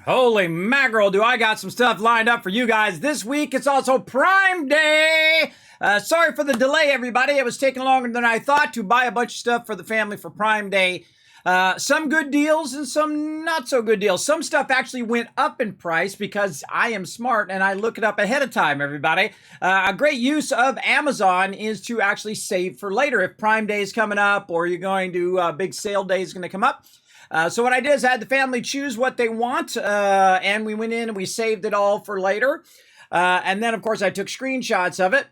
Holy mackerel, do I got some stuff lined up for you guys. This week it's also Prime Day. Sorry for the delay, everybody. It was taking longer than I thought to buy a bunch of stuff for the family for Prime Day. Some good deals and some not so good deals. Some stuff actually went up in price because I am smart and I look it up ahead of time, everybody. A great use of Amazon is to actually save for later. If Prime Day is coming up or you're going to, big sale day is going to come up. So what I did is I had the family choose what they want, and we went in and we saved it all for later. And then, of course, I took screenshots of it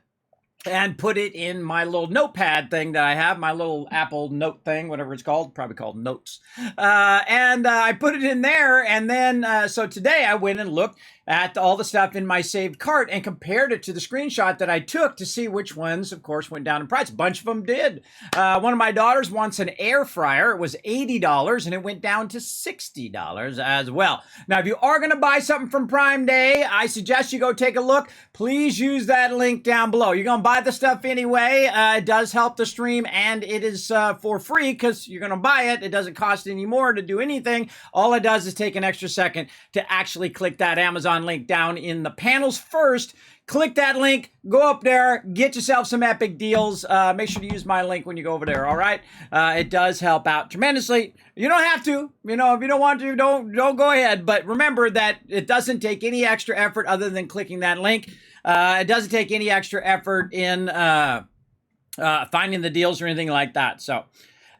and put it in my little notepad thing that I have, my little Apple note thing, whatever it's called, probably called Notes. And I put it in there, and then, so today I went and looked at all the stuff in my saved cart and compared it to the screenshot that I took to see which ones, of course, went down in price. A bunch of them did. One of my daughters wants an air fryer. It was $80, and it went down to $60 as well. Now, if you are going to buy something from Prime Day, I suggest you go take a look. Please use that link down below. You're going to buy the stuff anyway. It does help the stream, and it is for free because you're going to buy it. It doesn't cost any more to do anything. All it does is take an extra second to actually click that Amazon link down in the panels first. Click that link, go up there, get yourself some epic deals. Make sure to use my link when you go over there, all right? It does help out tremendously. You don't have to, if you don't want to, don't go ahead. But remember that it doesn't take any extra effort other than clicking that link. It doesn't take any extra effort in finding the deals or anything like that. So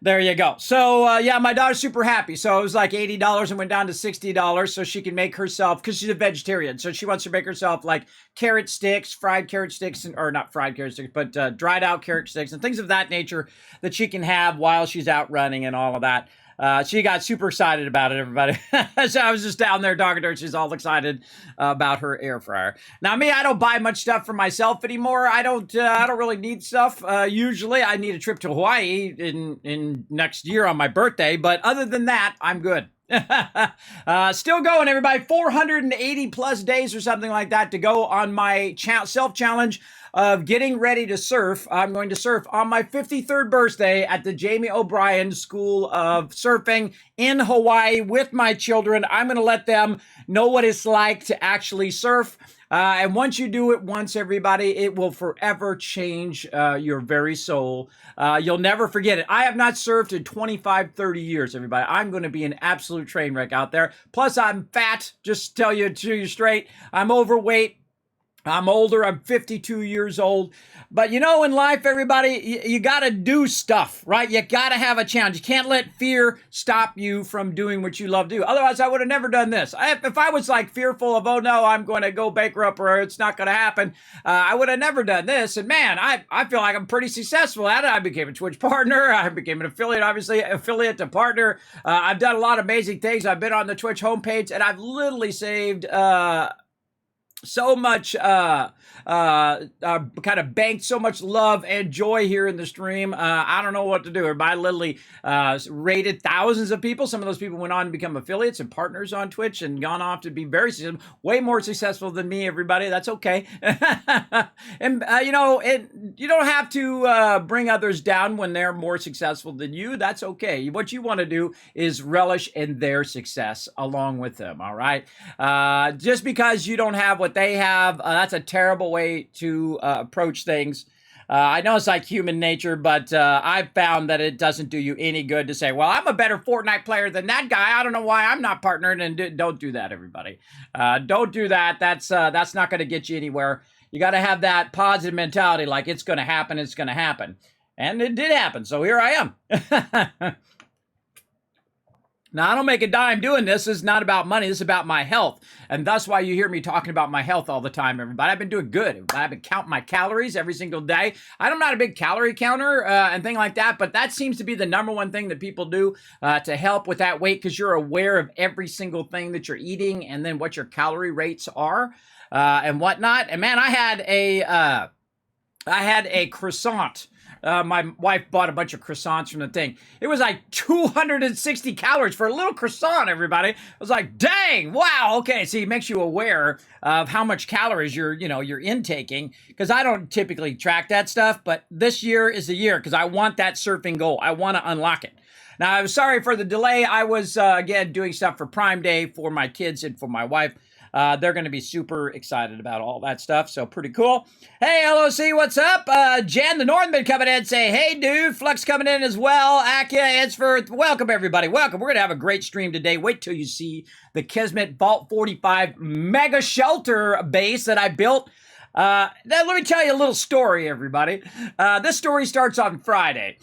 there you go. So, yeah, my daughter's super happy. So it was like $80 and went down to $60 so she can make herself, because she's a vegetarian. So she wants to make herself like carrot sticks, fried carrot sticks, or not fried carrot sticks, but dried out carrot sticks and things of that nature that she can have while she's out running and all of that. She got super excited about it, everybody. So I was just down there talking to her. She's all excited about her air fryer. Now, me, I don't buy much stuff for myself anymore. I don't really need stuff. Usually, I need a trip to Hawaii in next year on my birthday. But other than that, I'm good. Still going, everybody. 480 plus days or something like that to go on my self-challenge of getting ready to surf. I'm going to surf on my 53rd birthday at the Jamie O'Brien School of Surfing in Hawaii with my children. I'm going to let them know what it's like to actually surf. And once you do it once, everybody, it will forever change your very soul. You'll never forget it. I have not surfed in 25, 30 years, everybody. I'm going to be an absolute train wreck out there. Plus, I'm fat, just to tell you straight. I'm overweight. I'm older. I'm 52 years old. But in life, everybody, you got to do stuff, right? You got to have a challenge. You can't let fear stop you from doing what you love to do. Otherwise, I would have never done this. If I was like fearful of, oh no, I'm going to go bankrupt or it's not going to happen, I would have never done this. And man, I feel like I'm pretty successful at it. I became a Twitch partner. I became an affiliate, obviously, affiliate to partner. I've done a lot of amazing things. I've been on the Twitch homepage and I've literally saved, so much, kind of banked so much love and joy here in the stream. I don't know what to do. Everybody literally rated thousands of people. Some of those people went on to become affiliates and partners on Twitch and gone off to be very successful, way more successful than me, everybody. That's okay. And, you don't have to bring others down when they're more successful than you. That's okay. What you want to do is relish in their success along with them, all right? Just because you don't have what they have, that's a terrible way to approach things. I know it's like human nature, but I've found that it doesn't do you any good to say, well, I'm a better Fortnite player than that guy. I don't know why I'm not partnered. And don't do that, everybody. Don't do that. That's not going to get you anywhere. You got to have that positive mentality, like it's going to happen. It's going to happen. And it did happen. So here I am. Now, I don't make a dime doing this. This is not about money. This is about my health. And that's why you hear me talking about my health all the time, everybody. I've been doing good. I've been counting my calories every single day. I'm not a big calorie counter and thing like that, but that seems to be the number one thing that people do to help with that weight, because you're aware of every single thing that you're eating and then what your calorie rates are and whatnot. And man, I had a croissant. My wife bought a bunch of croissants from the thing. It was like 260 calories for a little croissant, everybody. I was like, dang, wow, okay. See, it makes you aware of how much calories you're intaking, because I don't typically track that stuff, but this year is the year because I want that surfing goal. I want to unlock it. Now, I'm sorry for the delay. I was, again, doing stuff for Prime Day for my kids and for my wife. They're going to be super excited about all that stuff, so pretty cool. Hey, LOC, what's up? Jan the Northman coming in, say, hey, dude. Flux coming in as well. Akia, Edsford, welcome, everybody. Welcome. We're going to have a great stream today. Wait till you see the Kismet Vault 45 Mega Shelter base that I built. Now, let me tell you a little story, everybody. This story starts on Friday.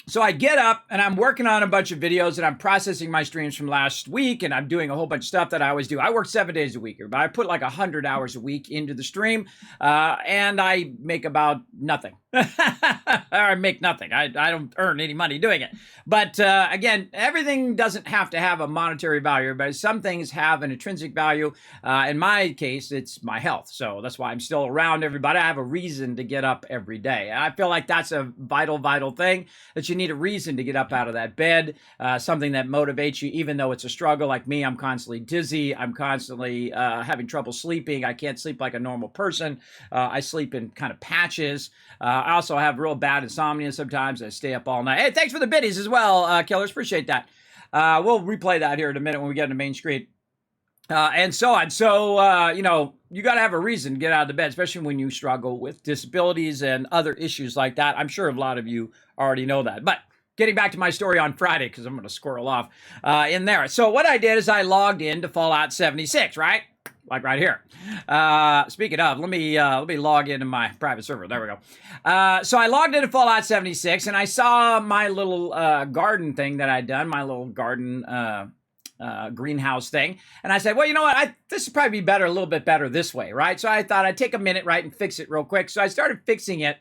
So I get up and I'm working on a bunch of videos and I'm processing my streams from last week and I'm doing a whole bunch of stuff that I always do. I work 7 days a week, but I put like 100 hours a week into the stream and I make about nothing. Or I make nothing. I don't earn any money doing it. But again, everything doesn't have to have a monetary value, but some things have an intrinsic value. In my case, it's my health. So that's why I'm still around, everybody. I have a reason to get up every day. I feel like that's a vital thing, that you need a reason to get up out of that bed, something that motivates you, even though it's a struggle. Like me, I'm constantly dizzy. I'm constantly having trouble sleeping. I can't sleep like a normal person. I sleep in kind of patches. I also have real bad insomnia sometimes. I stay up all night. Hey, thanks for the biddies as well, Killers. Appreciate that. We'll replay that here in a minute when we get to the main screen. And so on. So, you know, you got to have a reason to get out of the bed, especially when you struggle with disabilities and other issues like that. I'm sure a lot of you already know that. But getting back to my story on Friday, because I'm going to squirrel off in there. So what I did is I logged in to Fallout 76, right? Like right here. Speaking of, let me log into my private server. There we go. So I logged into Fallout 76, and I saw my little garden thing that I'd done, my little garden greenhouse thing. And I said, well, you know what? This would probably be better, a little bit better this way, right? So I thought I'd take a minute, right, and fix it real quick. So I started fixing it.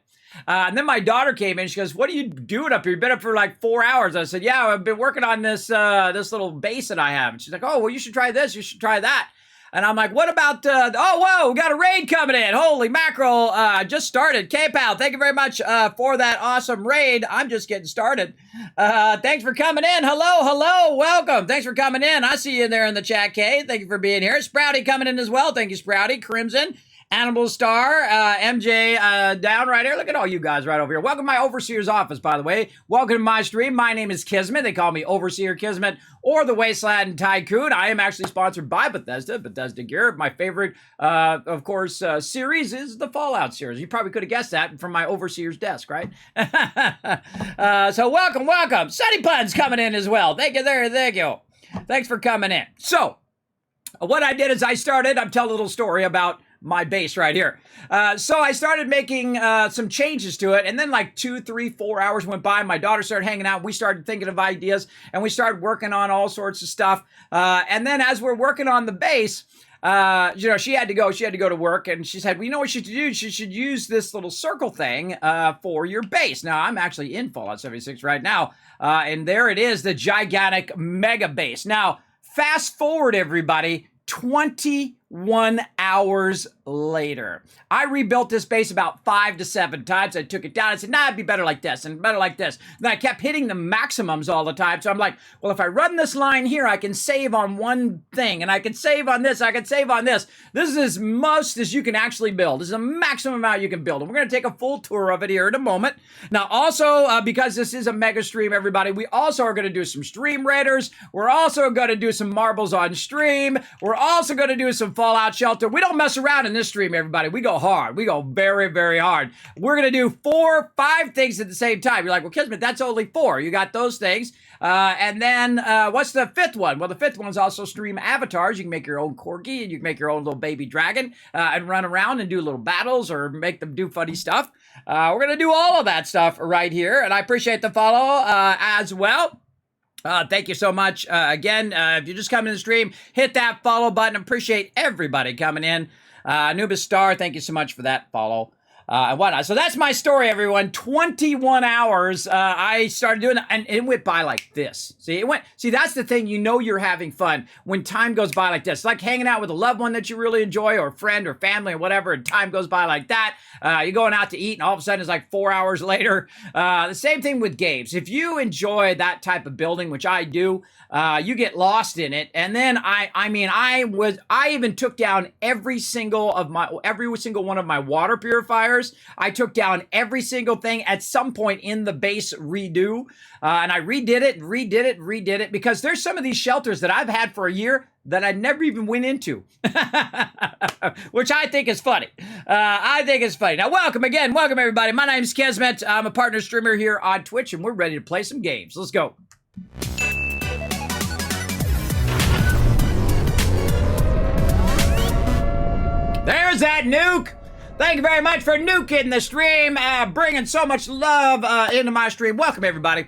And then my daughter came in. She goes, what are you doing up here? You've been up for like 4 hours. I said, yeah, I've been working on this this little base that I have. And she's like, oh, well, you should try this. You should try that. And I'm like, what about, oh, whoa, we got a raid coming in. Holy mackerel, just started. K-Pal, thank you very much for that awesome raid. I'm just getting started. Thanks for coming in. Hello, welcome. Thanks for coming in. I see you there in the chat, Kay. Thank you for being here. Sprouty coming in as well. Thank you, Sprouty. Crimson. Animal Star, MJ down right here. Look at all you guys right over here. Welcome to my Overseer's office, by the way. Welcome to my stream. My name is Kismet. They call me Overseer Kismet or the Wasteland Tycoon. I am actually sponsored by Bethesda Gear. My favorite, of course, series is the Fallout series. You probably could have guessed that from my Overseer's desk, right? So welcome. Sunny Pun's coming in as well. Thank you. Thanks for coming in. So, what I did is I'm telling a little story about my base right here. So I started making some changes to it, and then like 2, 3, 4 hours went by. My daughter started hanging out. We started thinking of ideas, and we started working on all sorts of stuff. And then as we're working on the base, you know, she had to go to work, and she said, well, you know what you should do? You should use this little circle thing for your base. Now, I'm actually in Fallout 76 right now, and there it is, the gigantic mega base. Now, fast forward, everybody, 21 hours later. I rebuilt this base about 5 to 7 times. I took it down. I said, nah, it'd be better like this and better like this. And then I kept hitting the maximums all the time. So I'm like, well, if I run this line here, I can save on one thing, and I can save on this, I can save on this. This is as most as you can actually build. This is the maximum amount you can build. And we're going to take a full tour of it here in a moment. Now, also, because this is a mega stream, everybody, we also are going to do some stream raiders. We're also going to do some marbles on stream. We're also going to do some Fallout Shelter. We don't mess around in this stream, everybody. We go hard. We go very, very hard. We're going to do 4, 5 things at the same time. You're like, well, Kismet, that's only 4. You got those things. And then what's the 5th one? Well, the 5th one's also stream avatars. You can make your own corgi, and you can make your own little baby dragon and run around and do little battles or make them do funny stuff. We're going to do all of that stuff right here. And I appreciate the follow as well. Thank you so much. Again, if you're just coming to the stream, hit that follow button. Appreciate everybody coming in. Anubis Star, thank you so much for that follow. And whatnot. So that's my story, everyone. 21 hours. I started doing that, and it went by like this. See, that's the thing. You know you're having fun when time goes by like this. It's like hanging out with a loved one that you really enjoy, or a friend or family or whatever, and time goes by like that. You're going out to eat, and all of a sudden it's like 4 hours later. The same thing with games. If you enjoy that type of building, which I do, you get lost in it. And then I even took down every single one of my water purifiers stairs. I took down every single thing at some point in the base redo. And I redid it, because there's some of these shelters that I've had for a year that I never even went into, which I think is funny. Now, welcome everybody. My name's Kismet. I'm a partner streamer here on Twitch, and we're ready to play some games. Let's go. There's that nuke. Thank you very much for nuking the stream, bringing so much love into my stream. Welcome, everybody.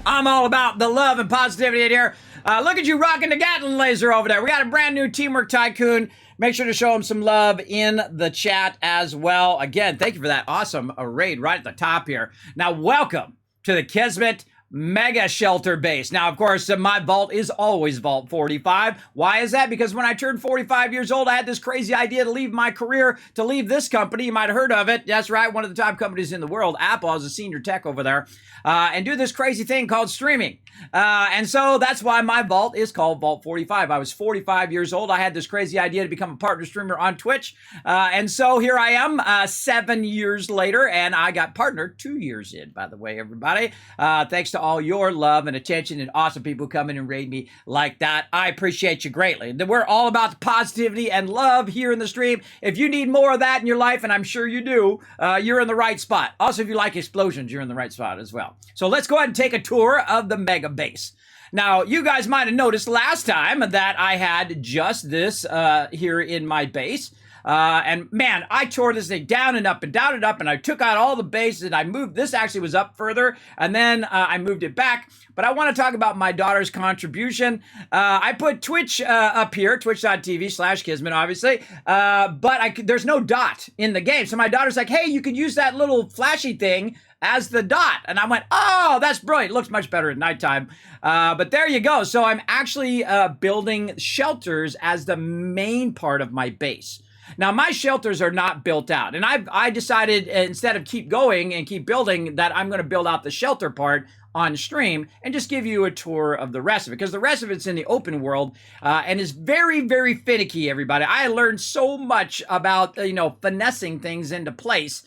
I'm all about the love and positivity in here. Look at you rocking the Gatling laser over there. We got a brand new Teamwork Tycoon. Make sure to show him some love in the chat as well. Again, thank you for that awesome raid right at the top here. Now, welcome to the Kismet Mega Shelter base. Now, of course, my vault is always Vault 45. Why is that? Because when I turned 45 years old, I had this crazy idea to leave my career, to leave this company. You might have heard of it. That's right, one of the top companies in the world. Apple is a senior tech over there. And do this crazy thing called streaming. And so that's why my vault is called Vault 45. I was 45 years old. I had this crazy idea to become a partner streamer on Twitch. And so here I am 7 years later, and I got partnered 2 years in, by the way, everybody. Thanks to all your love and attention and awesome people coming and raid me like that. I appreciate you greatly. We're all about the positivity and love here in the stream. If you need more of that in your life, and I'm sure you do, you're in the right spot. Also, if you like explosions, you're in the right spot as well. So let's go ahead and take a tour of the Mega Base. Now, you guys might have noticed last time that I had just this here in my base. And man, I tore this thing down and up and down and up, and I took out all the bases, and I moved, this actually was up further, and then I moved it back. But I want to talk about my daughter's contribution. I put Twitch up here, twitch.tv/Kismet, obviously, but there's no dot in the game. So my daughter's like, hey, you could use that little flashy thing as the dot. And I went, oh, that's brilliant. It looks much better at nighttime. But there you go. So I'm actually building shelters as the main part of my base. Now, my shelters are not built out, and I decided instead of keep going and keep building that I'm going to build out the shelter part on stream and just give you a tour of the rest of it, because the rest of it's in the open world and is very, very finicky, everybody. I learned so much about, finessing things into place,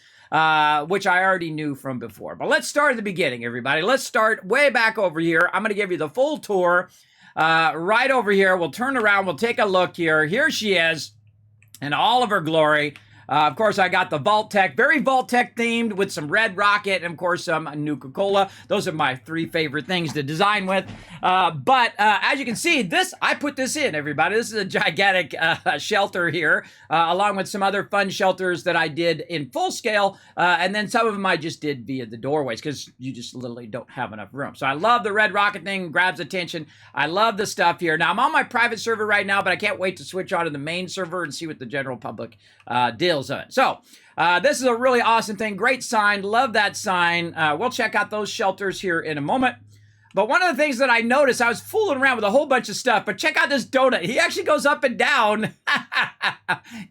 which I already knew from before. But let's start at the beginning, everybody. Let's start way back over here. I'm going to give you the full tour right over here. We'll turn around. We'll take a look here. Here she is in all of her glory. Of course, I got the Vault Tech, very Vault Tech themed, with some red rocket and, of course, some Nuka-Cola. Those are my three favorite things to design with. But as you can see, I put this in, everybody. This is a gigantic shelter here, along with some other fun shelters that I did in full scale. And then some of them I just did via the doorways, because you just literally don't have enough room. So I love the red rocket thing, grabs attention. I love the stuff here. Now, I'm on my private server right now, but I can't wait to switch on to the main server and see what the general public deals on it. So this is a really awesome thing. Great sign. Love that sign. We'll check out those shelters here in a moment. But one of the things that I noticed, I was fooling around with a whole bunch of stuff, but check out this donut. He actually goes up and down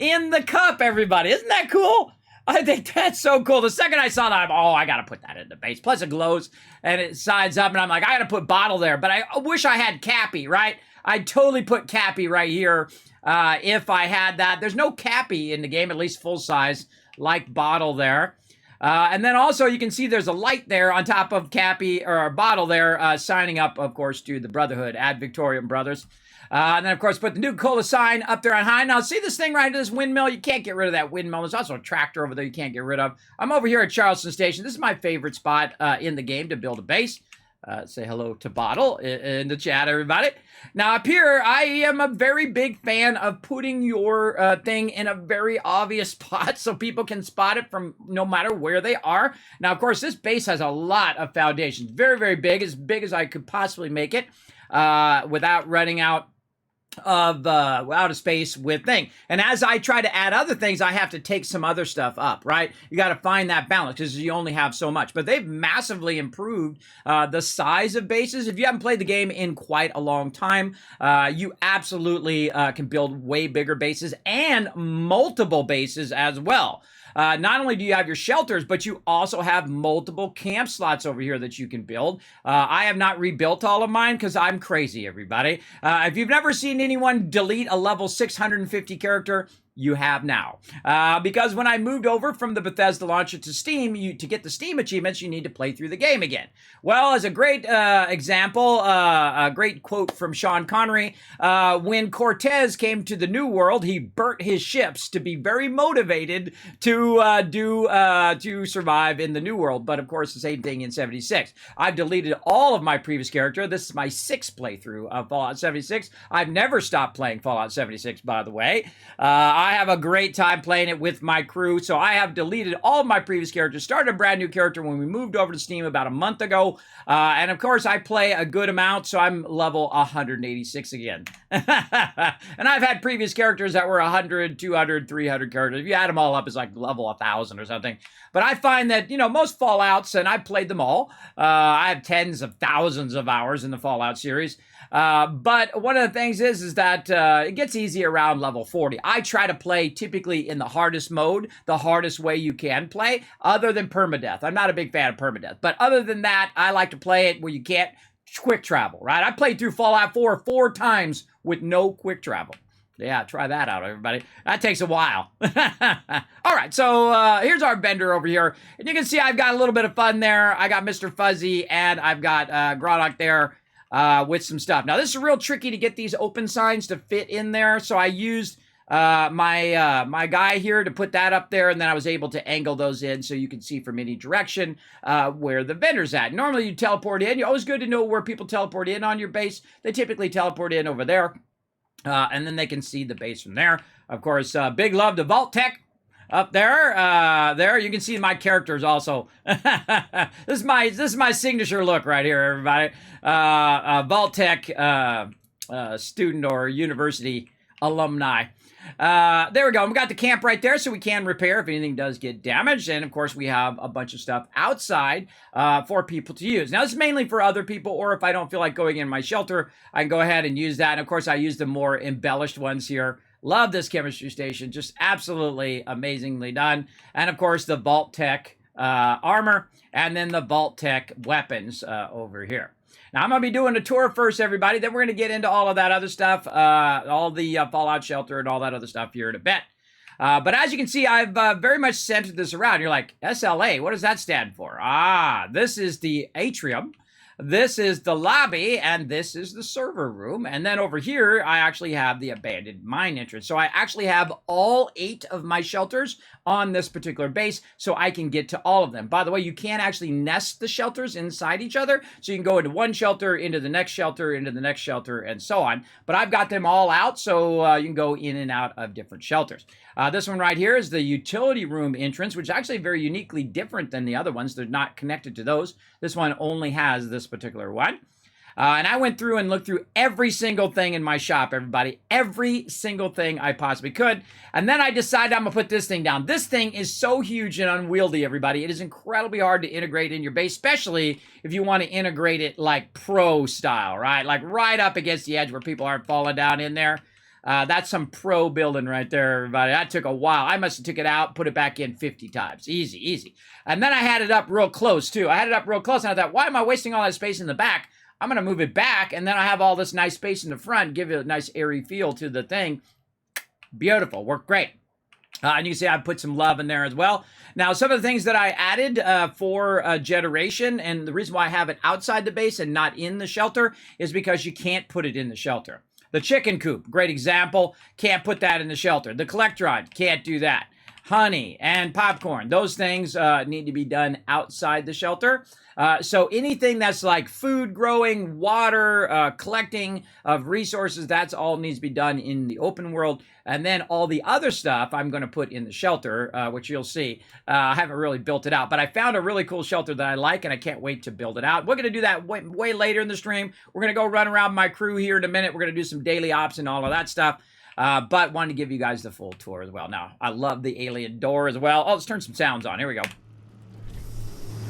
in the cup, everybody. Isn't that cool? I think that's so cool. The second I saw that, I got to put that in the base. Plus it glows and it sides up, and I'm like, I got to put bottle there. But I wish I had Cappy, right? I'd totally put Cappy right here if I had that. There's no Cappy in the game, at least full size, like bottle there. And then also you can see there's a light there on top of Cappy, or a bottle there, signing up, of course, to the Brotherhood, Ad Victoriam Brothers. And then, of course, put the Nuka-Cola sign up there on high. Now, see this thing right here, this windmill? You can't get rid of that windmill. There's also a tractor over there you can't get rid of. I'm over here at Charleston Station. This is my favorite spot in the game to build a base. Say hello to Bottle in the chat, everybody. Now, up here, I am a very big fan of putting your thing in a very obvious spot so people can spot it from no matter where they are. Now, of course, this base has a lot of foundations. Very, very big as I could possibly make it without running out of space with thing. And as I try to add other things, I have to take some other stuff up, right? You got to find that balance because you only have so much. But they've massively improved the size of bases. If you haven't played the game in quite a long time, you absolutely can build way bigger bases and multiple bases as well. Not only do you have your shelters, but you also have multiple camp slots over here that you can build. I have not rebuilt all of mine because I'm crazy, everybody. If you've never seen anyone delete a level 650 character, you have now. Because when I moved over from the Bethesda launcher to Steam, to get the Steam achievements, you need to play through the game again. Well, as a great example, a great quote from Sean Connery, when Cortez came to the New World, he burnt his ships to be very motivated to survive in the New World. But of course, the same thing in 76. I've deleted all of my previous character. This is my 6th playthrough of Fallout 76. I've never stopped playing Fallout 76, by the way. I have a great time playing it with my crew, so I have deleted all of my previous characters, started a brand new character when we moved over to Steam about a month ago, and of course I play a good amount, so I'm level 186 again. And I've had previous characters that were 100, 200, 300 characters. If you add them all up, it's like level 1,000 or something. But I find that, you know, most Fallouts, and I've played them all, I have tens of thousands of hours in the Fallout series, but one of the things is that it gets easy around level 40. I try to play typically in the hardest mode, the hardest way you can play, other than permadeath. I'm not a big fan of permadeath, but other than that, I like to play it where you can't quick travel, right? I played through Fallout 4 4 times with no quick travel. Yeah, try that out, everybody. That takes a while. All right, so here's our vendor over here. And you can see I've got a little bit of fun there. I got Mr. Fuzzy, and I've got Grodok there with some stuff. Now, this is real tricky to get these open signs to fit in there, so I used my guy here to put that up there, and then I was able to angle those in so you can see from any direction where the vendor's at. Normally, you teleport in. You're always good to know where people teleport in on your base. They typically teleport in over there. And then they can see the base from there. Of course, big love to Vault Tech up there. There you can see my characters also. This is my signature look right here, everybody. Vault Tech student or university alumni. There we go. We got the camp right there, so we can repair if anything does get damaged. And of course, we have a bunch of stuff outside for people to use. Now, this is mainly for other people, or if I don't feel like going in my shelter, I can go ahead and use that. And of course, I use the more embellished ones here. Love this chemistry station. Just absolutely amazingly done. And of course, the Vault Tech armor, and then the Vault Tech weapons over here. Now, I'm going to be doing a tour first, everybody. Then we're going to get into all of that other stuff, all the Fallout Shelter and all that other stuff here in a bit. But as you can see, I've very much centered this around. You're like, SLA, what does that stand for? This is the Atrium. This is the lobby, and this is the server room. And then over here, I actually have the abandoned mine entrance. So I actually have all 8 of my shelters on this particular base, so I can get to all of them. By the way, you can actually nest the shelters inside each other. So you can go into one shelter, into the next shelter, into the next shelter, and so on. But I've got them all out, so you can go in and out of different shelters. This one right here is the utility room entrance, which is actually very uniquely different than the other ones. They're not connected to those. This one only has this particular one. And I went through and looked through every single thing in my shop, everybody. Every single thing I possibly could. And then I decided I'm going to put this thing down. This thing is so huge and unwieldy, everybody. It is incredibly hard to integrate in your base, especially if you want to integrate it like pro style, right? Like right up against the edge where people aren't falling down in there. That's some pro building right there, everybody. That took a while. I must have took it out, put it back in 50 times. Easy, easy. And then I had it up real close, too. I had it up real close, and I thought, why am I wasting all that space in the back? I'm going to move it back, and then I have all this nice space in the front, give it a nice airy feel to the thing. Beautiful. Worked great. And you can see I put some love in there as well. Now, some of the things that I added for generation, and the reason why I have it outside the base and not in the shelter is because you can't put it in the shelter. The chicken coop, great example. Can't put that in the shelter. The collectron, can't do that. Honey and popcorn, those things need to be done outside the shelter. So anything that's like food growing, water, collecting of resources, that's all needs to be done in the open world. And then all the other stuff I'm going to put in the shelter, which you'll see. I haven't really built it out, but I found a really cool shelter that I like, and I can't wait to build it out. We're going to do that way later in the stream. We're going to go run around my crew here in a minute. We're going to do some daily ops and all of that stuff. But wanted to give you guys the full tour as well. Now, I love the alien door as well. Oh, let's turn some sounds on. Here we go.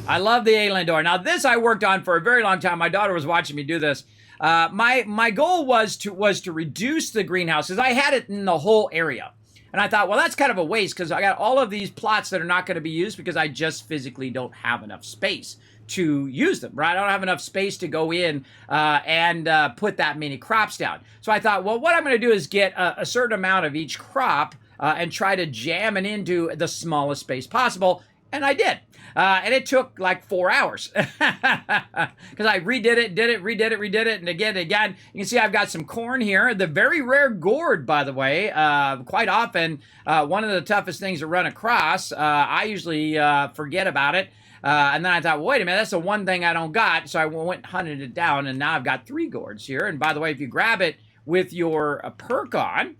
I love the alien door. Now, this I worked on for a very long time. My daughter was watching me do this. My goal was to reduce the greenhouses. I had it in the whole area. And I thought, well, that's kind of a waste because I got all of these plots that are not going to be used because I just physically don't have enough space to use them, right? I don't have enough space to go in and put that many crops down. So I thought, well, what I'm going to do is get a certain amount of each crop and try to jam it into the smallest space possible. And I did. And it took like 4 hours because I redid it, redid it, and again. You can see I've got some corn here. The very rare gourd, by the way. Quite often, one of the toughest things to run across. I usually forget about it. And then I thought, well, wait a minute, that's the one thing I don't got. So I went and hunted it down, and now I've got 3 gourds here. And by the way, if you grab it with your perk on,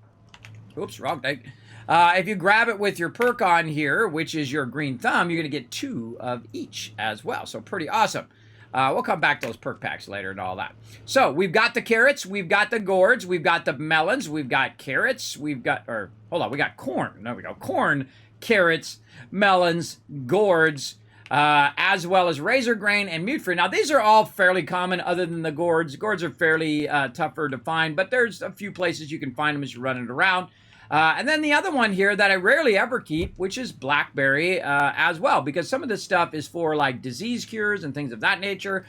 oops, wrong thing. If you grab it with your perk on here, which is your green thumb, you're going to get 2 of each as well. So pretty awesome. We'll come back to those perk packs later and all that. So we've got the carrots, we've got the gourds, we've got the melons, we've got carrots, we got corn. There we go. Corn, carrots, melons, gourds, as well as razor grain and mute fruit. Now, these are all fairly common other than the gourds. Gourds are fairly tougher to find, but there's a few places you can find them as you're running around. And then the other one here that I rarely ever keep, which is blackberry as well, because some of this stuff is for like disease cures and things of that nature.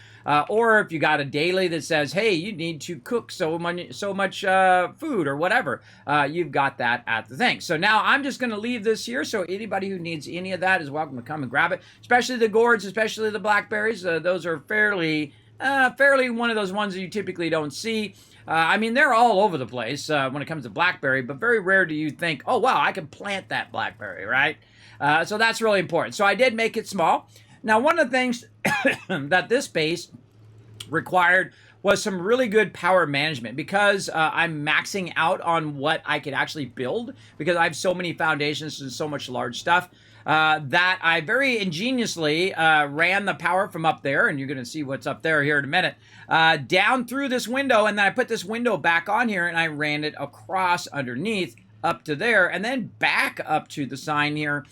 Or if you got a daily that says, hey, you need to cook so much food or whatever, you've got that at the thing. So now I'm just going to leave this here. So anybody who needs any of that is welcome to come and grab it, especially the gourds, especially the blackberries. Those are fairly one of those ones that you typically don't see. I mean, they're all over the place when it comes to blackberry, but very rare do you think, oh, wow, I can plant that blackberry, right? So that's really important. So I did make it small. Now, one of the things that this base required was some really good power management because I'm maxing out on what I could actually build because I have so many foundations and so much large stuff. That I very ingeniously ran the power from up there, and you're going to see what's up there here in a minute, down through this window, and then I put this window back on here, and I ran it across underneath up to there, and then back up to the sign here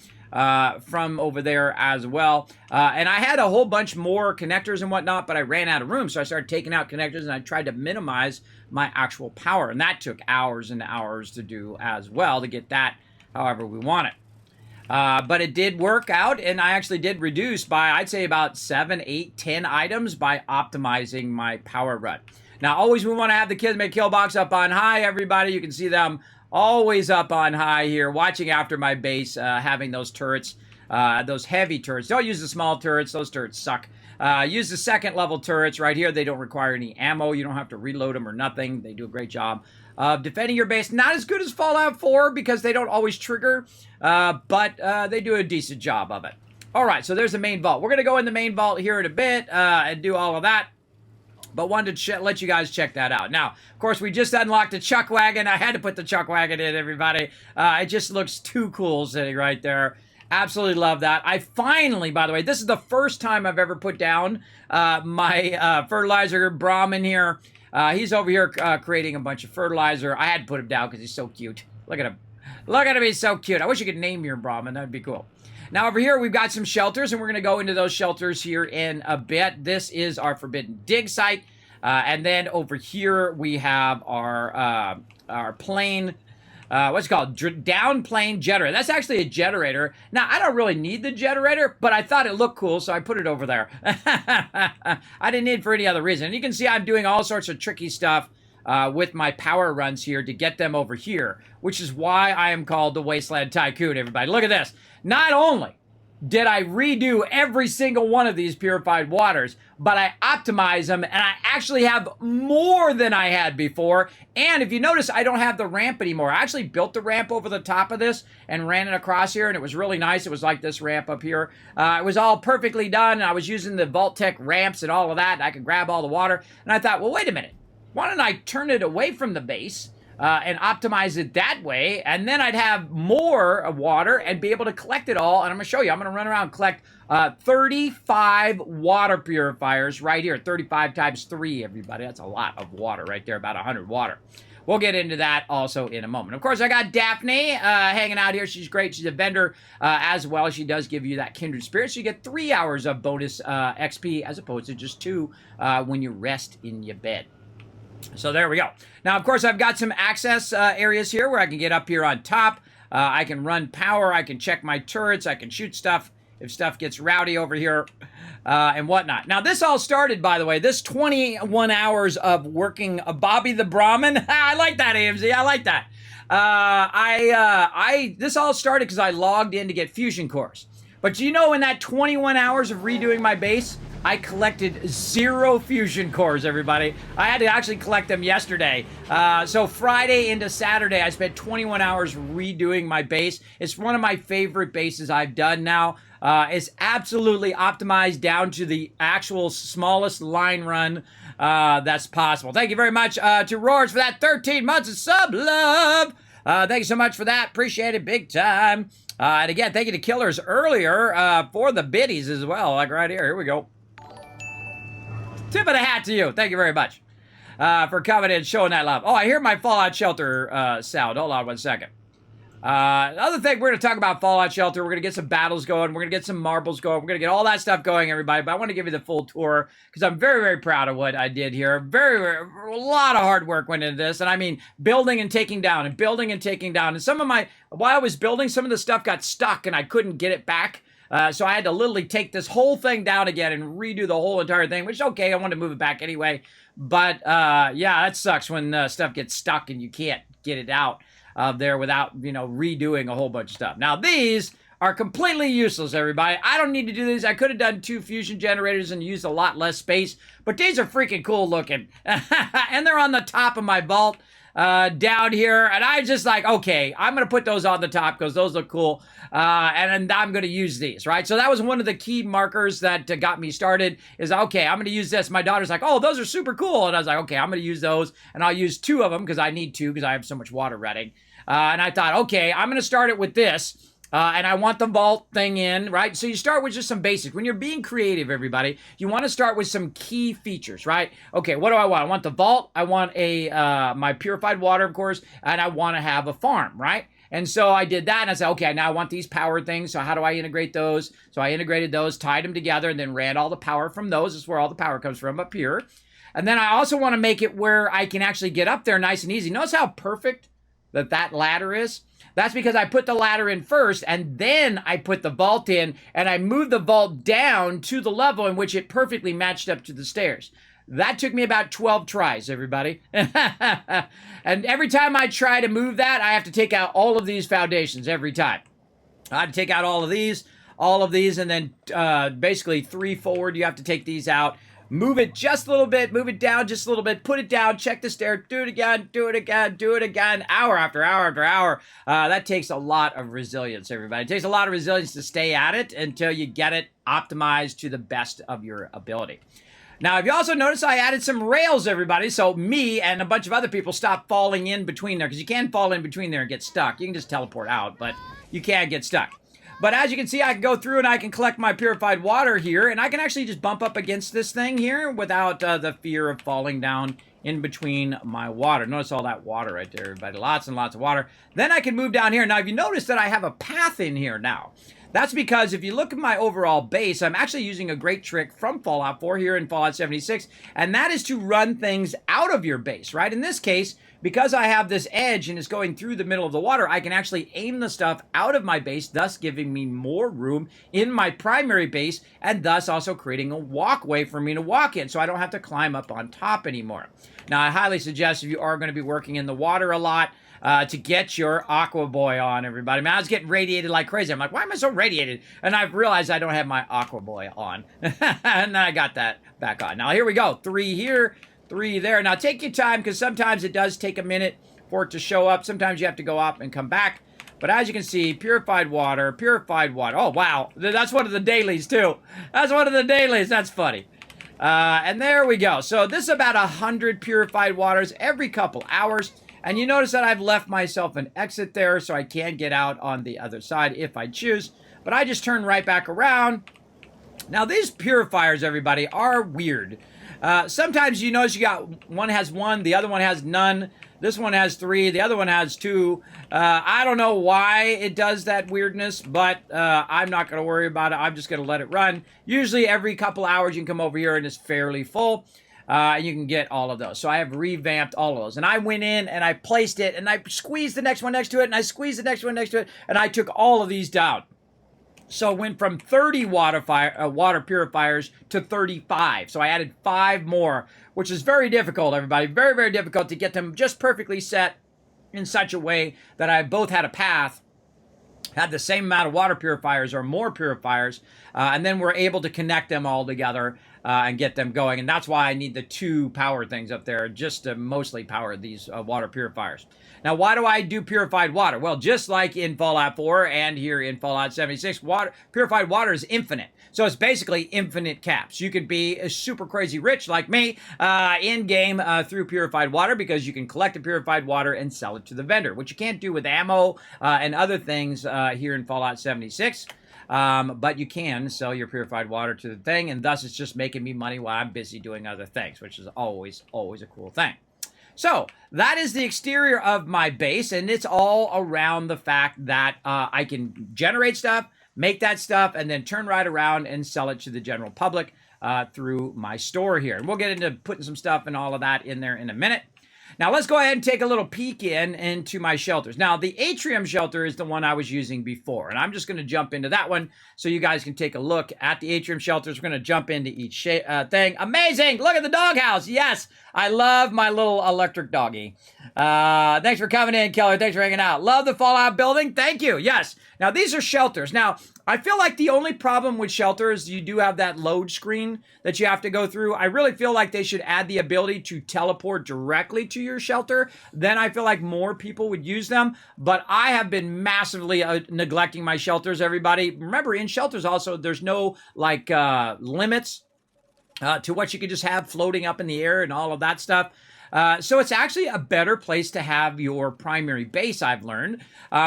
from over there as well. And I had a whole bunch more connectors and whatnot, but I ran out of room, so I started taking out connectors, and I tried to minimize my actual power, and that took hours and hours to do as well to get that however we want it. But it did work out, and I actually did reduce by, I'd say, about 7, 8, 10 items by optimizing my power run. Now, always we want to have the Kismet kill box up on high, everybody. You can see them always up on high here, watching after my base, having those turrets, those heavy turrets. Don't use the small turrets. Those turrets suck. Use the second level turrets right here. They don't require any ammo. You don't have to reload them or nothing. They do a great job of defending your base. Not as good as Fallout 4 because they don't always trigger, but they do a decent job of it. All right, so there's the main vault. We're going to go in the main vault here in a bit and do all of that. But wanted to let you guys check that out. Now, of course, we just unlocked a chuck wagon. I had to put the chuck wagon in, everybody. It just looks too cool sitting right there. Absolutely love that. I finally, by the way, this is the first time I've ever put down my fertilizer Brahmin here. He's over here creating a bunch of fertilizer. I had to put him down because he's so cute. Look at him. Look at him. He's so cute. I wish you could name your Brahmin. That'd be cool. Now, over here, we've got some shelters, and we're going to go into those shelters here in a bit. This is our Forbidden Dig site. And then over here, we have our plane, what's it called? Down plane generator. That's actually a generator. Now, I don't really need the generator, but I thought it looked cool, so I put it over there. I didn't need it for any other reason. And you can see I'm doing all sorts of tricky stuff with my power runs here to get them over here, which is why I am called the Wasteland Tycoon, everybody. Look at this. Not only did I redo every single one of these purified waters, but I optimized them, and I actually have more than I had before. And if you notice, I don't have the ramp anymore. I actually built the ramp over the top of this and ran it across here, and it was really nice. It was like this ramp up here. It was all perfectly done. I was using the Vault-Tec ramps and all of that, and I could grab all the water. And I thought, well, wait a minute. Why don't I turn it away from the base and optimize it that way, and then I'd have more water and be able to collect it all. And I'm going to show you. I'm going to run around and collect 35 water purifiers right here. 35 times 3, everybody. That's a lot of water right there, about 100 water. We'll get into that also in a moment. Of course, I got Daphne hanging out here. She's great. She's a vendor as well. She does give you that kindred spirit. So you get 3 hours of bonus XP as opposed to just 2 when you rest in your bed. So there we go. Now, of course, I've got some access areas here where I can get up here on top. I can run power. I can check my turrets. I can shoot stuff if stuff gets rowdy over here and whatnot. Now, this all started, by the way, this 21 hours of working Bobby the Brahmin. I like that, AMZ. I like that. This all started because I logged in to get fusion cores. But do you know, in that 21 hours of redoing my base, I collected 0 fusion cores, everybody. I had to actually collect them yesterday. So Friday into Saturday, I spent 21 hours redoing my base. It's one of my favorite bases I've done now. It's absolutely optimized down to the actual smallest line run that's possible. Thank you very much to Roars for that 13 months of sub love. Thank you so much for that. Appreciate it big time. And again, thank you to Killers earlier for the biddies as well. Like right here. Here we go. Tip of the hat to you. Thank you very much for coming in and showing that love. Oh, I hear my Fallout Shelter sound. Hold on one second. Another thing, we're going to talk about Fallout Shelter. We're going to get some battles going. We're going to get some marbles going. We're going to get all that stuff going, everybody. But I want to give you the full tour because I'm very, very proud of what I did here. A lot of hard work went into this. And I mean, building and taking down and building and taking down. And while I was building, some of the stuff got stuck and I couldn't get it back. So I had to literally take this whole thing down again and redo the whole entire thing, which is okay. I wanted to move it back anyway. But yeah, that sucks when stuff gets stuck and you can't get it out there without, redoing a whole bunch of stuff. Now, these are completely useless, everybody. I don't need to do these. I could have done 2 fusion generators and used a lot less space, but these are freaking cool looking. And they're on the top of my vault down here. And I just like, okay, I'm going to put those on the top because those look cool. And I'm going to use these, right? So that was one of the key markers that got me started is, okay, I'm going to use this. My daughter's like, oh, those are super cool. And I was like, okay, I'm going to use those. And I'll use 2 of them because I need 2 because I have so much water running. And I thought, okay, I'm going to start it with this. And I want the vault thing in, right? So you start with just some basics. When you're being creative, everybody, you want to start with some key features, right? Okay, what do I want? I want the vault. I want my purified water, of course, and I want to have a farm, right? And so I did that, and I said, okay, now I want these power things, so how do I integrate those? So I integrated those, tied them together, and then ran all the power from those. This is where all the power comes from, up here. And then I also want to make it where I can actually get up there nice and easy. Notice how perfect that ladder is? That's because I put the ladder in first, and then I put the vault in, and I moved the vault down to the level in which it perfectly matched up to the stairs. That took me about 12 tries, everybody. And every time I try to move that, I have to take out all of these foundations every time. I have to take out all of these, and then basically 3 forward, you have to take these out. Move it just a little bit, move it down just a little bit, put it down, check the stair, do it again, do it again, do it again, hour after hour after hour. That takes a lot of resilience, everybody. It takes a lot of resilience to stay at it until you get it optimized to the best of your ability. Now, if you also notice, I added some rails, everybody, so me and a bunch of other people stop falling in between there, because you can fall in between there and get stuck. You can just teleport out, but you can't get stuck. But as you can see, I can go through and I can collect my purified water here, and I can actually just bump up against this thing here without the fear of falling down in between my water. Notice all that water right there, everybody. Lots and lots of water. Then I can move down here. Now, if you notice that I have a path in here now, that's because if you look at my overall base, I'm actually using a great trick from Fallout 4 here in Fallout 76, and that is to run things out of your base, right? In this case, because I have this edge and it's going through the middle of the water, I can actually aim the stuff out of my base, thus giving me more room in my primary base, and thus also creating a walkway for me to walk in, so I don't have to climb up on top anymore. Now, I highly suggest if you are going to be working in the water a lot, to get your Aqua Boy on, everybody. Man, I was getting radiated like crazy. I'm like, why am I so radiated? And I've realized I don't have my Aqua Boy on. And then I got that back on. Now, here we go. 3 here, 3 there. Now, take your time, because sometimes it does take a minute for it to show up. Sometimes you have to go up and come back. But as you can see, purified water, purified water. Oh, wow. That's one of the dailies, too. That's one of the dailies. That's funny. And there we go. So this is about 100 purified waters every couple hours. And you notice that I've left myself an exit there so I can get out on the other side if I choose. But I just turn right back around. Now, these purifiers, everybody, are weird. Sometimes you notice you got one has 1, the other one has none. This one has 3, the other one has 2. I don't know why it does that weirdness, but I'm not going to worry about it. I'm just going to let it run. Usually every couple hours you can come over here and it's fairly full. You can get all of those. So I have revamped all of those. And I went in and I placed it and I squeezed the next one next to it and I squeezed the next one next to it and I took all of these down. So it went from 30 water purifiers to 35. So I added 5 more, which is very difficult, everybody. Very, very difficult to get them just perfectly set in such a way that I both had a path, had the same amount of water purifiers or more purifiers, and then we're able to connect them all together and get them going. And that's why I need the 2 power things up there just to mostly power these water purifiers. Now, why do I do purified water? Well, just like in Fallout 4 and here in Fallout 76, purified water is infinite. So it's basically infinite caps. You could be super crazy rich like me in-game through purified water because you can collect the purified water and sell it to the vendor, which you can't do with ammo and other things here in Fallout 76. But you can sell your purified water to the thing, and thus it's just making me money while I'm busy doing other things, which is always a cool thing. So that is the exterior of my base, and it's all around the fact that I can generate stuff, make that stuff, and then turn right around and sell it to the general public through my store here. And we'll get into putting some stuff and all of that in there in a minute. Now, let's go ahead and take a little peek into my shelters. Now, the Atrium Shelter is the one I was using before, and I'm just going to jump into that one so you guys can take a look at the Atrium Shelters. We're going to jump into each thing. Amazing! Look at the doghouse. Yes, I love my little electric doggy. Thanks for coming in, Keller. Thanks for hanging out. Love the Fallout building. Thank you. Yes. Now, these are shelters. Now, I feel like the only problem with shelters, you do have that load screen that you have to go through. I really feel like they should add the ability to teleport directly to your shelter. Then I feel like more people would use them. But I have been massively neglecting my shelters, everybody. Remember, in shelters also, there's no like limits to what you can just have floating up in the air and all of that stuff. So it's actually a better place to have your primary base, I've learned,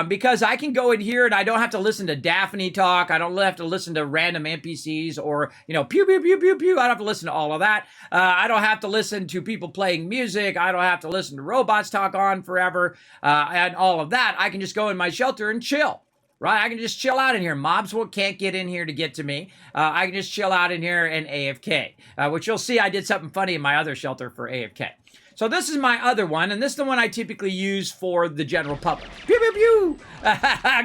because I can go in here and I don't have to listen to Daphne talk. I don't have to listen to random NPCs or, you know, pew, pew, pew, pew, pew. I don't have to listen to all of that. I don't have to listen to people playing music. I don't have to listen to robots talk on forever and all of that. I can just go in my shelter and chill. Right, I can just chill out in here. Mobs can't get in here to get to me. I can just chill out in here and AFK, which you'll see I did something funny in my other shelter for AFK. So this is my other one, and this is the one I typically use for the general public. Pew, pew, pew!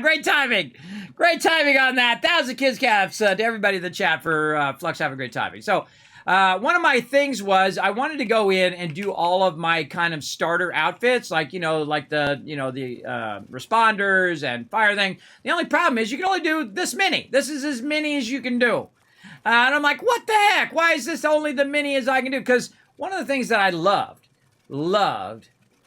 Great timing! Great timing on that. 1,000 kids caps to everybody in the chat for Flux having great timing. So one of my things was I wanted to go in and do all of my kind of starter outfits, like, like the responders and fire thing. The only problem is you can only do this many. This is as many as you can do. And I'm like, what the heck? Why is this only the many as I can do? Because one of the things that I loved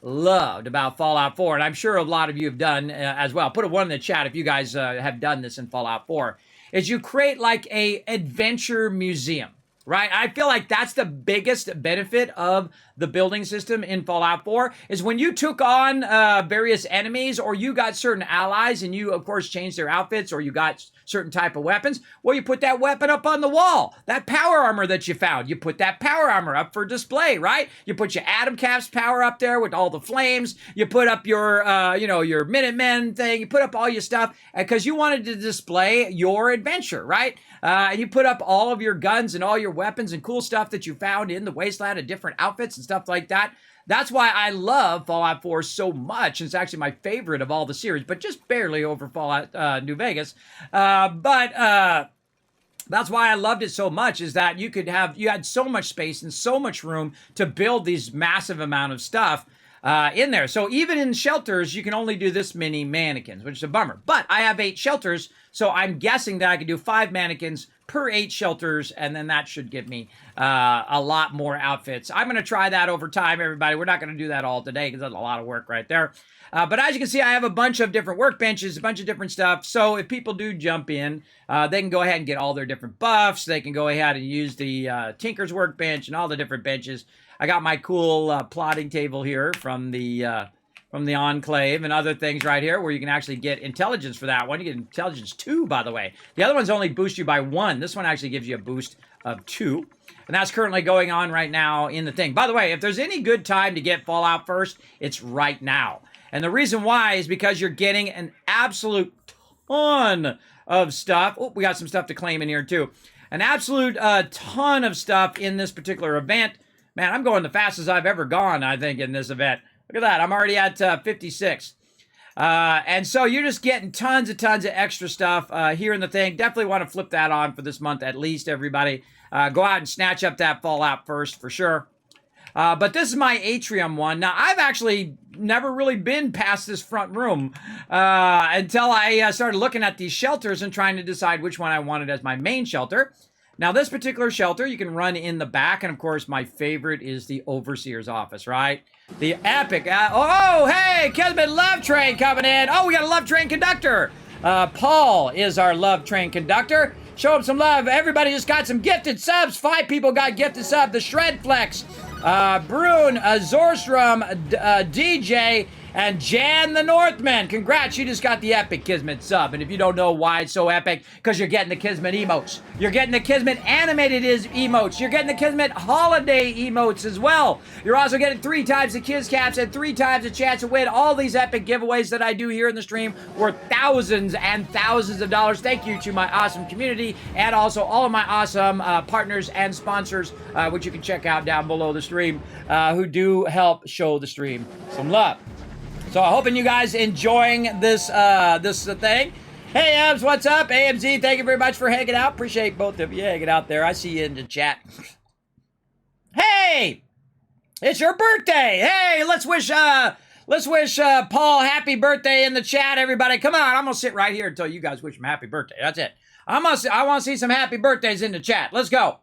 about Fallout 4, and I'm sure a lot of you have done as well. Put a 1 in the chat if you guys have done this in Fallout 4, is you create like a adventure museum. Right? I feel like that's the biggest benefit of the building system in Fallout 4 is when you took on various enemies or you got certain allies and you, of course, changed their outfits or you got certain type of weapons, well, you put that weapon up on the wall. That power armor that you found, you put that power armor up for display, right? You put your Atom Cap's power up there with all the flames. You put up your, your Minutemen thing. You put up all your stuff because you wanted to display your adventure, right? And you put up all of your guns and all your weapons and cool stuff that you found in the wasteland and different outfits and stuff like that. That's why I love Fallout 4 so much. It's actually my favorite of all the series, but just barely over Fallout New Vegas. But that's why I loved it so much is that you had so much space and so much room to build these massive amount of stuff in there. So even in shelters, you can only do this many mannequins, which is a bummer. But I have 8 shelters, so I'm guessing that I can do 5 mannequins per 8 shelters, and then that should give me a lot more outfits. I'm going to try that over time, everybody. We're not going to do that all today because that's a lot of work right there. But as you can see, I have a bunch of different workbenches, a bunch of different stuff. So if people do jump in, they can go ahead and get all their different buffs. They can go ahead and use the Tinker's workbench and all the different benches. I got my cool plotting table here from the Enclave and other things right here where you can actually get intelligence for that one. You get intelligence 2, by the way. The other ones only boost you by 1. This one actually gives you a boost of 2. And that's currently going on right now in the thing. By the way, if there's any good time to get Fallout first, it's right now. And the reason why is because you're getting an absolute ton of stuff. Oh, we got some stuff to claim in here too. An absolute ton of stuff in this particular event. Man, I'm going the fastest I've ever gone, I think, in this event. Look at that. I'm already at 56. And so you're just getting tons of extra stuff here in the thing. Definitely want to flip that on for this month at least, everybody. Go out and snatch up that Fallout first for sure. But this is my Atrium one. Now, I've actually never really been past this front room until I started looking at these shelters and trying to decide which one I wanted as my main shelter. Now, this particular shelter, you can run in the back. And, of course, my favorite is the overseer's office, right? The epic. Hey, Kismet Love Train coming in. Oh, we got a Love Train conductor. Paul is our Love Train conductor. Show him some love. Everybody just got some gifted subs. 5 people got gifted subs. The Shred Flex, Brune, Zorstrom, DJ, and Jan the Northman. Congrats, you just got the epic Kismet sub. And if you don't know why it's so epic, because you're getting the Kismet emotes. You're getting the Kismet animated emotes. You're getting the Kismet holiday emotes as well. You're also getting 3 times the Kiz Caps and 3 times the chance to win all these epic giveaways that I do here in the stream worth thousands and thousands of dollars. Thank you to my awesome community and also all of my awesome partners and sponsors, which you can check out down below the stream, who do help show the stream some love. So I'm hoping you guys enjoying this thing. Hey, Abs, what's up? AMZ, thank you very much for hanging out. Appreciate both of you hanging out there. I see you in the chat. Hey, it's your birthday. Hey, let's wish Paul happy birthday in the chat, everybody. Come on, I'm gonna sit right here until you guys wish him happy birthday. That's it. I want to see some happy birthdays in the chat. Let's go.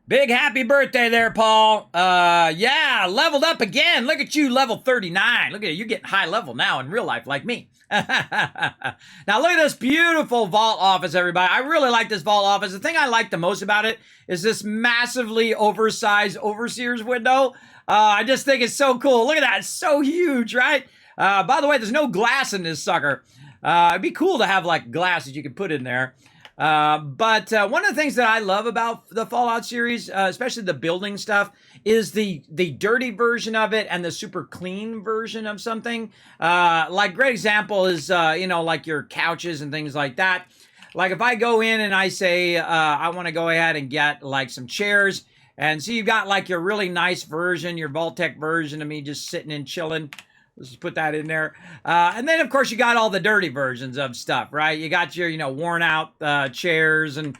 Big happy birthday there, Paul. Yeah, leveled up again. Look at you, level 39. Look at you. You're getting high level now in real life like me. Now, look at this beautiful vault office, everybody. I really like this vault office. The thing I like the most about it is this massively oversized overseer's window. I just think it's so cool. Look at that. It's so huge, right? By the way, there's no glass in this sucker. It'd be cool to have, like, glass that you could put in there. But one of the things that I love about the Fallout series, especially the building stuff, is the dirty version of it and the super clean version of something. Like, great example is, like your couches and things like that. Like, if I go in and I say, I want to go ahead and get, like, some chairs, and so you've got, like, your really nice version, your Vault-Tec version of me just sitting and chilling. Let's just put that in there. And then, of course, you got all the dirty versions of stuff, right? You got your, worn out chairs, and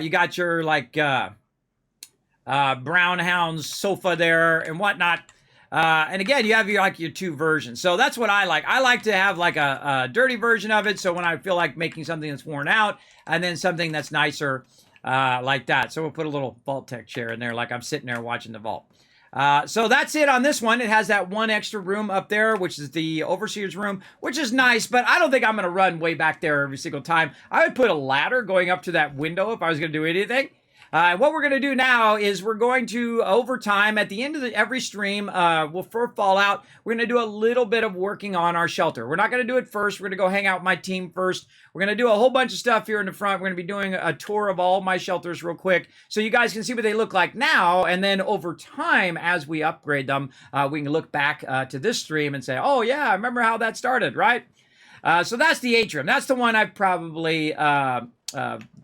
you got your, like, brown hound sofa there and whatnot. And again, you have your 2 versions. So that's what I like. I like to have, like, a dirty version of it. So when I feel like making something that's worn out, and then something that's nicer like that. So we'll put a little Vault-Tec chair in there, like I'm sitting there watching the vault. So that's it on this one. It has that one extra room up there, which is the overseer's room, which is nice, but I don't think I'm going to run way back there every single time. I would put a ladder going up to that window if I was going to do anything. What we're going to do now is we're going to, over time, at the end of every stream, for Fallout, we're going to do a little bit of working on our shelter. We're not going to do it first. We're going to go hang out with my team first. We're going to do a whole bunch of stuff here in the front. We're going to be doing a tour of all my shelters real quick so you guys can see what they look like now. And then over time, as we upgrade them, we can look back to this stream and say, oh, yeah, I remember how that started, right? So that's the Atrium. That's the one I've probably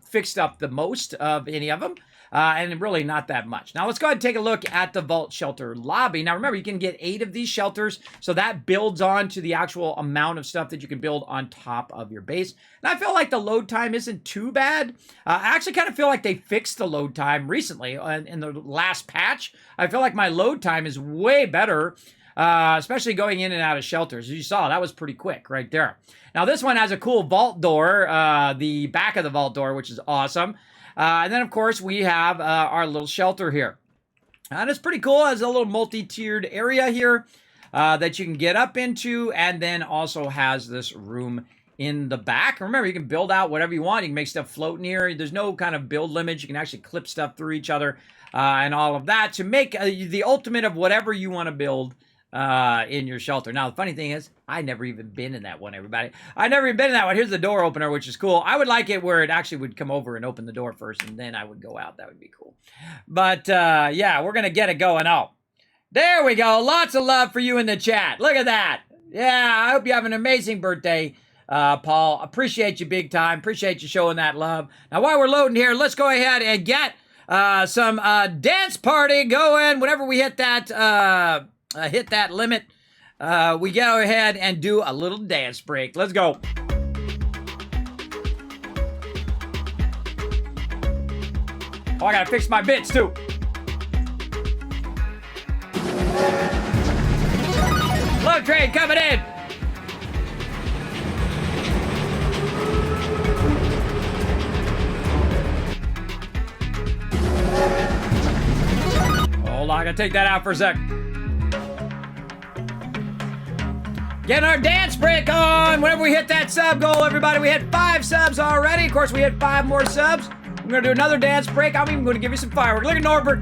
fixed up the most of any of them, and really not that much. Now let's go ahead and take a look at the Vault Shelter lobby. Now remember, you can get 8 of these shelters, so that builds on to the actual amount of stuff that you can build on top of your base. And I feel like the load time isn't too bad. I actually kind of feel like they fixed the load time recently in the last patch. I feel like my load time is way better, especially going in and out of shelters. As you saw, that was pretty quick right there. Now, this one has a cool vault door, the back of the vault door, which is awesome. And then, of course, we have our little shelter here. And it's pretty cool. It has a little multi-tiered area here that you can get up into, and then also has this room in the back. Remember, you can build out whatever you want. You can make stuff float in here. There's no kind of build limits. You can actually clip stuff through each other and all of that to make the ultimate of whatever you want to build in your shelter. Now, the funny thing is, I never even been in that one, everybody. I never even been in that one. Here's the door opener, which is cool. I would like it where it actually would come over and open the door first, and then I would go out. That would be cool. But, yeah, we're going to get it going. Oh, there we go. Lots of love for you in the chat. Look at that. Yeah, I hope you have an amazing birthday, Paul. Appreciate you big time. Appreciate you showing that love. Now, while we're loading here, let's go ahead and get some dance party going. Whenever we hit that limit, we go ahead and do a little dance break. Let's go. Oh, I gotta fix my bits too. Load train coming in. Hold on, I gotta take that out for a sec. Getting our dance break on whenever we hit that sub goal, everybody. We hit 5 subs already. Of course, we hit 5 more subs. I'm gonna do another dance break. I'm even gonna give you some fireworks. Look at Norbert.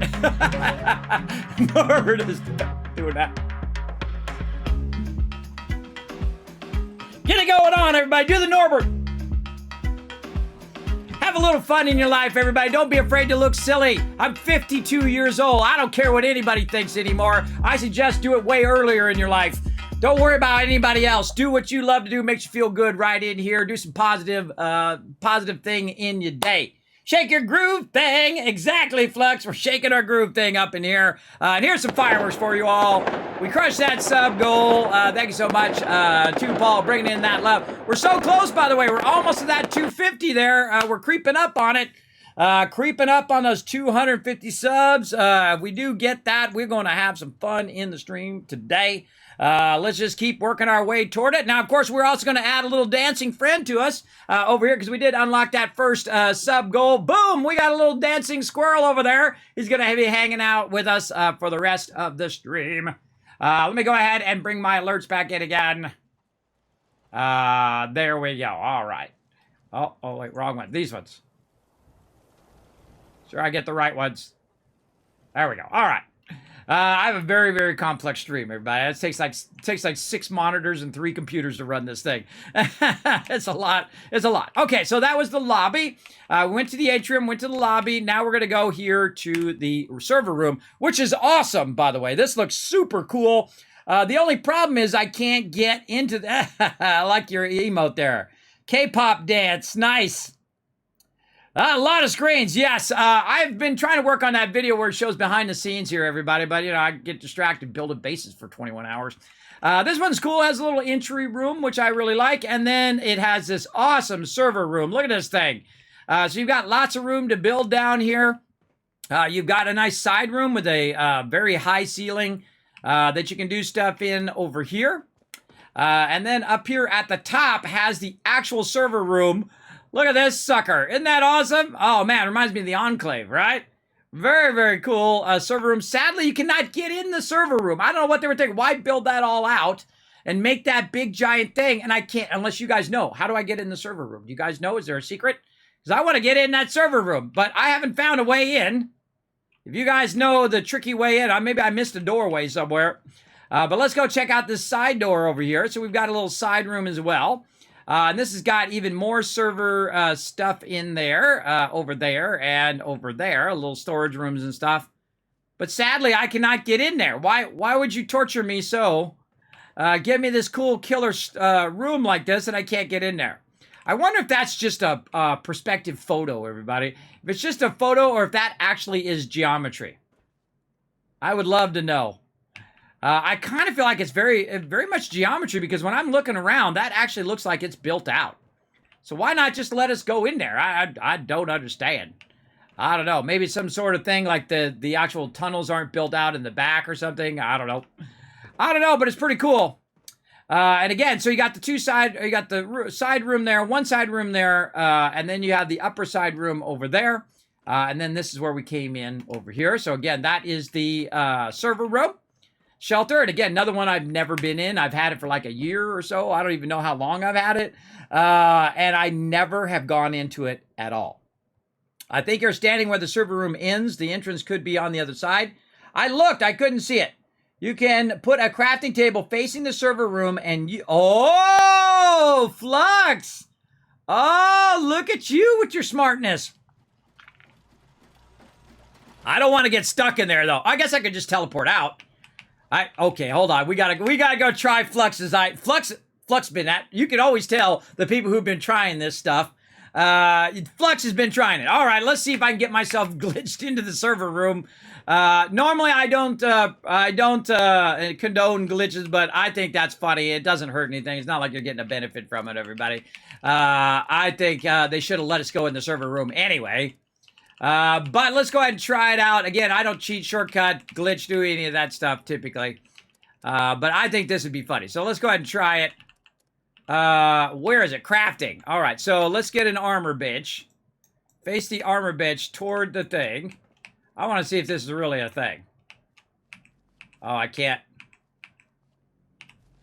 Norbert is doing that. Get it going on, everybody. Do the Norbert. Have a little fun in your life, everybody. Don't be afraid to look silly. I'm 52 years old. I don't care what anybody thinks anymore. I suggest do it way earlier in your life. Don't worry about anybody else. Do what you love to do. Makes you feel good right in here. Do some positive thing in your day. Shake your groove thing. Exactly, Flux. We're shaking our groove thing up in here. And here's some fireworks for you all. We crushed that sub goal. Thank you so much to Paul bringing in that love. We're so close, by the way. We're almost to that 250 there. We're creeping up on it. Creeping up on those 250 subs. If we do get that, we're going to have some fun in the stream today. Let's just keep working our way toward it. Now, of course, we're also going to add a little dancing friend to us over here because we did unlock that first sub goal. Boom! We got a little dancing squirrel over there. He's going to be hanging out with us for the rest of the stream. Let me go ahead and bring my alerts back in again. There we go. All right. Oh, wait, wrong one. These ones. Sure, I get the right ones. There we go. All right. I have a very, very complex stream, everybody. It takes like 6 monitors and 3 computers to run this thing. It's a lot. It's a lot. Okay, so that was the lobby. We went to the atrium, went to the lobby. Now we're going to go here to the server room, which is awesome, by the way. This looks super cool. The only problem is I can't get into that. I like your emote there. K-pop dance. Nice. A lot of screens, yes. I've been trying to work on that video where it shows behind the scenes here, everybody, but, you know, I get distracted building bases for 21 hours. This one's cool. It has a little entry room, which I really like, and then it has this awesome server room. Look at this thing. So you've got lots of room to build down here. You've got a nice side room with a very high ceiling that you can do stuff in over here. And then up here at the top has the actual server room. Look at this sucker. Isn't that awesome? Oh, man, reminds me of the Enclave, right? Very, very cool server room. Sadly, you cannot get in the server room. I don't know what they were thinking. Why build that all out and make that big, giant thing? And I can't, unless you guys know. How do I get in the server room? Do you guys know? Is there a secret? Because I want to get in that server room, but I haven't found a way in. If you guys know the tricky way in, maybe I missed a doorway somewhere. But let's go check out this side door over here. So we've got a little side room as well. And this has got even more server stuff in there, over there, and over there, little storage rooms and stuff. But sadly, I cannot get in there. Why would you torture me so? Give me this cool killer room like this, and I can't get in there. I wonder if that's just a perspective photo, everybody. If it's just a photo, or if that actually is geometry. I would love to know. I kind of feel like it's very much geometry because when I'm looking around, that actually looks like it's built out. So why not just let us go in there? I don't understand. I don't know. Maybe some sort of thing like the actual tunnels aren't built out in the back or something. I don't know. I don't know, but it's pretty cool. And again, so you got the side room there, one side room there, and then you have the upper side room over there. And then this is where we came in over here. So again, that is the server room. Shelter, and again, another one I've never been in. I've had it for like a year or so. I don't even know how long I've had it. And I never have gone into it at all. I think you're standing where the server room ends. The entrance could be on the other side. I looked, I couldn't see it. You can put a crafting table facing the server room and you... Oh, Flux! Oh, look at you with your smartness. I don't want to get stuck in there, though. I guess I could just teleport out. Okay, hold on. We gotta go try Flux's Flux been at. You can always tell the people who've been trying this stuff. Flux has been trying it. All right, let's see if I can get myself glitched into the server room. Normally I don't condone glitches, but I think that's funny. It doesn't hurt anything. It's not like you're getting a benefit from it, everybody. I think they should have let us go in the server room anyway. But let's go ahead and try it out. Again, I don't cheat, shortcut, glitch, do any of that stuff typically. But I think this would be funny. So let's go ahead and try it. Where is it? Crafting. All right, so let's get an armor bitch. Face the armor bitch toward the thing. I want to see if this is really a thing. Oh, I can't.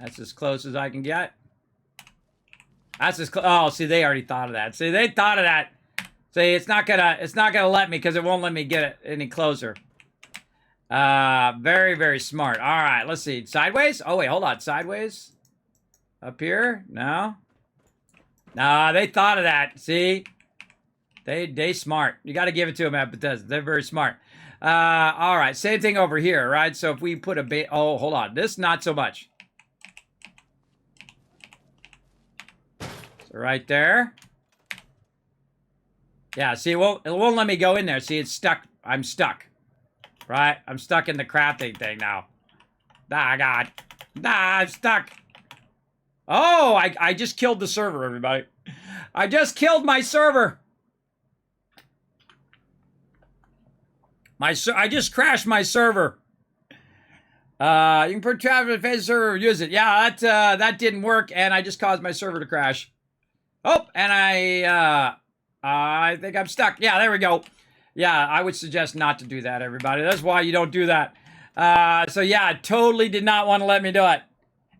That's as close as I can get. That's as close. Oh, see, they already thought of that. See, they thought of that. See, it's not gonna let me because it won't let me get it any closer. Very, very smart. All right, let's see. Sideways? Oh, wait, hold on. Sideways? Up here? No? Nah, they thought of that. See? They smart. You got to give it to them at Bethesda. They're very smart. All right, same thing over here, right? So if we put a oh, hold on. This, not so much. So right there. Yeah, see, it won't let me go in there. See, it's stuck. I'm stuck. Right? I'm stuck in the crafting thing now. Ah, God. Nah, I'm stuck. Oh, I just killed the server, everybody. I just killed my server. I just crashed my server. You can put traffic to the server, use it. Yeah, that didn't work, and I just caused my server to crash. Oh, and I think I'm stuck. Yeah, there we go. Yeah, I would suggest not to do that, everybody. That's why you don't do that. So yeah, totally did not want to let me do it.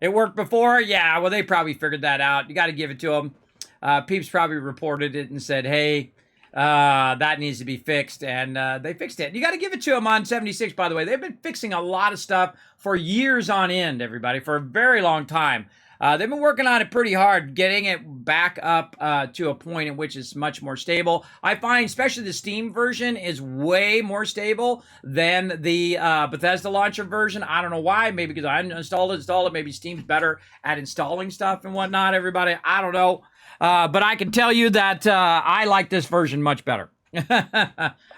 It worked before? Yeah, well, they probably figured that out. You got to give it to them. Peeps probably reported it and said, hey, that needs to be fixed, and they fixed it. You got to give it to them on 76, by the way. They've been fixing a lot of stuff for years on end, everybody, for a very long time. They've been working on it pretty hard, getting it back up to a point in which it's much more stable. I find especially the Steam version is way more stable than the Bethesda launcher version. I don't know why. Maybe because I installed it. Maybe Steam's better at installing stuff and whatnot, everybody. I don't know. But I can tell you that I like this version much better.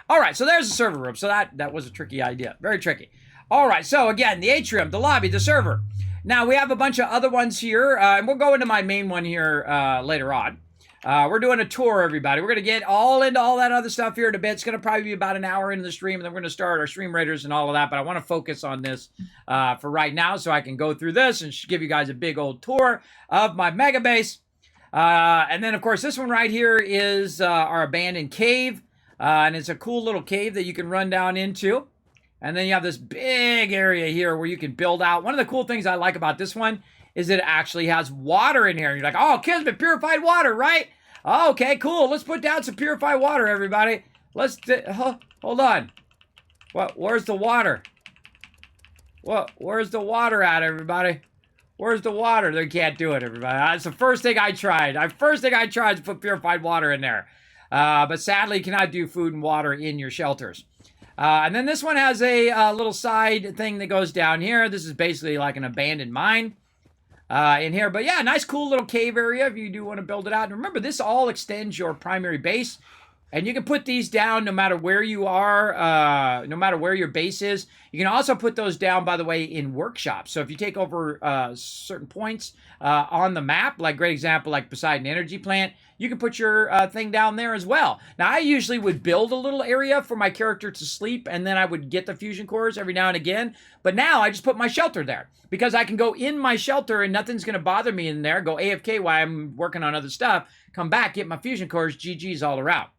All right, so there's the server room. So that was a tricky idea. Very tricky. All right, so again, the atrium, the lobby, the server. Now, we have a bunch of other ones here, and we'll go into my main one here later on. We're doing a tour, everybody. We're going to get all into all that other stuff here in a bit. It's going to probably be about an hour into the stream, and then we're going to start our stream raiders and all of that, but I want to focus on this for right now so I can go through this and give you guys a big old tour of my mega base. And then, of course, this one right here is our abandoned cave, and it's a cool little cave that you can run down into. And then you have this big area here where you can build out. One of the cool things I like about this one is that it actually has water in here. And you're like, oh, Kismet, purified water, right? Oh, okay, cool. Let's put down some purified water, everybody. Hold on. Where's the water? Where's the water at, everybody? Where's the water? They can't do it, everybody. That's the first thing I tried. First thing I tried to put purified water in there. But sadly, you cannot do food and water in your shelters. And then this one has a little side thing that goes down here. This is basically like an abandoned mine in here. But yeah, nice cool little cave area if you do want to build it out. And remember, this all extends your primary base. And you can put these down no matter where you are, no matter where your base is. You can also put those down, by the way, in workshops. So if you take over certain points on the map, like great example, like beside an energy plant, you can put your thing down there as well. Now, I usually would build a little area for my character to sleep, and then I would get the fusion cores every now and again. But now I just put my shelter there because I can go in my shelter and nothing's going to bother me in there, go AFK while I'm working on other stuff, come back, get my fusion cores, GG's all around.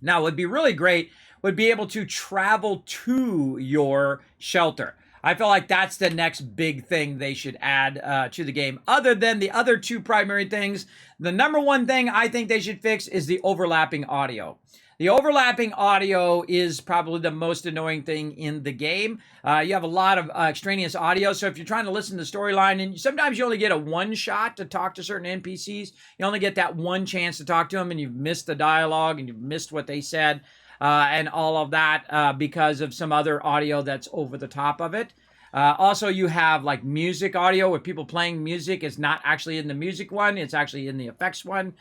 Now, what would be really great would be able to travel to your shelter. I feel like that's the next big thing they should add to the game. Other than the other two primary things, the number one thing I think they should fix is the overlapping audio. The overlapping audio is probably the most annoying thing in the game. You have a lot of extraneous audio, so if you're trying to listen to the storyline, and sometimes you only get a one shot to talk to certain NPCs, you only get that one chance to talk to them, and you've missed the dialogue, and you've missed what they said, and all of that because of some other audio that's over the top of it. Also, you have like music audio where people playing music is not actually in the music one. It's actually in the effects one.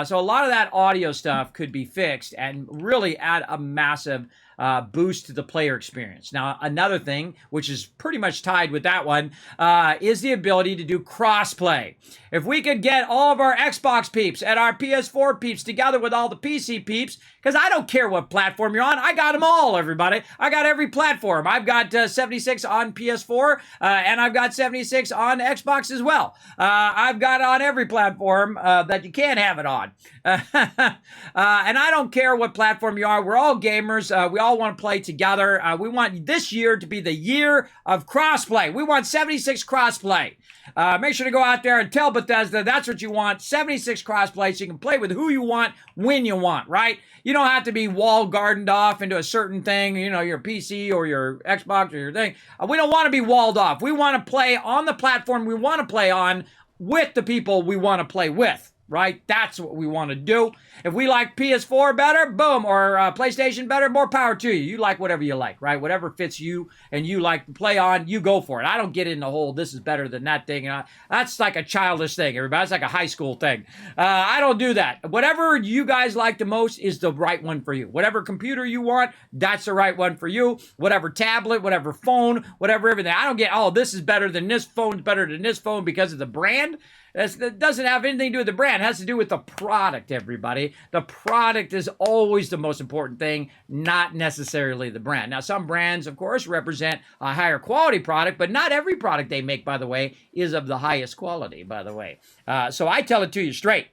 So a lot of that audio stuff could be fixed and really add a massive boost to the player experience. Now, another thing, which is pretty much tied with that one, is the ability to do crossplay. If we could get all of our Xbox peeps and our PS4 peeps together with all the PC peeps, because I don't care what platform you're on, I got them all, everybody. I got every platform. I've got 76 on PS4, and I've got 76 on Xbox as well. I've got it on every platform that you can have it on. And I don't care what platform you are. We're all gamers. We all want to play together. We want this year to be the year of crossplay. We want 76 crossplay. Make sure to go out there and tell Bethesda that's what you want. 76 crossplay so you can play with who you want, when you want, right? You don't have to be wall gardened off into a certain thing, you know, your PC or your Xbox or your thing. We don't want to be walled off. We want to play on the platform we want to play on with the people we want to play with, right? That's what we want to do. If we like PS4 better, boom, or PlayStation better, more power to you. You like whatever you like, right? Whatever fits you and you like to play on, you go for it. I don't get in the whole, this is better than that thing. That's like a childish thing, everybody. That's like a high school thing. I don't do that. Whatever you guys like the most is the right one for you. Whatever computer you want, that's the right one for you. Whatever tablet, whatever phone, whatever everything. I don't get, oh, this is better than this phone's better than this phone because of the brand. That doesn't have anything to do with the brand. It has to do with the product, everybody. The product is always the most important thing, not necessarily the brand. Now, some brands, of course, represent a higher quality product, but not every product they make, by the way, is of the highest quality, by the way. So I tell it to you straight.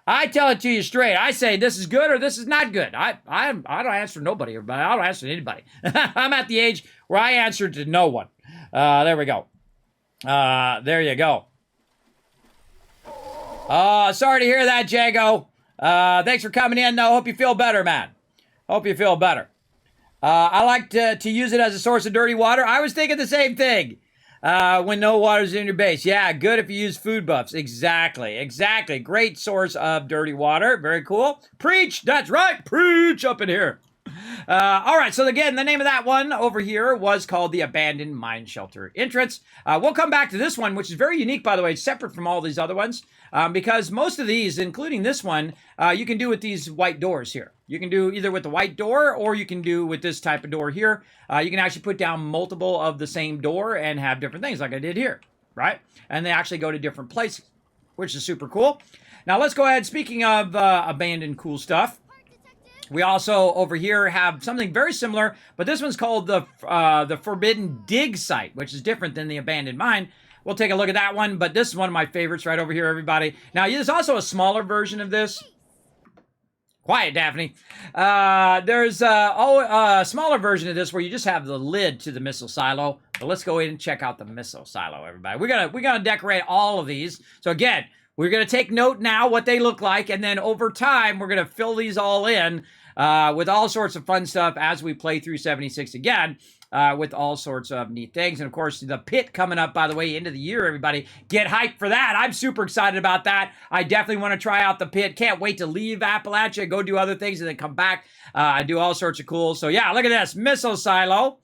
I tell it to you straight. I say this is good or this is not good. I don't answer nobody, everybody. I don't answer to anybody. I'm at the age where I answer to no one. There we go. There you go. Sorry to hear that, Jago. Thanks for coming in, though. Hope you feel better, man. Hope you feel better. I like to use it as a source of dirty water. I was thinking the same thing. When no water's in your base. Yeah, good if you use food buffs. Exactly. Exactly. Great source of dirty water. Very cool. Preach. That's right. Preach up in here. All right, so again, the name of that one over here was called the Abandoned Mine Shelter Entrance. We'll come back to this one, which is very unique, by the way. It's separate from all these other ones because most of these, including this one, you can do with these white doors here. You can do either with the white door or you can do with this type of door here. You can actually put down multiple of the same door and have different things like I did here, right? And they actually go to different places, which is super cool. Now, let's go ahead. Speaking of abandoned cool stuff, we also over here have something very similar, but this one's called the Forbidden Dig Site, which is different than the Abandoned Mine. We'll take a look at that one, but this is one of my favorites right over here, everybody. Now, there's also a smaller version of this. Quiet, Daphne. There's a smaller version of this where you just have the lid to the missile silo. But let's go in and check out the missile silo, everybody. We're gonna decorate all of these. So again, we're going to take note now what they look like, and then over time, we're going to fill these all in with all sorts of fun stuff as we play through 76 again with all sorts of neat things. And, of course, the pit coming up, by the way, end of the year, everybody. Get hyped for that. I'm super excited about that. I definitely want to try out the pit. Can't wait to leave Appalachia, go do other things, and then come back and do all sorts of cool. So, yeah, look at this. Missile silo.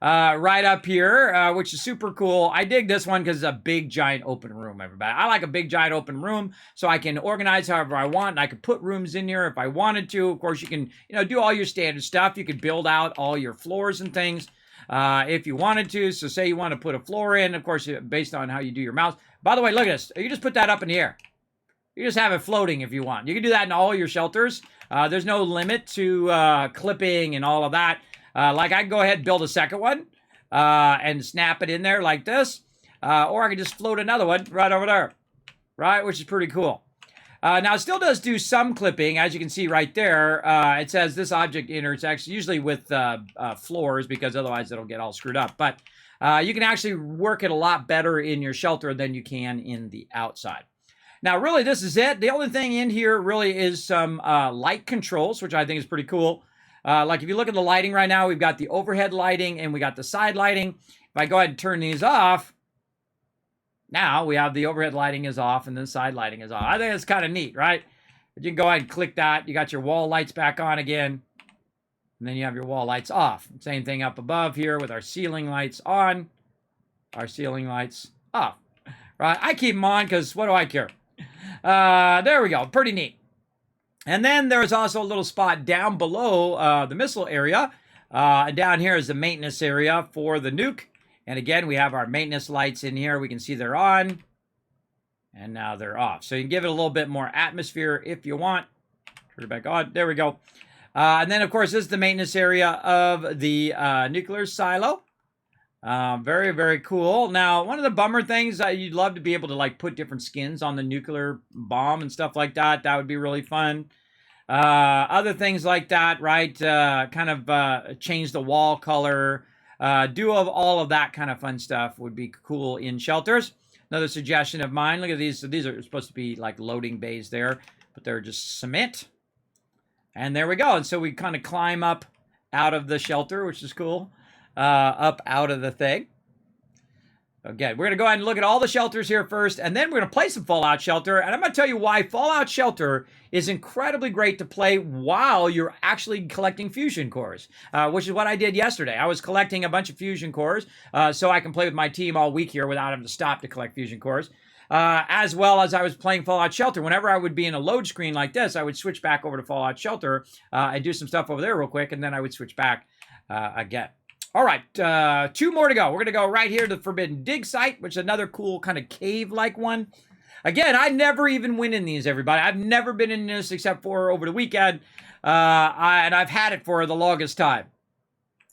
Right up here, which is super cool. I dig this one because it's a big, giant open room, everybody. I like a big, giant open room so I can organize however I want, and I can put rooms in here if I wanted to. Of course, you can, do all your standard stuff. You could build out all your floors and things if you wanted to. So say you want to put a floor in, of course, based on how you do your mouse. By the way, look at this. You just put that up in the air. You just have it floating if you want. You can do that in all your shelters. There's no limit to clipping and all of that. Like I can go ahead and build a second one and snap it in there like this. Or I can just float another one right over there, right? Which is pretty cool. Now, it still does do some clipping. As you can see right there, it says this object intersects usually with floors because otherwise it'll get all screwed up. But you can actually work it a lot better in your shelter than you can in the outside. Now, really, this is it. The only thing in here really is some light controls, which I think is pretty cool. Like if you look at the lighting right now, we've got the overhead lighting and we got the side lighting. If I go ahead and turn these off, now we have the overhead lighting is off and the side lighting is off. I think it's kind of neat, right? But you can go ahead and click that. You got your wall lights back on again. And then you have your wall lights off. Same thing up above here with our ceiling lights on. Our ceiling lights off. Right? I keep them on because what do I care? There we go. Pretty neat. And then there's also a little spot down below the missile area And down here is the maintenance area for the nuke. And again, we have our maintenance lights in here. We can see they're on. And now they're off. So you can give it a little bit more atmosphere if you want. Turn it back on. There we go. And then, of course, this is the maintenance area of the nuclear silo. Very, very cool. Now, one of the bummer things, you'd love to be able to, like, put different skins on the nuclear bomb and stuff like that. That would be really fun. Other things like that, right? Kind of change the wall color. Do all of that kind of fun stuff would be cool in shelters. Another suggestion of mine. Look at these. So these are supposed to be like loading bays there, but they're just cement. And there we go. And so we kind of climb up out of the shelter, which is cool. Up out of the thing. Again, we're going to go ahead and look at all the shelters here first, and then we're going to play some Fallout Shelter. And I'm going to tell you why Fallout Shelter is incredibly great to play while you're actually collecting fusion cores, which is what I did yesterday. I was collecting a bunch of fusion cores so I can play with my team all week here without having to stop to collect fusion cores. As well as I was playing Fallout Shelter. Whenever I would be in a load screen like this, I would switch back over to Fallout Shelter and do some stuff over there real quick, and then I would switch back again. All right, 2 more to go. We're going to go right here to the Forbidden Dig site, which is another cool kind of cave-like one. Again, I never even went in these, everybody. I've never been in this except for over the weekend, and I've had it for the longest time.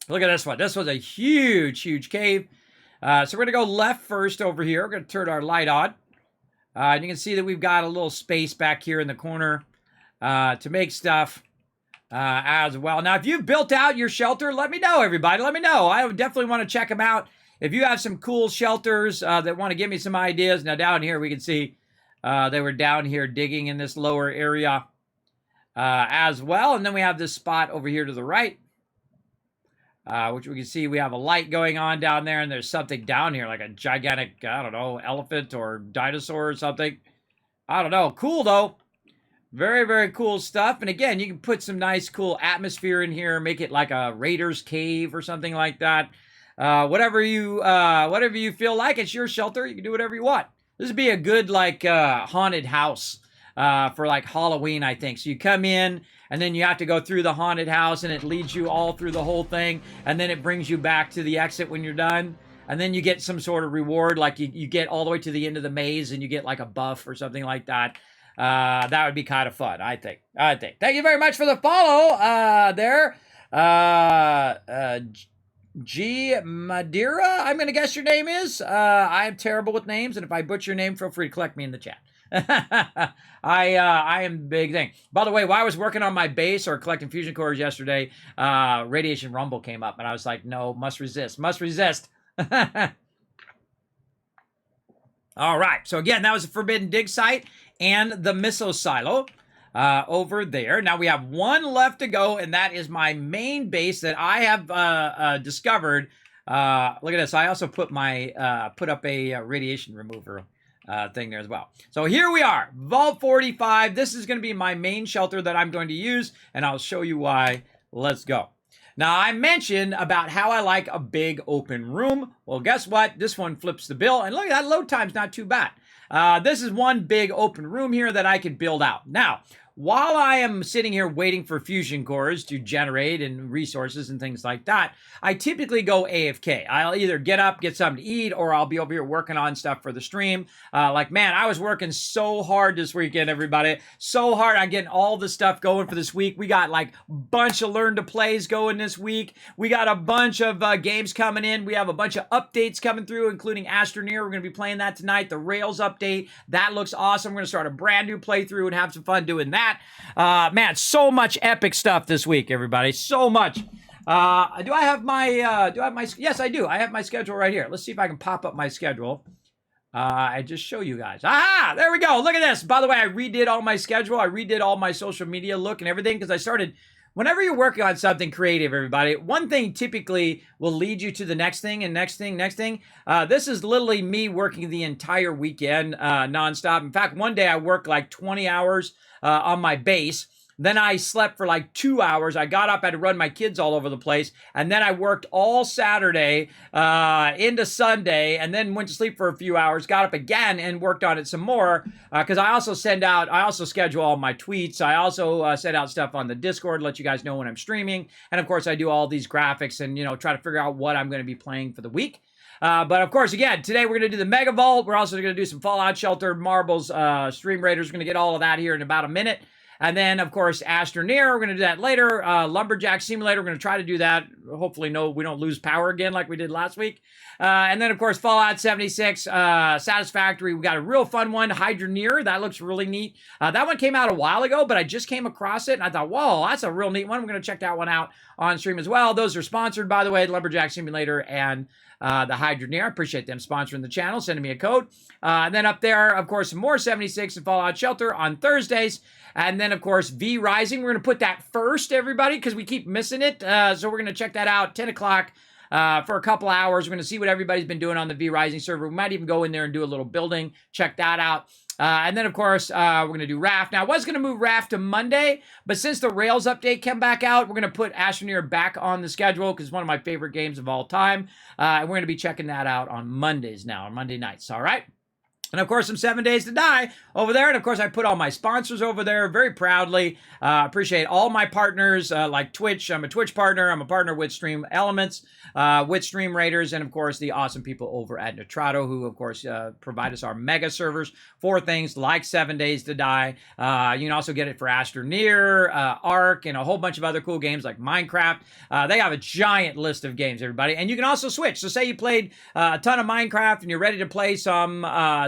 Look at this one. This was a huge, huge cave. So we're going to go left first over here. We're going to turn our light on. And you can see that we've got a little space back here in the corner to make stuff. As well. Now, if you've built out your shelter, let me know, everybody. Let me know. I would definitely want to check them out. If you have some cool shelters that want to give me some ideas. Now, down here, we can see they were down here digging in this lower area as well. And then we have this spot over here to the right, which we can see we have a light going on down there. And there's something down here, like a gigantic, I don't know, elephant or dinosaur or something. I don't know. Cool, though. Very, very cool stuff. And again, you can put some nice, cool atmosphere in here. Make it like a Raiders cave or something like that. Whatever you feel like. It's your shelter. You can do whatever you want. This would be a good, like, haunted house for, like, Halloween, I think. So you come in, and then you have to go through the haunted house, and it leads you all through the whole thing. And then it brings you back to the exit when you're done. And then you get some sort of reward. Like, you get all the way to the end of the maze, and you get, like, a buff or something like that. That would be kind of fun, I think. Thank you very much for the follow there. G. Madeira, I'm going to guess your name is. I'm terrible with names, and if I butcher your name, feel free to correct me in the chat. I am the big thing. By the way, while I was working on my base or collecting fusion cores yesterday, Radiation Rumble came up, and I was like, no, must resist. All right, so again, that was a Forbidden Dig site and the missile silo over there. Now we have one left to go, and that is my main base that I have discovered. Look at this. I also put up a radiation remover thing there as well. So here we are, Vault 45. This is going to be my main shelter that I'm going to use, and I'll show you why. Let's go. Now, I mentioned about how I like a big open room. Well, guess what? This one flips the bill. And look at that, load time's not too bad. This is one big open room here that I could build out. Now, while I am sitting here waiting for fusion cores to generate and resources and things like that, I typically go AFK. I'll either get up, get something to eat, or I'll be over here working on stuff for the stream. Like, man, I was working so hard this weekend, everybody. So hard on getting all the stuff going for this week. We got like a bunch of Learn to Plays going this week. We got a bunch of games coming in. We have a bunch of updates coming through, including Astroneer. We're going to be playing that tonight. The Rails update. That looks awesome. We're going to start a brand new playthrough and have some fun doing that. Man, so much epic stuff this week, everybody. So much. Do I have my, yes, I do. I have my schedule right here. Let's see if I can pop up my schedule. I just show you guys. Ah, there we go. Look at this. By the way, I redid all my schedule. I redid all my social media look and everything because I started, whenever you're working on something creative, everybody, one thing typically will lead you to the next thing and next thing. This is literally me working the entire weekend nonstop. In fact, one day I worked like 20 hours on my base. Then I slept for like 2 hours. I got up, I had to run my kids all over the place. And then I worked all Saturday into Sunday, and then went to sleep for a few hours, got up again and worked on it some more. Because I also schedule all my tweets. I also send out stuff on the Discord, let you guys know when I'm streaming. And of course, I do all these graphics and, try to figure out what I'm going to be playing for the week. But of course, again, today we're going to do the Mega Vault. We're also going to do some Fallout Shelter, Marbles, Stream Raiders. We're going to get all of that here in about a minute. And then, of course, Astroneer, we're going to do that later. Lumberjack Simulator, we're going to try to do that. Hopefully, we don't lose power again like we did last week. And then, of course, Fallout 76, Satisfactory. We got a real fun one, Hydroneer. That looks really neat. That one came out a while ago, but I just came across it, and I thought, whoa, that's a real neat one. We're going to check that one out on stream as well. Those are sponsored, by the way, Lumberjack Simulator and the Hydroneer. I appreciate them sponsoring the channel, sending me a code. And then up there, of course, some more 76 and Fallout Shelter on Thursdays. And then, of course, V Rising. We're going to put that first, everybody, because we keep missing it. So we're going to check that out, 10 o'clock for a couple hours. We're going to see what everybody's been doing on the V Rising server. We might even go in there and do a little building, check that out. And then, of course, we're going to do Raft. Now, I was going to move Raft to Monday, but since the Rails update came back out, we're going to put Astroneer back on the schedule because it's one of my favorite games of all time. And we're going to be checking that out on Mondays now, on Monday nights, all right? And, of course, some 7 Days to Die over there. And, of course, I put all my sponsors over there very proudly. Appreciate all my partners like Twitch. I'm a Twitch partner. I'm a partner with Stream Elements, with Stream Raiders, and, of course, the awesome people over at Nitrato who, of course, provide us our mega servers for things like 7 Days to Die. You can also get it for Astroneer, Ark, and a whole bunch of other cool games like Minecraft. They have a giant list of games, everybody. And you can also switch. So say you played a ton of Minecraft and you're ready to play some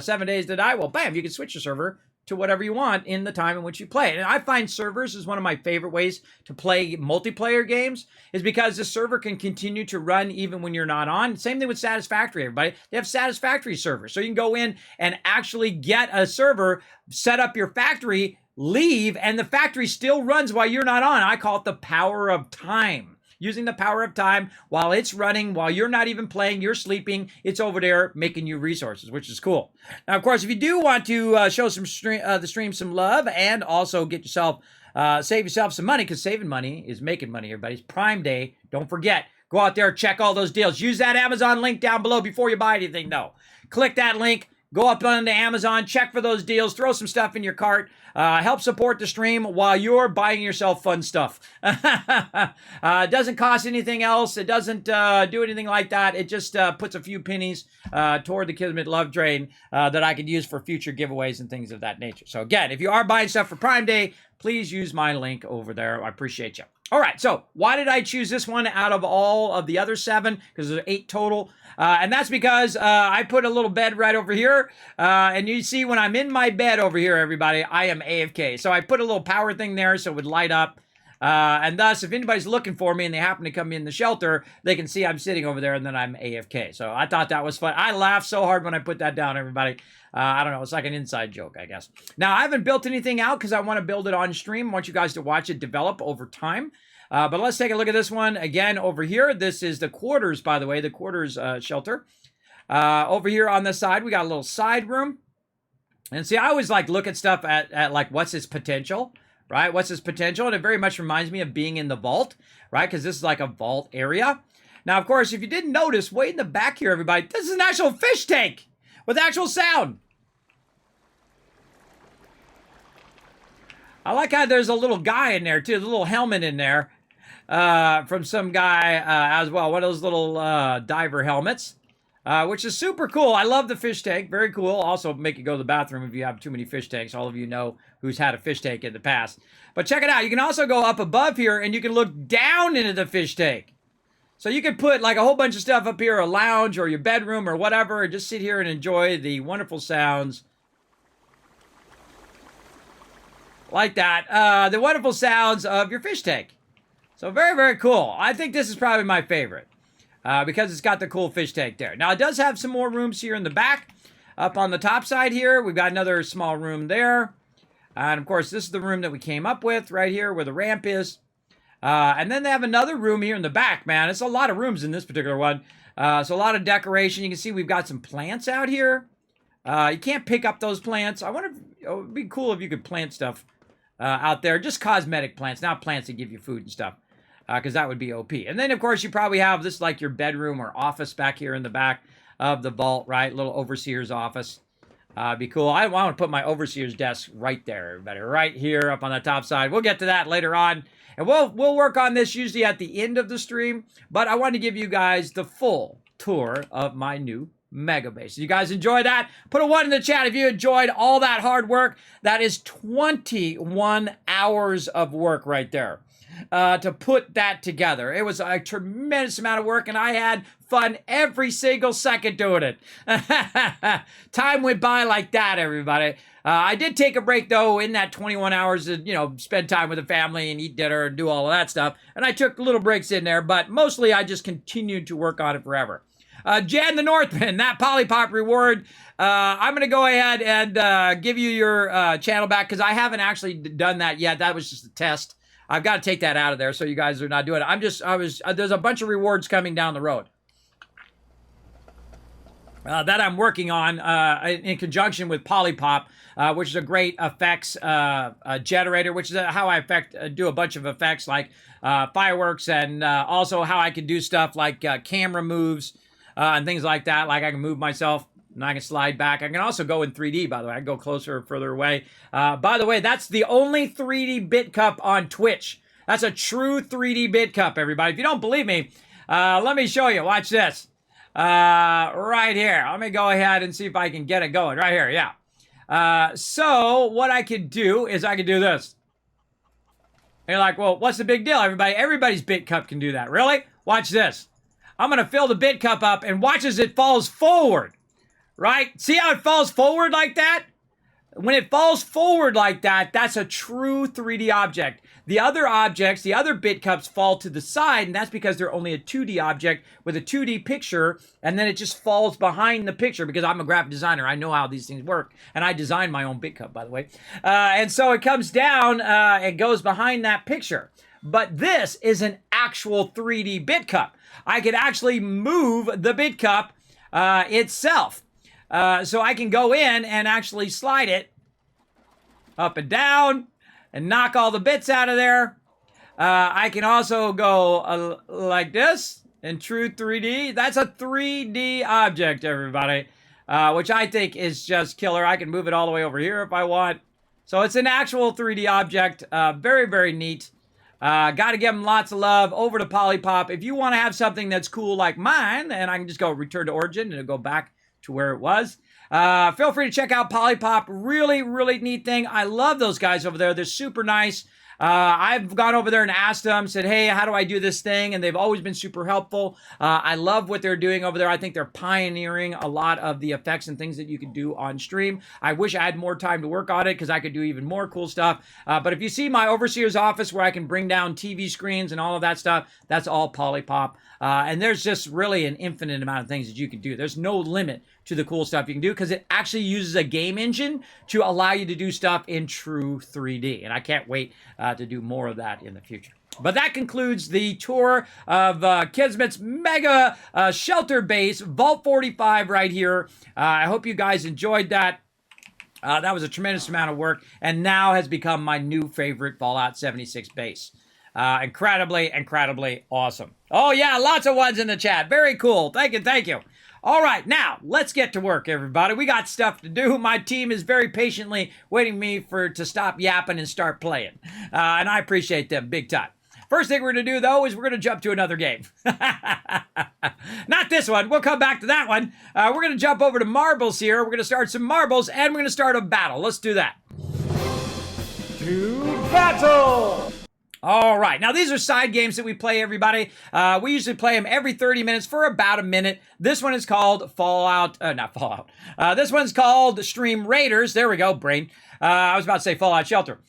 7 Days to Die, well, bam, you can switch your server to whatever you want in the time in which you play it. And I find servers is one of my favorite ways to play multiplayer games, is because the server can continue to run even when you're not on. Same thing with Satisfactory, everybody. They have Satisfactory servers. So you can go in and actually get a server, set up your factory, leave, and the factory still runs while you're not on. I call it the power of time. Using the power of time while it's running, while you're not even playing, you're sleeping, it's over there making you resources, which is cool. Now, of course, if you do want to show the stream some love and also get yourself, save yourself some money, because saving money is making money, everybody. It's Prime Day. Don't forget, go out there, check all those deals. Use that Amazon link down below before you buy anything, though. Click that link. Go up onto Amazon, check for those deals, throw some stuff in your cart, help support the stream while you're buying yourself fun stuff. It doesn't cost anything else. It doesn't do anything like that. It just puts a few pennies toward the Kismet Love Train that I could use for future giveaways and things of that nature. So again, if you are buying stuff for Prime Day, please use my link over there. I appreciate you. All right, so why did I choose this one out of all of the other 7? Because there's 8 total. And that's because I put a little bed right over here. And you see when I'm in my bed over here, everybody, I am AFK. So I put a little power thing there so it would light up. And thus, if anybody's looking for me and they happen to come in the shelter, they can see I'm sitting over there and then I'm AFK. So I thought that was fun. I laughed so hard when I put that down, everybody. I don't know. It's like an inside joke, I guess. Now, I haven't built anything out because I want to build it on stream. I want you guys to watch it develop over time. But let's take a look at this one again over here. This is the quarters, by the way, the quarters shelter. Over here on the side, we got a little side room. And see, I always like look at stuff at like what's its potential, right? What's its potential? And it very much reminds me of being in the vault, right? Because this is like a vault area. Now, of course, if you didn't notice, way in the back here, everybody, this is an actual fish tank with actual sound. I like how there's a little guy in there, too, a little helmet in there from some guy as well. One of those little diver helmets, which is super cool. I love the fish tank. Very cool. Also make you go to the bathroom if you have too many fish tanks. All of you know who's had a fish tank in the past. But check it out. You can also go up above here, and you can look down into the fish tank. So you could put like a whole bunch of stuff up here, a lounge or your bedroom or whatever, and just sit here and enjoy the wonderful sounds like that. The wonderful sounds of your fish tank. So very, very cool. I think this is probably my favorite because it's got the cool fish tank there. Now, it does have some more rooms here in the back. Up on the top side here, we've got another small room there. And, of course, this is the room that we came up with right here where the ramp is. And then they have another room here in the back, man. It's a lot of rooms in this particular one. So a lot of decoration. You can see we've got some plants out here. You can't pick up those plants. I wonder if it would be cool if you could plant stuff out there. Just cosmetic plants, not plants that give you food and stuff, because that would be OP. And then, of course, you probably have this like your bedroom or office back here in the back of the vault, right? Little overseer's office. Be cool. I want to put my overseer's desk right there, everybody, right here up on the top side. We'll get to that later on. And we'll work on this usually at the end of the stream. But I want to give you guys the full tour of my new mega base. You guys enjoy that? Put a 1 in the chat if you enjoyed all that hard work. That is 21 hours of work right there to put that together. It was a tremendous amount of work, and I had fun every single second doing it. Time went by like that, everybody. I did take a break, though, in that 21 hours to, you know, spend time with the family and eat dinner and do all of that stuff. And I took little breaks in there, but mostly I just continued to work on it forever. Jan the Northman, that Polypop reward. I'm going to go ahead and give you your channel back because I haven't actually done that yet. That was just a test. I've got to take that out of there so you guys are not doing it. There's a bunch of rewards coming down the road that I'm working on in conjunction with Polypop, which is a great effects generator, which is how I do a bunch of effects like fireworks and also how I can do stuff like camera moves and things like that. Like I can move myself and I can slide back. I can also go in 3D, by the way. I can go closer or further away. By the way, that's the only 3D bit cup on Twitch. That's a true 3D bit cup, everybody. If you don't believe me, let me show you. Watch this. Right here. Let me go ahead and see if I can get it going. Right here, yeah. So what I could do is I could do this. And you're like, well, what's the big deal, everybody? Everybody's bit cup can do that. Really? Watch this. I'm going to fill the bit cup up and watch as it falls forward. Right? See how it falls forward like that? When it falls forward like that, that's a true 3D object. The other objects, the other bit cups fall to the side, and that's because they're only a 2D object with a 2D picture, and then it just falls behind the picture because I'm a graphic designer. I know how these things work, and I designed my own bit cup, by the way. And so it comes down, it goes behind that picture. But this is an actual 3D bit cup. I could actually move the bit cup itself. So I can go in and actually slide it up and down and knock all the bits out of there. I can also go like this in true 3D. That's a 3D object, everybody, which I think is just killer. I can move it all the way over here if I want. So it's an actual 3D object. Very, very neat. Got to give them lots of love. Over to Polypop. If you want to have something that's cool like mine, and I can just go return to origin and it'll go back to where it was. Feel free to check out Polypop. Really, really neat thing. I love those guys over there. They're super nice. I've gone over there and asked them, said, hey, how do I do this thing? And they've always been super helpful. I love what they're doing over there. I think they're pioneering a lot of the effects and things that you can do on stream. I wish I had more time to work on it because I could do even more cool stuff. But if you see my overseer's office where I can bring down TV screens and all of that stuff, that's all Polypop. And there's just really an infinite amount of things that you can do. There's no limit to the cool stuff you can do because it actually uses a game engine to allow you to do stuff in true 3D. And I can't wait to do more of that in the future. But that concludes the tour of Kismet's Mega Shelter Base, Vault 45 right here. I hope you guys enjoyed that. That was a tremendous amount of work and now has become my new favorite Fallout 76 base. Incredibly, incredibly awesome. Oh, yeah, lots of ones in the chat. Very cool. Thank you, thank you. All right, now, let's get to work, everybody. We got stuff to do. My team is very patiently waiting me to stop yapping and start playing. And I appreciate them big time. First thing we're going to do, though, is we're going to jump to another game. Not this one. We'll come back to that one. We're going to jump over to marbles here. We're going to start some marbles, and we're going to start a battle. Let's do that. To battle! All right. Now, these are side games that we play, everybody. We usually play them every 30 minutes for about a minute. This one is called not Fallout. This one's called Stream Raiders. There we go, brain. I was about to say Fallout Shelter.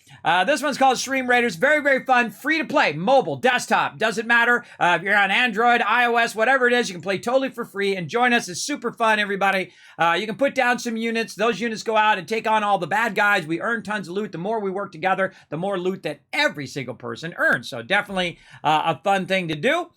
This one's called Stream Raiders. Very, very fun. Free to play. Mobile, desktop. Doesn't matter. If you're on Android, iOS, whatever it is, you can play totally for free. And join us. It's super fun, everybody. You can put down some units. Those units go out and take on all the bad guys. We earn tons of loot. The more we work together, the more loot that every single person earns. So definitely a fun thing to do.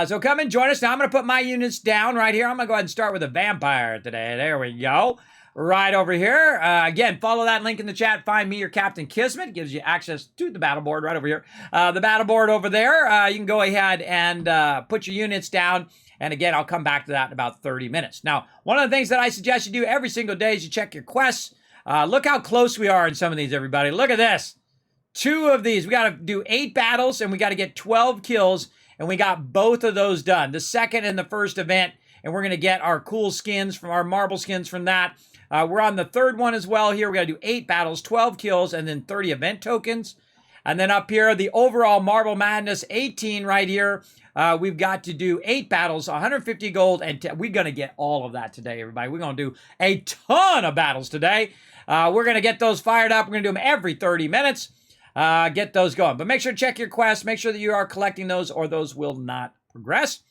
So come and join us. Now I'm going to put my units down right here. I'm going to go ahead and start with a vampire today. There we go. right over here. Again, follow that link in the chat. Find me or Captain Kismet. Gives you access to the battle board right over here. The battle board over there. You can go ahead and put your units down. And again, I'll come back to that in about 30 minutes. Now, one of the things that I suggest you do every single day is you check your quests. Look how close we are in some of these, everybody. Look at this. 2 of these. We got to do 8 battles, and we got to get 12 kills. And we got both of those done. The second and the first event. And we're going to get our cool skins from our marble skins from that. We're on the third one as well here. We got to do 8 battles, 12 kills, and then 30 event tokens. And then up here, the overall Marble Madness 18 right here. We've got to do 8 battles, 150 gold, and we're going to get all of that today, everybody. We're going to do a ton of battles today. We're going to get those fired up. We're going to do them every 30 minutes. Get those going. But make sure to check your quests. Make sure that you are collecting those, or those will not progress.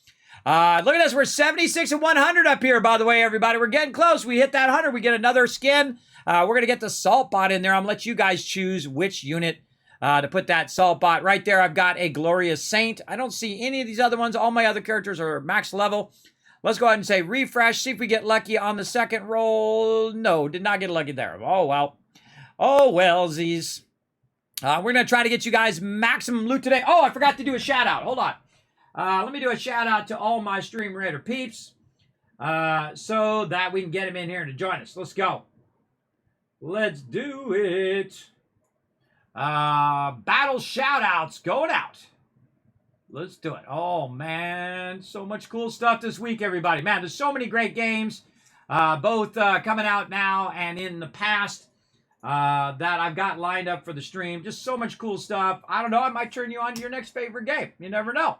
Look at this. We're 76 and 100 up here, by the way, everybody. We're getting close. We hit that 100. We get another skin. We're going to get the salt bot in there. I'm going to let you guys choose which unit to put that salt bot. Right there, I've got a Glorious Saint. I don't see any of these other ones. All my other characters are max level. Let's go ahead and say refresh. See if we get lucky on the second roll. No, did not get lucky there. Oh, well. Oh, well, Z's. We're going to try to get you guys maximum loot today. Oh, I forgot to do a shout out. Hold on. Let me do a shout out to all my Stream Raider peeps so that we can get them in here to join us. Let's go. Let's do it. Battle shout outs going out. Let's do it. Oh, man. So much cool stuff this week, everybody. Man, there's so many great games, both coming out now and in the past. That I've got lined up for the stream. Just so much cool stuff. I don't know. I might turn you on to your next favorite game. You never know.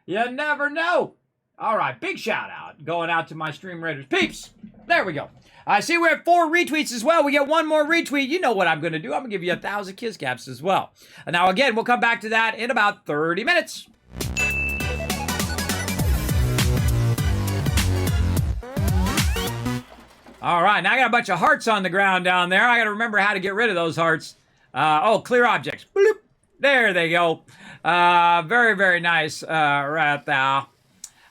You never know. All right. Big shout out going out to my Stream Raiders peeps. There we go. I see we're at 4 retweets as well. We get 1 more retweet. You know what I'm going to do. I'm going to give you 1,000 kiss caps as well. Now, again, we'll come back to that in about 30 minutes. All right, now I got a bunch of hearts on the ground down there. I got to remember how to get rid of those hearts. Clear objects. Bloop. There they go. Very, very nice right there.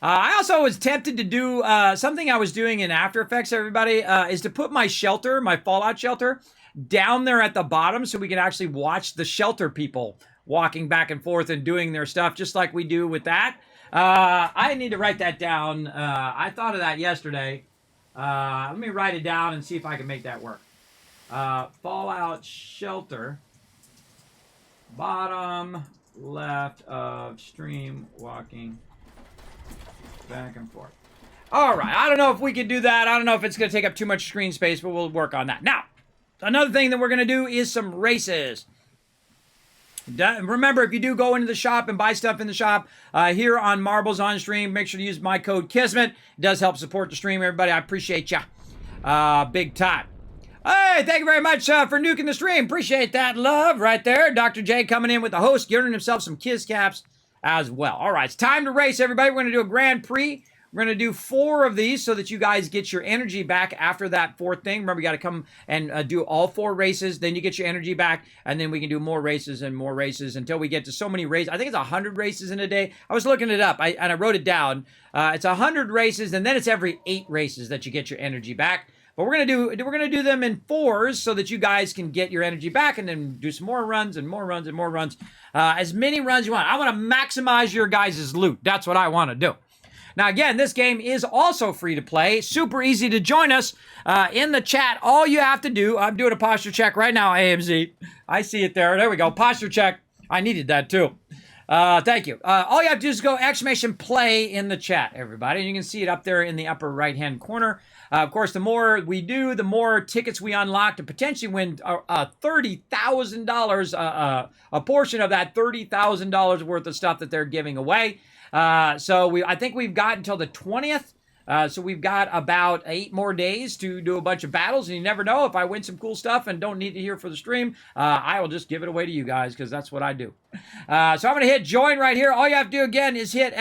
I also was tempted to do something I was doing in After Effects, everybody, is to put my shelter, my Fallout shelter, down there at the bottom so we can actually watch the shelter people walking back and forth and doing their stuff just like we do with that. I need to write that down. I thought of that yesterday. Let me write it down and see if I can make that work. Fallout shelter, bottom left of stream walking back and forth. All right, I don't know if we can do that. I don't know if it's going to take up too much screen space, but we'll work on that. Now, another thing that we're going to do is some races. Remember, if you do go into the shop and buy stuff in the shop here on Marbles on Stream, make sure to use my code Kismet. It does help support the stream, everybody. I appreciate ya. Big time. Hey, thank you very much for nuking the stream. Appreciate that love right there. Dr. J coming in with the host, giving himself some kiss caps as well. All right, it's time to race, everybody. We're going to do a Grand Prix. We're going to do 4 of these so that you guys get your energy back after that 4th thing. Remember, you got to come and do all 4 races. Then you get your energy back, and then we can do more races and more races until we get to so many races. I think it's 100 races in a day. I was looking it up, and I wrote it down. It's 100 races, and then it's every 8 races that you get your energy back. But we're gonna do them in 4s so that you guys can get your energy back, and then do some more runs and more runs and more runs. As many runs you want. I want to maximize your guys' loot. That's what I want to do. Now, again, this game is also free to play. Super easy to join us in the chat. All you have to do, I'm doing a posture check right now, AMZ. I see it there. There we go. Posture check. I needed that too. Thank you. All you have to do is go !play in the chat, everybody. And you can see it up there in the upper right-hand corner. Of course, the more we do, the more tickets we unlock to potentially win $30,000, a portion of that $30,000 worth of stuff that they're giving away. I think we've got until the 20th. So we've got about 8 more days to do a bunch of battles, and you never know, if I win some cool stuff and don't need to hear for the stream, I will just give it away to you guys, because that's what I do. So I'm going to hit join right here. All you have to do, again, is hit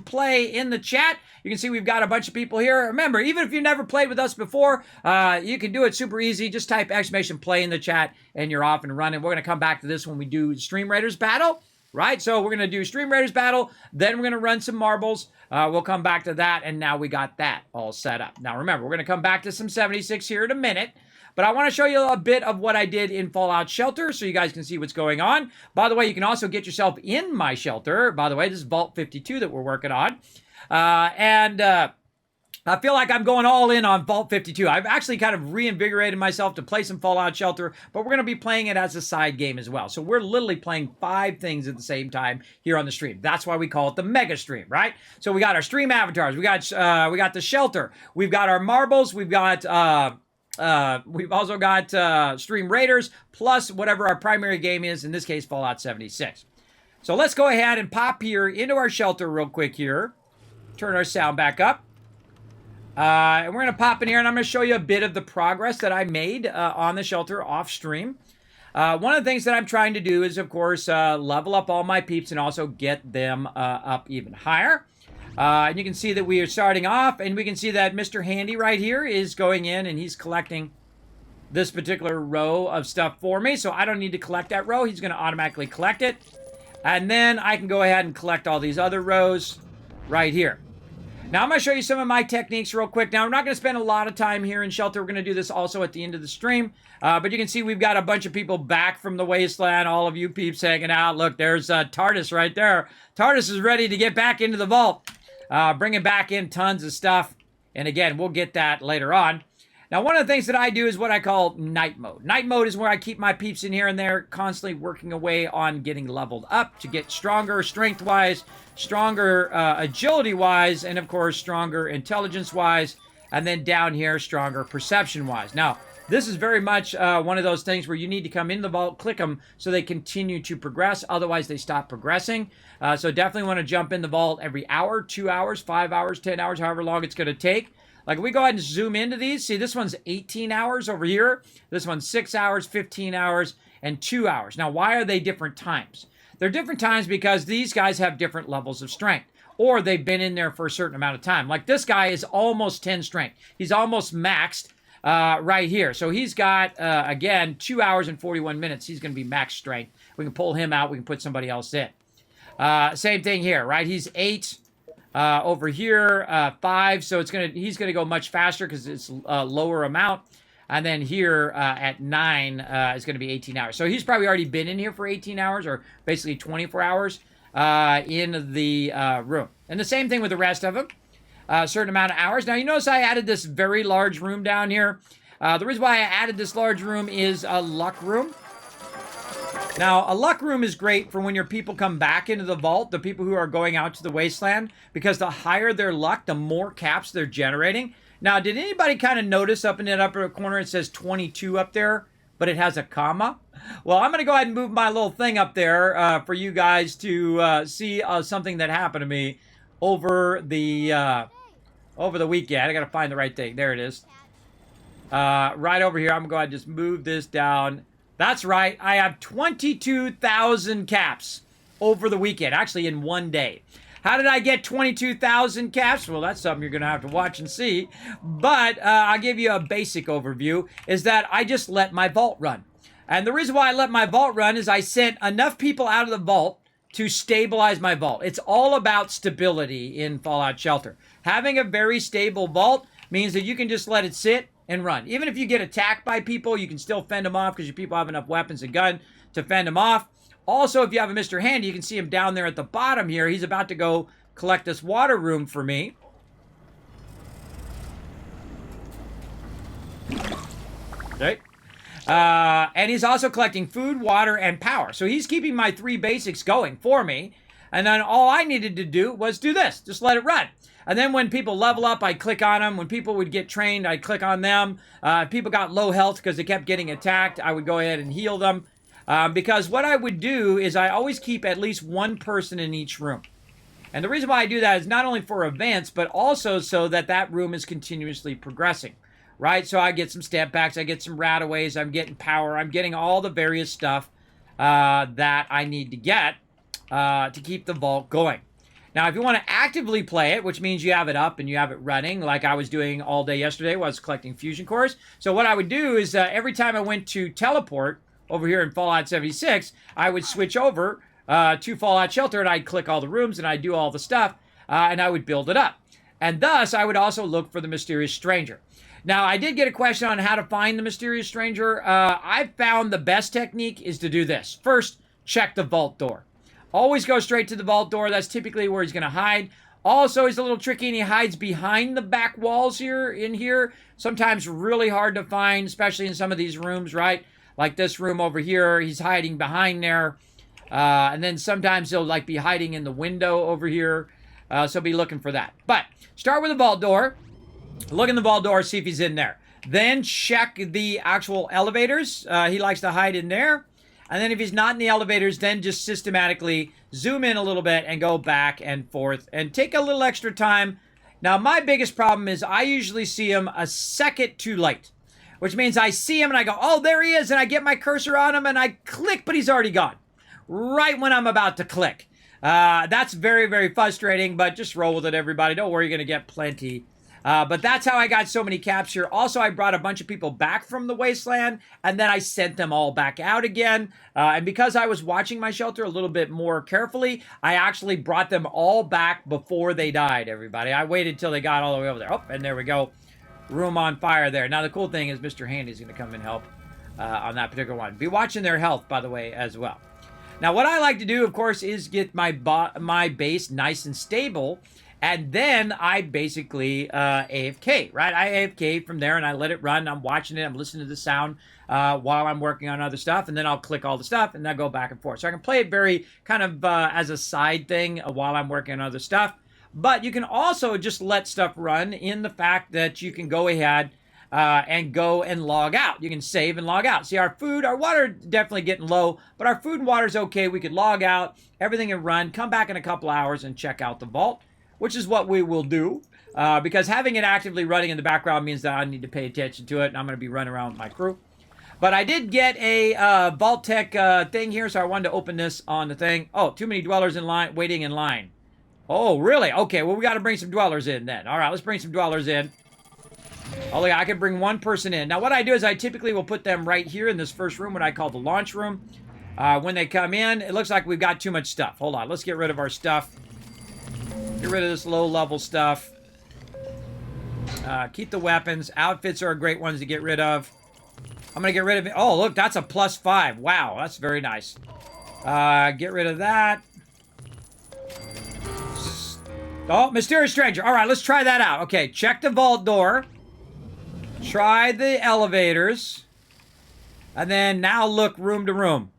!play in the chat. You can see we've got a bunch of people here. Remember, even if you've never played with us before, you can do it super easy. Just type !play in the chat, and you're off and running. We're going to come back to this when we do Stream Raiders battle. right? So we're going to do Stream Raiders battle, then we're going to run some marbles. We'll come back to that, and now we got that all set up. Now remember, we're going to come back to some 76 here in a minute, but I want to show you a bit of what I did in Fallout Shelter so you guys can see what's going on. By the way, you can also get yourself in my shelter. By the way, this is Vault 52 that we're working on. I feel like I'm going all in on Vault 52. I've actually kind of reinvigorated myself to play some Fallout Shelter, but we're going to be playing it as a side game as well. So we're literally playing 5 things at the same time here on the stream. That's why we call it the Mega Stream, right? So we got our stream avatars, we got the shelter, we've got our marbles, we've also got Stream Raiders, plus whatever our primary game is, in this case, Fallout 76. So let's go ahead and pop here into our shelter real quick here. Turn our sound back up. And we're going to pop in here, and I'm going to show you a bit of the progress that I made on the shelter off stream. One of the things that I'm trying to do is, of course, level up all my peeps and also get them up even higher. And you can see that we are starting off, and we can see that Mr. Handy right here is going in, and he's collecting this particular row of stuff for me. So I don't need to collect that row. He's going to automatically collect it. And then I can go ahead and collect all these other rows right here. Now, I'm going to show you some of my techniques real quick. Now, I'm not going to spend a lot of time here in Shelter. We're going to do this also at the end of the stream. But you can see we've got a bunch of people back from the wasteland. All of you peeps hanging out. Look, there's TARDIS right there. TARDIS is ready to get back into the vault. Bringing back in tons of stuff. And again, we'll get that later on. Now, one of the things that I do is what I call night mode. Night mode is where I keep my peeps in here and there, constantly working away on getting leveled up to get stronger strength-wise, stronger agility-wise, and of course, stronger intelligence-wise, and then down here, stronger perception-wise. Now, this is very much one of those things where you need to come into the vault, click them so they continue to progress. Otherwise, they stop progressing. So definitely want to jump in the vault every hour, 2 hours, 5 hours, 10 hours, however long it's going to take. Like, if we go ahead and zoom into these, see, this one's 18 hours over here. This one's 6 hours, 15 hours, and 2 hours. Now, why are they different times? They're different times because these guys have different levels of strength, or they've been in there for a certain amount of time. Like, this guy is almost 10 strength. He's almost maxed right here. So he's got, again, 2 hours and 41 minutes. He's going to be max strength. We can pull him out. We can put somebody else in. Same thing here, right? He's 8. Over here, 5, so he's gonna go much faster because it's a lower amount. And then here at 9 is gonna be 18 hours. So he's probably already been in here for 18 hours, or basically 24 hours in the room. And the same thing with the rest of them, a certain amount of hours. Now you notice I added this very large room down here. The reason why I added this large room is a luck room. Now, a luck room is great for when your people come back into the vault, the people who are going out to the wasteland, because the higher their luck, the more caps they're generating. Now, did anybody kind of notice up in that upper corner it says 22 up there, but it has a comma? Well, I'm going to go ahead and move my little thing up there for you guys to see something that happened to me over the weekend. I got to find the right thing. There it is. Right over here. I'm going to go ahead and just move this down. That's right, I have 22,000 caps over the weekend, actually in one day. How did I get 22,000 caps? Well, that's something you're going to have to watch and see. But I'll give you a basic overview, is that I just let my vault run. And the reason why I let my vault run is I sent enough people out of the vault to stabilize my vault. It's all about stability in Fallout Shelter. Having a very stable vault means that you can just let it sit and run. Even if you get attacked by people, you can still fend them off because your people have enough weapons and gun to fend them off. Also, if you have a Mr. Handy, you can see him down there at the bottom here. He's about to go collect this water room for me. Okay. And he's also collecting food, water, and power. So he's keeping my 3 basics going for me. And then all I needed to do was do this. Just let it run. And then when people level up, I'd click on them. When people would get trained, I'd click on them. If people got low health because they kept getting attacked, I would go ahead and heal them. Because what I would do is I always keep at least one person in each room. And the reason why I do that is not only for events, but also so that that room is continuously progressing. Right? So I get some step backs, I get some rataways, I'm getting power, I'm getting all the various stuff that I need to get to keep the vault going. Now, if you want to actively play it, which means you have it up and you have it running, like I was doing all day yesterday while I was collecting fusion cores. So what I would do is every time I went to teleport over here in Fallout 76, I would switch over to Fallout Shelter, and I'd click all the rooms, and I'd do all the stuff, and I would build it up. And thus, I would also look for the mysterious stranger. Now, I did get a question on how to find the mysterious stranger. I found the best technique is to do this. First, check the vault door. Always go straight to the vault door. That's typically where he's going to hide. Also, he's a little tricky, and he hides behind the back walls here. Sometimes really hard to find, especially in some of these rooms, right? Like this room over here, he's hiding behind there. And then sometimes he'll like be hiding in the window over here. So be looking for that. But start with the vault door. Look in the vault door, see if he's in there. Then check the actual elevators. He likes to hide in there. And then if he's not in the elevators, then just systematically zoom in a little bit and go back and forth and take a little extra time. Now, my biggest problem is I usually see him a second too late, which means I see him and I go, oh, there he is. And I get my cursor on him and I click, but he's already gone. Right when I'm about to click. That's very, very frustrating, but just roll with it, everybody. Don't worry, you're going to get plenty. But that's how I got so many caps here. Also, I brought a bunch of people back from the wasteland, and then I sent them all back out again. And because I was watching my shelter a little bit more carefully, I actually brought them all back before they died, everybody. I waited till they got all the way over there. Oh, and there we go. Room on fire there. Now, the cool thing is Mr. Handy's going to come and help on that particular one. Be watching their health, by the way, as well. Now, what I like to do, of course, is get my base nice and stable. And then I basically AFK, right? I AFK from there and I let it run. I'm watching it. I'm listening to the sound while I'm working on other stuff. And then I'll click all the stuff and then go back and forth. So I can play it very kind of as a side thing while I'm working on other stuff. But you can also just let stuff run in the fact that you can go ahead and go and log out. You can save and log out. See, our food, our water definitely getting low, but our food and water is okay. We could log out, everything can run, come back in a couple hours and check out the vault, which is what we will do, because having it actively running in the background means that I need to pay attention to it, and I'm going to be running around with my crew. But I did get a Vault Tech thing here, so I wanted to open this on the thing. Oh, too many dwellers in line, waiting in line. Oh, really? Okay, well, we got to bring some dwellers in then. All right, let's bring some dwellers in. Oh, yeah, I can bring one person in. Now, what I do is I typically will put them right here in this first room, what I call the launch room. When they come in, it looks like we've got too much stuff. Hold on, let's get rid of our stuff. Get rid of this low-level stuff. Keep the weapons. Outfits are great ones to get rid of. I'm going to get rid of it. Oh, look, that's a +5. Wow, that's very nice. Get rid of that. Oh, mysterious stranger. All right, let's try that out. Okay, check the vault door. Try the elevators. And then now look room to room.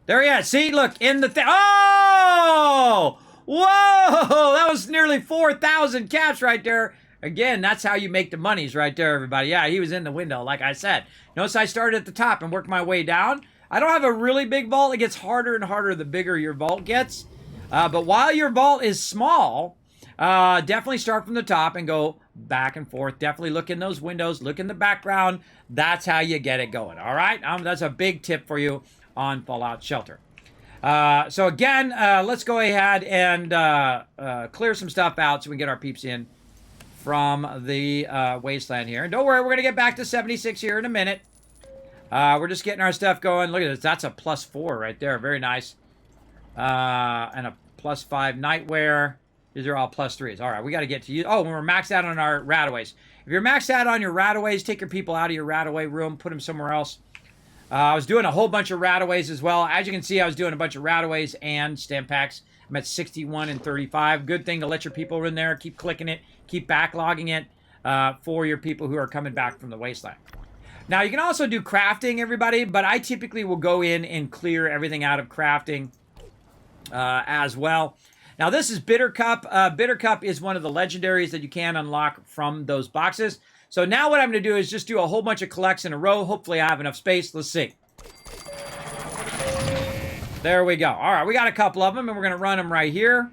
There he is. See, look, in the thing. Oh! Whoa! That was nearly 4,000 caps right there. Again, that's how you make the monies right there, everybody. Yeah, he was in the window, like I said. Notice I started at the top and worked my way down. I don't have a really big vault. It gets harder and harder the bigger your vault gets. But while your vault is small, definitely start from the top and go back and forth. Definitely look in those windows. Look in the background. That's how you get it going, all right? That's a big tip for you on Fallout Shelter. So again, let's go ahead and clear some stuff out so we can get our peeps in from the wasteland here. And don't worry, we're going to get back to 76 here in a minute. We're just getting our stuff going. Look at this. That's a +4 right there. Very nice. And a +5 nightwear. These are all +3s. All right, we got to get to you. Oh, when we're maxed out on our rataways. If you're maxed out on your rataways, take your people out of your rataway room, put them somewhere else. I was doing a whole bunch of rataways as well. As you can see, I was doing a bunch of rataways and stem packs. I'm at 61 and 35. Good thing to let your people in there. Keep clicking it. Keep backlogging it for your people who are coming back from the wasteland. Now, you can also do crafting, everybody, but I typically will go in and clear everything out of crafting as well. Now, this is Bitter Cup. Bitter Cup is one of the legendaries that you can unlock from those boxes. So now what I'm going to do is just do a whole bunch of collects in a row. Hopefully I have enough space. Let's see. There we go. All right, we got a couple of them, and we're going to run them right here.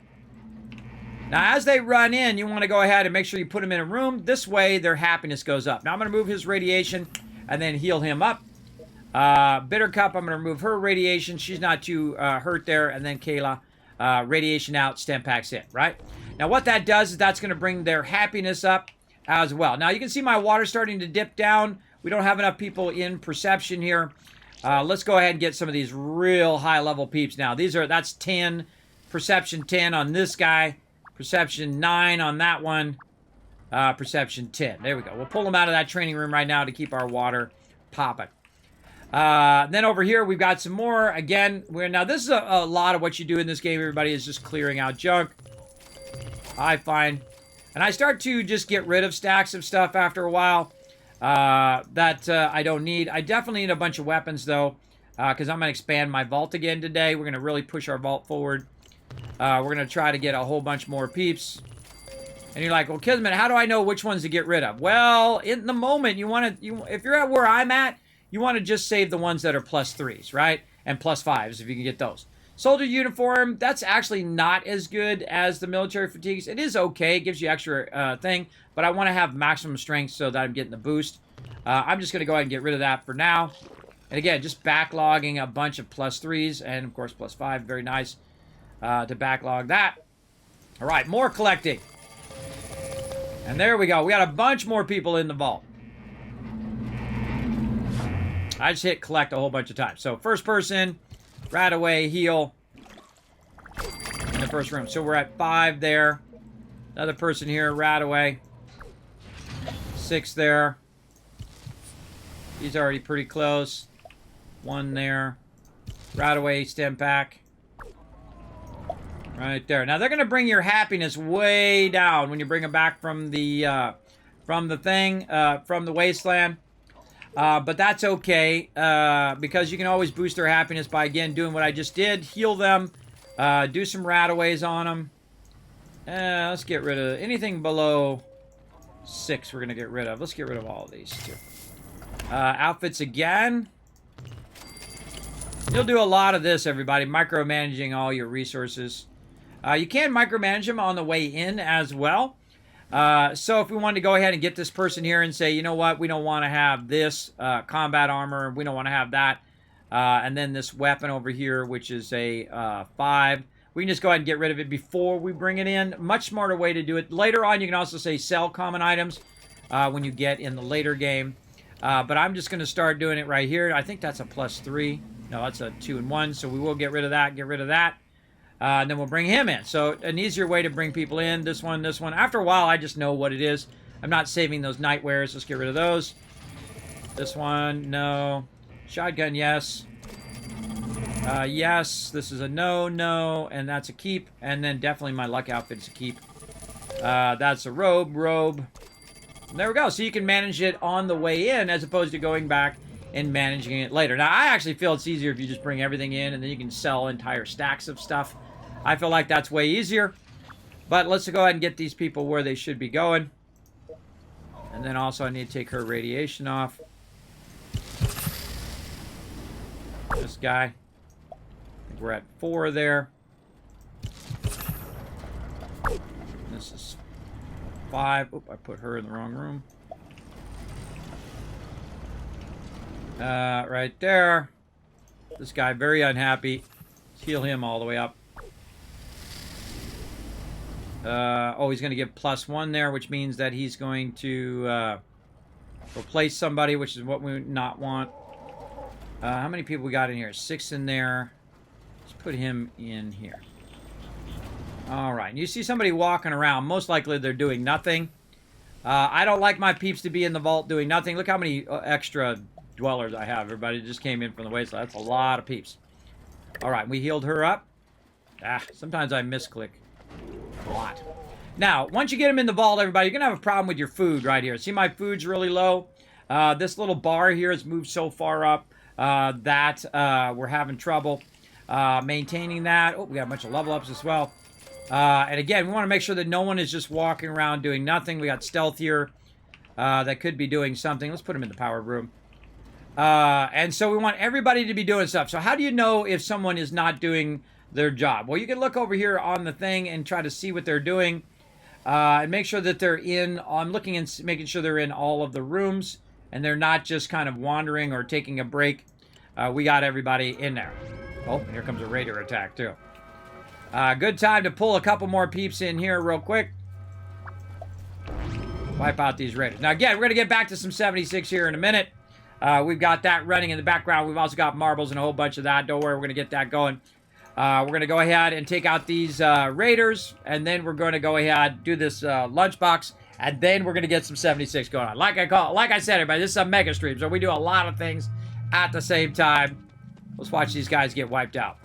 Now, as they run in, you want to go ahead and make sure you put them in a room. This way, their happiness goes up. Now, I'm going to move his radiation and then heal him up. Bitter Cup, I'm going to remove her radiation. She's not too hurt there. And then Kayla, radiation out, stem packs in, right? Now, what that does is that's going to bring their happiness up as well. Now, you can see my water starting to dip down. We don't have enough people in perception here. Let's go ahead and get some of these real high-level peeps now. That's 10, perception 10 on this guy, perception 9 on that one, perception 10. There we go. We'll pull them out of that training room right now to keep our water popping. Then over here, we've got some more. Again, now this is a lot of what you do in this game, everybody, is just clearing out junk. I find. And I start to just get rid of stacks of stuff after a while that I don't need. I definitely need a bunch of weapons, though, because I'm going to expand my vault again today. We're going to really push our vault forward. We're going to try to get a whole bunch more peeps. And you're like, well, Kismet, how do I know which ones to get rid of? Well, in the moment, if you're at where I'm at, you want to just save the ones that are +3s, right? And +5s, if you can get those. Soldier uniform, that's actually not as good as the military fatigues. It is okay. It gives you extra thing. But I want to have maximum strength so that I'm getting the boost. I'm just going to go ahead and get rid of that for now. And again, just backlogging a bunch of +3s. And, of course, +5. Very nice to backlog that. All right, more collecting. And there we go. We got a bunch more people in the vault. I just hit collect a whole bunch of times. So first person, right away, heal in the first room. So we're at 5 there. Another person here, right away. 6 there. He's already pretty close. 1 there. Right away, stem pack. Right there. Now they're going to bring your happiness way down when you bring them back from the wasteland. But that's okay, because you can always boost their happiness by, again, doing what I just did. Heal them, do some rataways on them. Let's get rid of anything below 6 we're going to get rid of. Let's get rid of all of these, too. Outfits again. You'll do a lot of this, everybody, micromanaging all your resources. You can micromanage them on the way in as well. So if we wanted to go ahead and get this person here and say, you know what, we don't want to have this combat armor, we don't want to have that, and then this weapon over here, which is a 5, we can just go ahead and get rid of it before we bring it in. Much smarter way to do it. Later on, you can also say sell common items when you get in the later game. But I'm just going to start doing it right here. I think that's a +3. No, that's a 2 and 1, so we will get rid of that, and then we'll bring him in. So an easier way to bring people in. This one. After a while, I just know what it is. I'm not saving those night wears. Let's get rid of those. This one, no. Shotgun, yes. Yes. This is a no, and that's a keep. And then definitely my luck outfit is a keep. That's a robe. And there we go. So you can manage it on the way in as opposed to going back and managing it later. Now, I actually feel it's easier if you just bring everything in and then you can sell entire stacks of stuff. I feel like that's way easier. But let's go ahead and get these people where they should be going. And then also I need to take her radiation off. This guy. I think we're at 4 there. This is 5. Oop, I put her in the wrong room. Right there. This guy, very unhappy. Let's heal him all the way up. Oh, he's going to give +1 there, which means that he's going to replace somebody, which is what we not want. How many people we got in here? 6 in there. Let's put him in here. All right. You see somebody walking around. Most likely they're doing nothing. I don't like my peeps to be in the vault doing nothing. Look how many extra dwellers I have. Everybody just came in from the wasteland. That's a lot of peeps. All right. We healed her up. Sometimes I misclick. A lot. Now, once you get them in the vault, everybody, you're going to have a problem with your food right here. See, my food's really low. This little bar here has moved so far up that we're having trouble maintaining that. Oh, we got a bunch of level ups as well. And again, we want to make sure that no one is just walking around doing nothing. We got stealth here that could be doing something. Let's put them in the power room. And so we want everybody to be doing stuff. So how do you know if someone is not doing their job? Well, you can look over here on the thing and try to see what they're doing and make sure that they're in. I'm looking and making sure they're in all of the rooms and they're not just kind of wandering or taking a break. We got everybody in there. Oh, and here comes a raider attack too. Good time to pull a couple more peeps in here real quick. Wipe out these raiders. Now again, we're going to get back to some 76 here in a minute. We've got that running in the background. We've also got marbles and a whole bunch of that. Don't worry, we're going to get that going. We're going to go ahead and take out these raiders, and then we're going to go ahead do this lunchbox, and then we're going to get some 76 going on. Like I said, everybody, this is a mega stream, so we do a lot of things at the same time. Let's watch these guys get wiped out.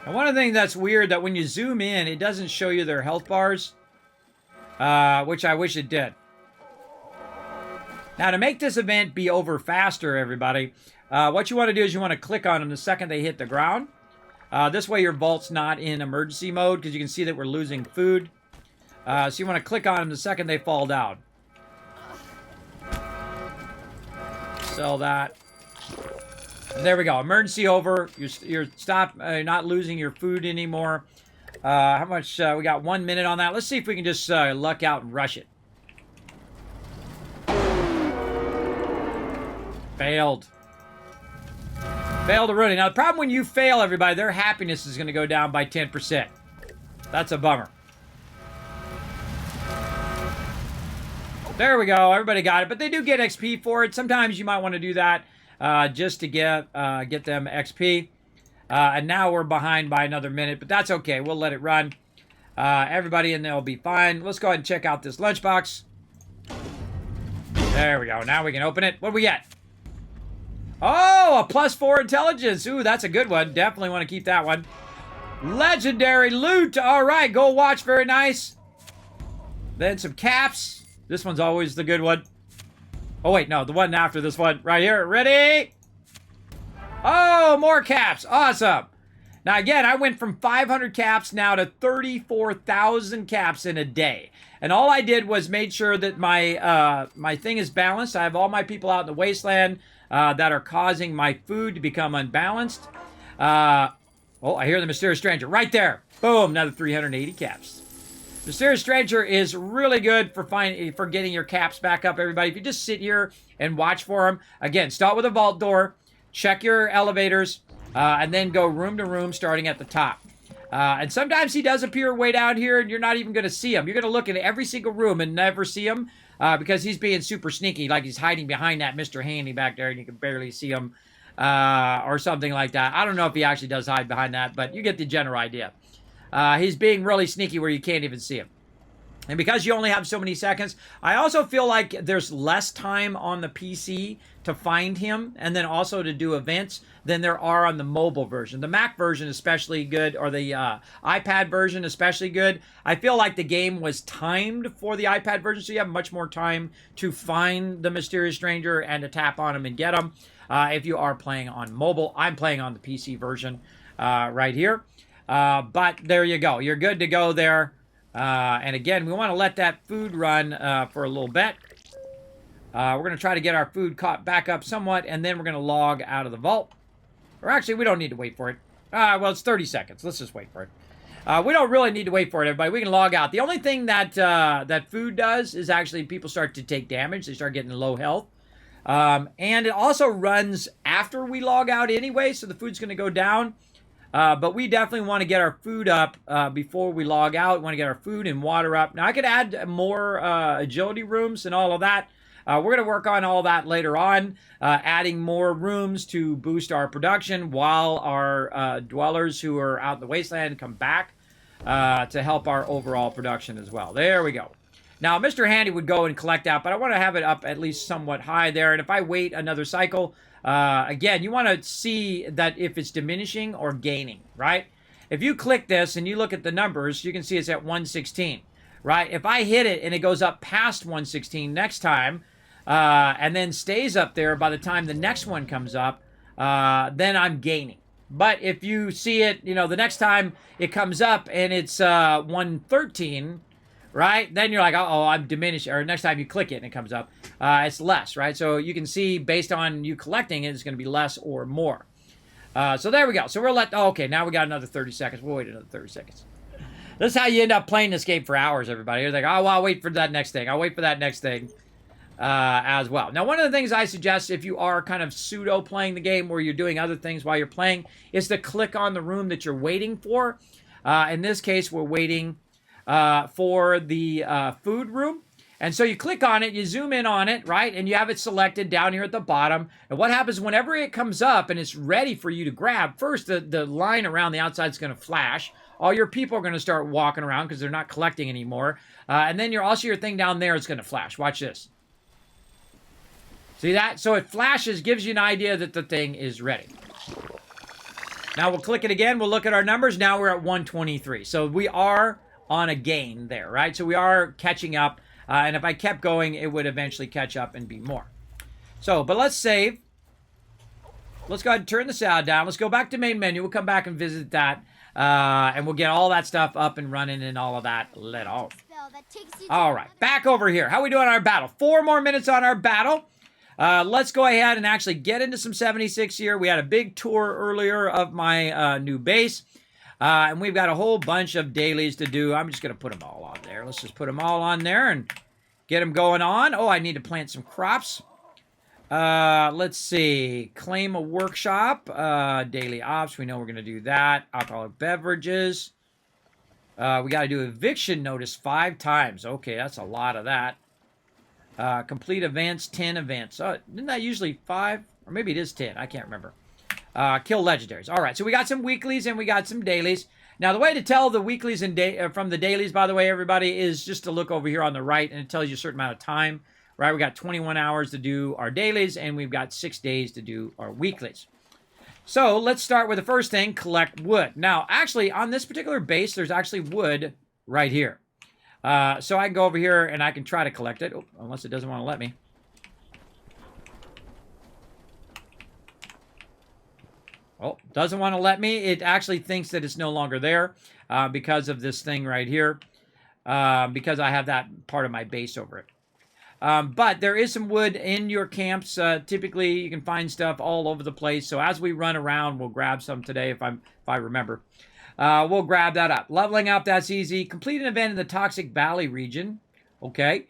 And one of the things that's weird, that when you zoom in, it doesn't show you their health bars, which I wish it did. Now, to make this event be over faster, everybody, what you want to do is you want to click on them the second they hit the ground. This way your vault's not in emergency mode, because you can see that we're losing food. So you want to click on them the second they fall down. Sell that. There we go. Emergency over. You're not losing your food anymore. How much? We got 1 minute on that. Let's see if we can just luck out and rush it. Failed. Failed to running. Now, the problem when you fail, everybody, their happiness is going to go down by 10%. That's a bummer. There we go. Everybody got it. But they do get XP for it. Sometimes you might want to do that just to get them XP. And now we're behind by another minute, but that's okay. We'll let it run. Everybody in there will be fine. Let's go ahead and check out this lunchbox. There we go. Now we can open it. What do we get? Oh, a +4 intelligence. Ooh, that's a good one. Definitely want to keep that one. Legendary loot. All right, gold watch. Very nice. Then some caps. This one's always the good one. Oh, wait, no. The one after this one. Right here. Ready? Oh, more caps. Awesome. Now, again, I went from 500 caps now to 34,000 caps in a day. And all I did was made sure that my thing is balanced. I have all my people out in the wasteland that are causing my food to become unbalanced. Oh, I hear the Mysterious Stranger right there. Boom, another 380 caps. Mysterious Stranger is really good for getting your caps back up, everybody. If you just sit here and watch for them, again, start with a vault door, check your elevators, and then go room to room starting at the top. And sometimes he does appear way down here, and you're not even going to see him. You're going to look in every single room and never see him because he's being super sneaky, like he's hiding behind that Mr. Handy back there, and you can barely see him or something like that. I don't know if he actually does hide behind that, but you get the general idea. He's being really sneaky where you can't even see him. And because you only have so many seconds, I also feel like there's less time on the PC to find him and then also to do events than there are on the mobile version. The Mac version especially good, or the iPad version especially good. I feel like the game was timed for the iPad version, so you have much more time to find the Mysterious Stranger and to tap on him and get him. If you are playing on mobile, I'm playing on the PC version right here. But there you go. You're good to go there. And again, we want to let that food run for a little bit. We're going to try to get our food caught back up somewhat, and then we're going to log out of the vault. Or actually, we don't need to wait for it. Well, it's 30 seconds. Let's just wait for it. We don't really need to wait for it, everybody. We can log out. The only thing that that food does is actually people start to take damage. They start getting low health. And it also runs after we log out anyway, so the food's going to go down. But we definitely want to get our food up before we log out. We want to get our food and water up. Now, I could add more agility rooms and all of that. We're going to work on all that later on, adding more rooms to boost our production while our dwellers who are out in the wasteland come back to help our overall production as well. There we go. Now, Mr. Handy would go and collect that, but I want to have it up at least somewhat high there. And if I wait another cycle, again, you want to see that if it's diminishing or gaining, right? If you click this and you look at the numbers, you can see it's at 116, right? If I hit it and it goes up past 116 next time, and then stays up there by the time the next one comes up, then I'm gaining. But if you see it, you know, the next time it comes up and it's 113, right? Then you're like, uh-oh, I'm diminished. Or next time you click it and it comes up, it's less, right? So you can see based on you collecting it, it's going to be less or more. So there we go. So we'll okay, now we got another 30 seconds. We'll wait another 30 seconds. This is how you end up playing this game for hours, everybody. You're like, oh, well, I'll wait for that next thing. I'll wait for that next thing. as well. Now, one of the things I suggest if you are kind of pseudo playing the game where you're doing other things while you're playing is to click on the room that you're waiting for. In this case, we're waiting for the food room. And so you click on it, you zoom in on it, right? And you have it selected down here at the bottom. And what happens whenever it comes up and it's ready for you to grab, first the line around the outside is going to flash. All your people are going to start walking around because they're not collecting anymore. And then your thing down there is going to flash. Watch this. See that? So it flashes, gives you an idea that the thing is ready. Now we'll click it again. We'll look at our numbers. Now we're at 123. So we are on a gain there, right? So we are catching up. And if I kept going, it would eventually catch up and be more. So, but let's save. Let's go ahead and turn the sound down. Let's go back to main menu. We'll come back and visit that. And we'll get all that stuff up and running and all of that let off. All right, back over here. How are we doing on our battle? 4 more minutes on our battle. Let's go ahead and actually get into some 76 here. We had a big tour earlier of my new base. And we've got a whole bunch of dailies to do. I'm just going to put them all on there. Let's just put them all on there and get them going on. Oh, I need to plant some crops. Let's see. Claim a workshop. Daily ops. We know we're going to do that. Alcoholic beverages. We got to do eviction notice 5 times. Okay, that's a lot of that. Complete events, 10 events. Oh, isn't that usually 5? Or maybe it is 10. I can't remember. Kill legendaries. All right, so we got some weeklies and we got some dailies. Now, the way to tell the weeklies and from the dailies, by the way, everybody, is just to look over here on the right, and it tells you a certain amount of time. Right, we got 21 hours to do our dailies, and we've got 6 days to do our weeklies. So let's start with the first thing, collect wood. Now, actually, on this particular base, there's actually wood right here. So I can go over here and I can try to collect it, unless it doesn't want to let me. Oh, doesn't want to let me. It actually thinks that it's no longer there because of this thing right here, because I have that part of my base over it. But there is some wood in your camps. Typically, you can find stuff all over the place. So as we run around, we'll grab some today if I remember. We'll grab that up. Leveling up, that's easy. Complete an event in the Toxic Valley region. Okay.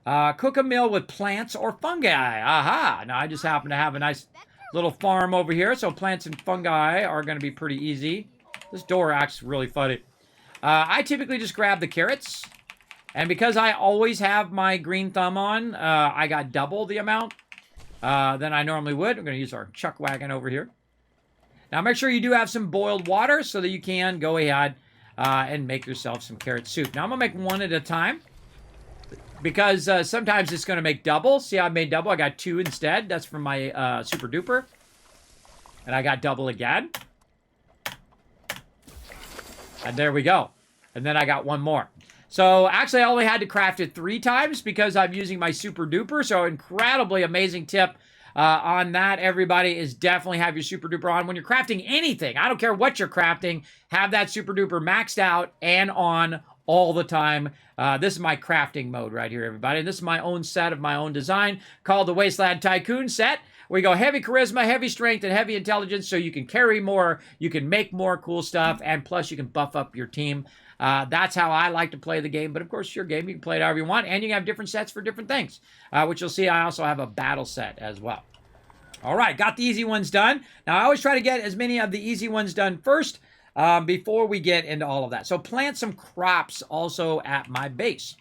Cook a meal with plants or fungi. Aha! Now, I just happen to have a nice little farm over here, so plants and fungi are going to be pretty easy. This door acts really funny. I typically just grab the carrots. And because I always have my green thumb on, I got double the amount than I normally would. I'm going to use our chuck wagon over here. Now, make sure you do have some boiled water so that you can go ahead and make yourself some carrot soup. Now, I'm going to make one at a time because sometimes it's going to make double. See how I made double? I got 2 instead. That's from my super duper. And I got double again. And there we go. And then I got 1 more. So, actually, I only had to craft it 3 times because I'm using my super duper. So, incredibly amazing tip on that, everybody, is definitely have your super duper on. When you're crafting anything, I don't care what you're crafting, have that super duper maxed out and on all the time. This is my crafting mode right here, everybody. And this is my own set of my own design called the Wasteland Tycoon set. We go heavy charisma, heavy strength, and heavy intelligence so you can carry more, you can make more cool stuff, and plus you can buff up your team. That's how I like to play the game, but of course, your game, you can play it however you want, and you can have different sets for different things, which you'll see I also have a battle set as well. All right, got the easy ones done. Now, I always try to get as many of the easy ones done first before we get into all of that. So plant some crops also at my base.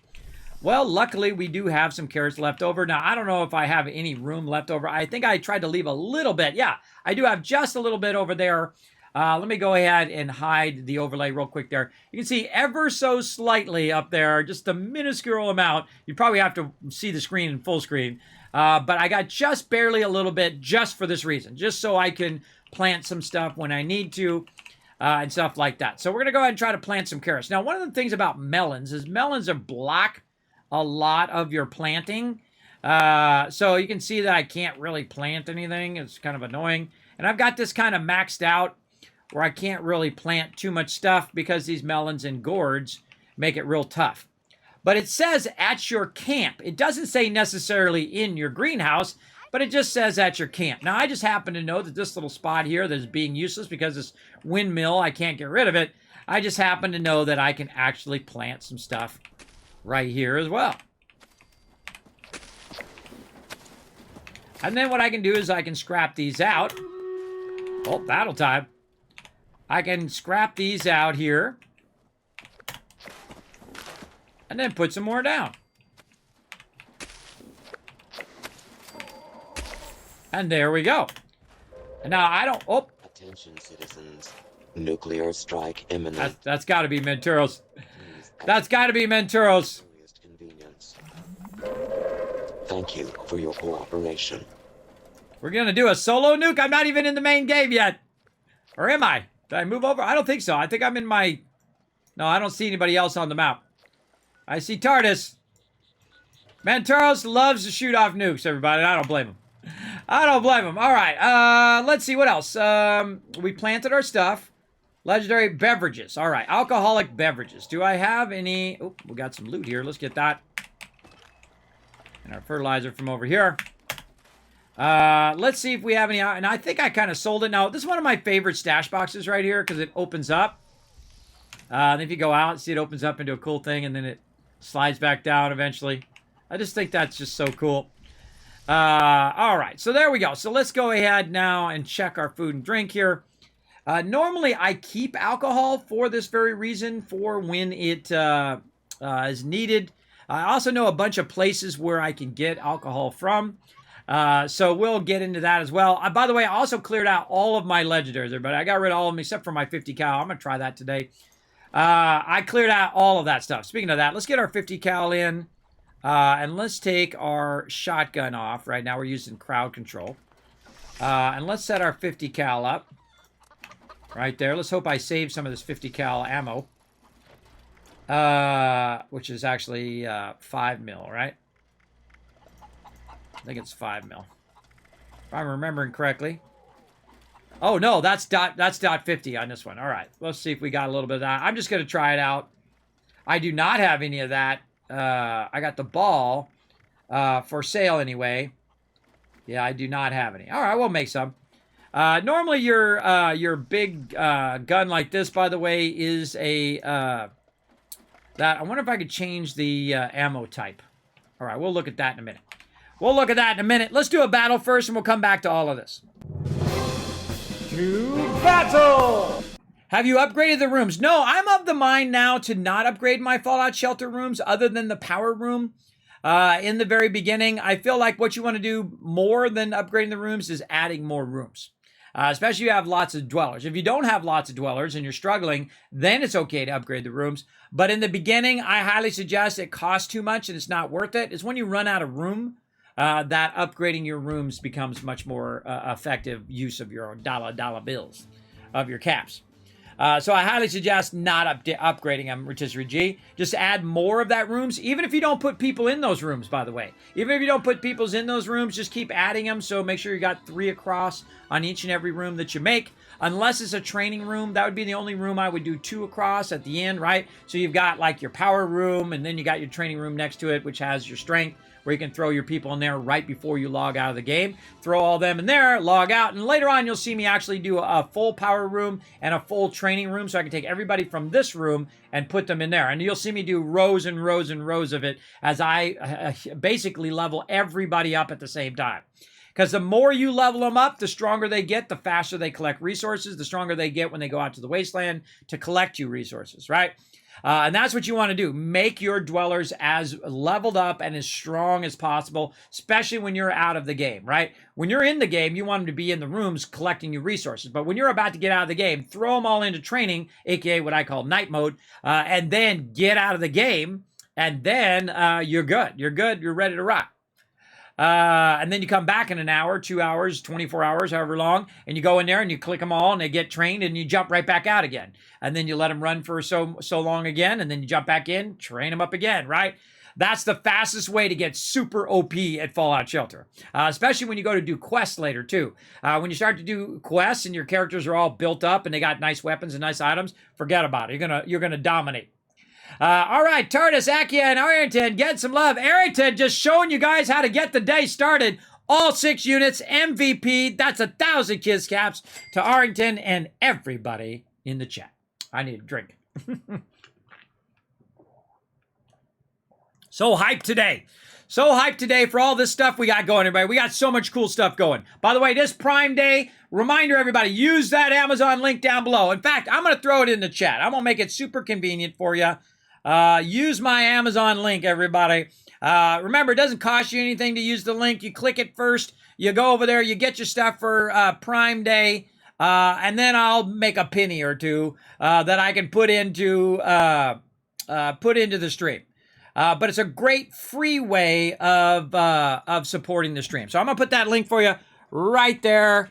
Well, luckily, we do have some carrots left over. Now, I don't know if I have any room left over. I think I tried to leave a little bit. Yeah, I do have just a little bit over there. Let me go ahead and hide the overlay real quick there. You can see ever so slightly up there, just a minuscule amount. You probably have to see the screen in full screen. But I got just barely a little bit just for this reason, just so I can plant some stuff when I need to and stuff like that. So we're going to go ahead and try to plant some carrots. Now, one of the things about melons is melons are block a lot of your planting. So you can see that I can't really plant anything. It's kind of annoying. And I've got this kind of maxed out where I can't really plant too much stuff because these melons and gourds make it real tough. But it says at your camp. It doesn't say necessarily in your greenhouse, but it just says at your camp. Now, I just happen to know that this little spot here that is being useless because this windmill, I can't get rid of it. I just happen to know that I can actually plant some stuff right here as well. And then what I can do is I can scrap these out. Oh, battle time. I can scrap these out here. And then put some more down. And there we go. And now I don't... Oh. Attention, citizens. Nuclear strike imminent. That's got to be Menturos. That's got to be Menturos. Thank you for your cooperation. We're going to do a solo nuke? I'm not even in the main game yet. Or am I? Did I move over? I don't think so. I think I'm in my... No, I don't see anybody else on the map. I see TARDIS. Menturos loves to shoot off nukes, everybody. I don't blame him. I don't blame him. All right. Let's see what else. We planted our stuff. Legendary beverages. All right. Alcoholic beverages. Do I have any... Oh, we got some loot here. Let's get that. And our fertilizer from over here. Let's see if we have any... And I think I kind of sold it. Now, this is one of my favorite stash boxes right here because it opens up. And if you go out, see it opens up into a cool thing and then it slides back down eventually. I just think that's just so cool. All right, so there we go. So let's go ahead now and check our food and drink here. Normally, I keep alcohol for this very reason, for when it is needed. I also know a bunch of places where I can get alcohol from. So we'll get into that as well. By the way, I also cleared out all of my legendaries there, but I got rid of all of them except for my 50 cal. I'm going to try that today. I cleared out all of that stuff. Speaking of that, let's get our 50 cal in. And let's take our shotgun off. Right now we're using crowd control. And let's set our 50 cal up. Right there. Let's hope I save some of this 50 cal ammo. Which is actually 5 mil, right? I think it's 5 mil. If I'm remembering correctly. Oh, no, that's dot 50 on this one. All right. Let's see if we got a little bit of that. I'm just going to try it out. I do not have any of that. I got the ball for sale anyway. Yeah, I do not have any. All right, we'll make some. Normally, your big gun like this, by the way, is a that. I wonder if I could change the ammo type. All right, we'll look at that in a minute. We'll look at that in a minute. Let's do a battle first, and we'll come back to all of this. To battle! Have you upgraded the rooms? No, I'm of the mind now to not upgrade my Fallout Shelter rooms other than the power room. In the very beginning, I feel like what you want to do more than upgrading the rooms is adding more rooms. Especially if you have lots of dwellers. If you don't have lots of dwellers and you're struggling, then it's okay to upgrade the rooms. But in the beginning, I highly suggest it costs too much and it's not worth it. It's when you run out of room that upgrading your rooms becomes much more effective use of your dollar bills, of your caps. So I highly suggest not upgrading them, Rotisserie G. Just add more of that rooms, even if you don't put people in those rooms, by the way. Even if you don't put people in those rooms, just keep adding them. So make sure you got 3 across on each and every room that you make. Unless it's a training room, that would be the only room I would do 2 across at the end, right? So you've got like your power room, and then you got your training room next to it, which has your strength, where you can throw your people in there right before you log out of the game. Throw all them in there, log out, and later on you'll see me actually do a full power room and a full training room, so I can take everybody from this room and put them in there. And you'll see me do rows and rows and rows of it as I basically level everybody up at the same time. Because the more you level them up, the stronger they get, the faster they collect resources, the stronger they get when they go out to the wasteland to collect you resources, right? And that's what you want to do. Make your dwellers as leveled up and as strong as possible, especially when you're out of the game, right? When you're in the game, you want them to be in the rooms collecting you resources. But when you're about to get out of the game, throw them all into training, aka what I call night mode, and then get out of the game, and then you're good. You're good. You're ready to rock. And then you come back in an hour, 2 hours, 24 hours, however long, and you go in there and you click them all and they get trained and you jump right back out again. And then you let them run for so long again, and then you jump back in, train them up again, right? That's the fastest way to get super OP at Fallout Shelter, especially when you go to do quests later too. When you start to do quests and your characters are all built up and they got nice weapons and nice items, forget about it. You're gonna dominate. All right, TARDIS, Akia, and Arrington, get some love. Arrington just showing you guys how to get the day started. All 6 units, MVP. That's 1,000 kiss caps to Arrington and everybody in the chat. I need a drink. So hyped today. So hyped today for all this stuff we got going, everybody. We got so much cool stuff going. By the way, this Prime Day, reminder, everybody, use that Amazon link down below. In fact, I'm going to throw it in the chat. I'm going to make it super convenient for you. Use my Amazon link, everybody. Remember, it doesn't cost you anything to use the link. You click it first. You go over there. You get your stuff for Prime Day. And then I'll make a penny or two that I can put into the stream. But it's a great free way of supporting the stream. So I'm going to put that link for you right there.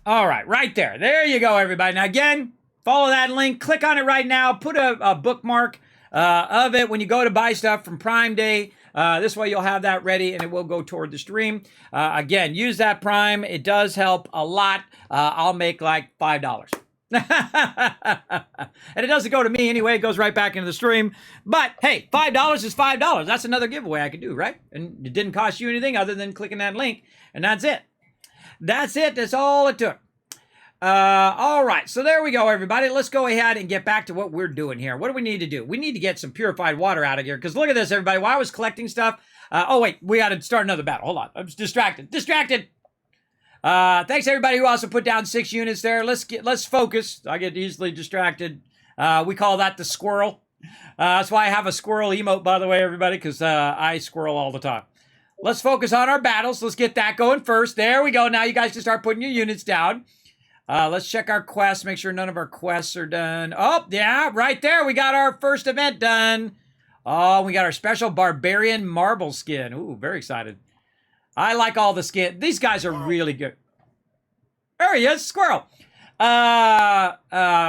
All right, right there. There you go, everybody. Now, again, follow that link. Click on it right now. Put a bookmark of it when you go to buy stuff from Prime Day. This way you'll have that ready and it will go toward the stream. Again, use that Prime. It does help a lot. I'll make like $5. And it doesn't go to me anyway. It goes right back into the stream. But hey, $5 is $5. That's another giveaway I could do, right? And it didn't cost you anything other than clicking that link. And that's it. That's it. That's all it took. All right. So there we go, everybody. Let's go ahead and get back to what we're doing here. What do we need to do? We need to get some purified water out of here. Because look at this, everybody. While I was collecting stuff. Oh, wait. We got to start another battle. Hold on. I'm distracted. Thanks, everybody who also put down 6 units there. Let's focus. I get easily distracted. We call that the squirrel. That's why I have a squirrel emote, by the way, everybody. Because I squirrel all the time. Let's focus on our battles. Let's get that going first. There we go. Now you guys can start putting your units down. Let's check our quests. Make sure none of our quests are done. Oh, yeah, right there. We got our first event done. Oh, we got our special Barbarian Marble skin. Ooh, very excited. I like all the skin. These guys are really good. There he is, squirrel. I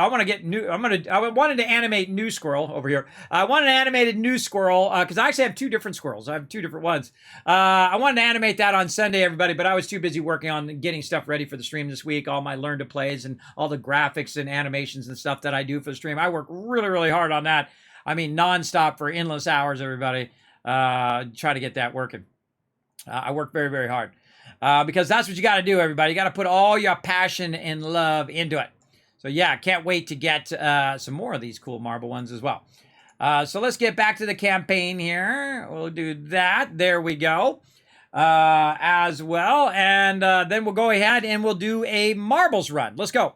want to get new. I wanted to animate new squirrel over here. I wanted an animated new squirrel because I actually have 2 different squirrels. I have 2 different ones. I wanted to animate that on Sunday, everybody, but I was too busy working on getting stuff ready for the stream this week. All my learn to plays and all the graphics and animations and stuff that I do for the stream. I work really, really hard on that. I mean, nonstop for endless hours, everybody. Try to get that working. I work very, very hard. Because that's what you got to do, everybody. You got to put all your passion and love into it. So, yeah, can't wait to get some more of these cool marble ones as well. So, let's get back to the campaign here. We'll do that. There we go. As well. And then we'll go ahead and we'll do a marbles run. Let's go.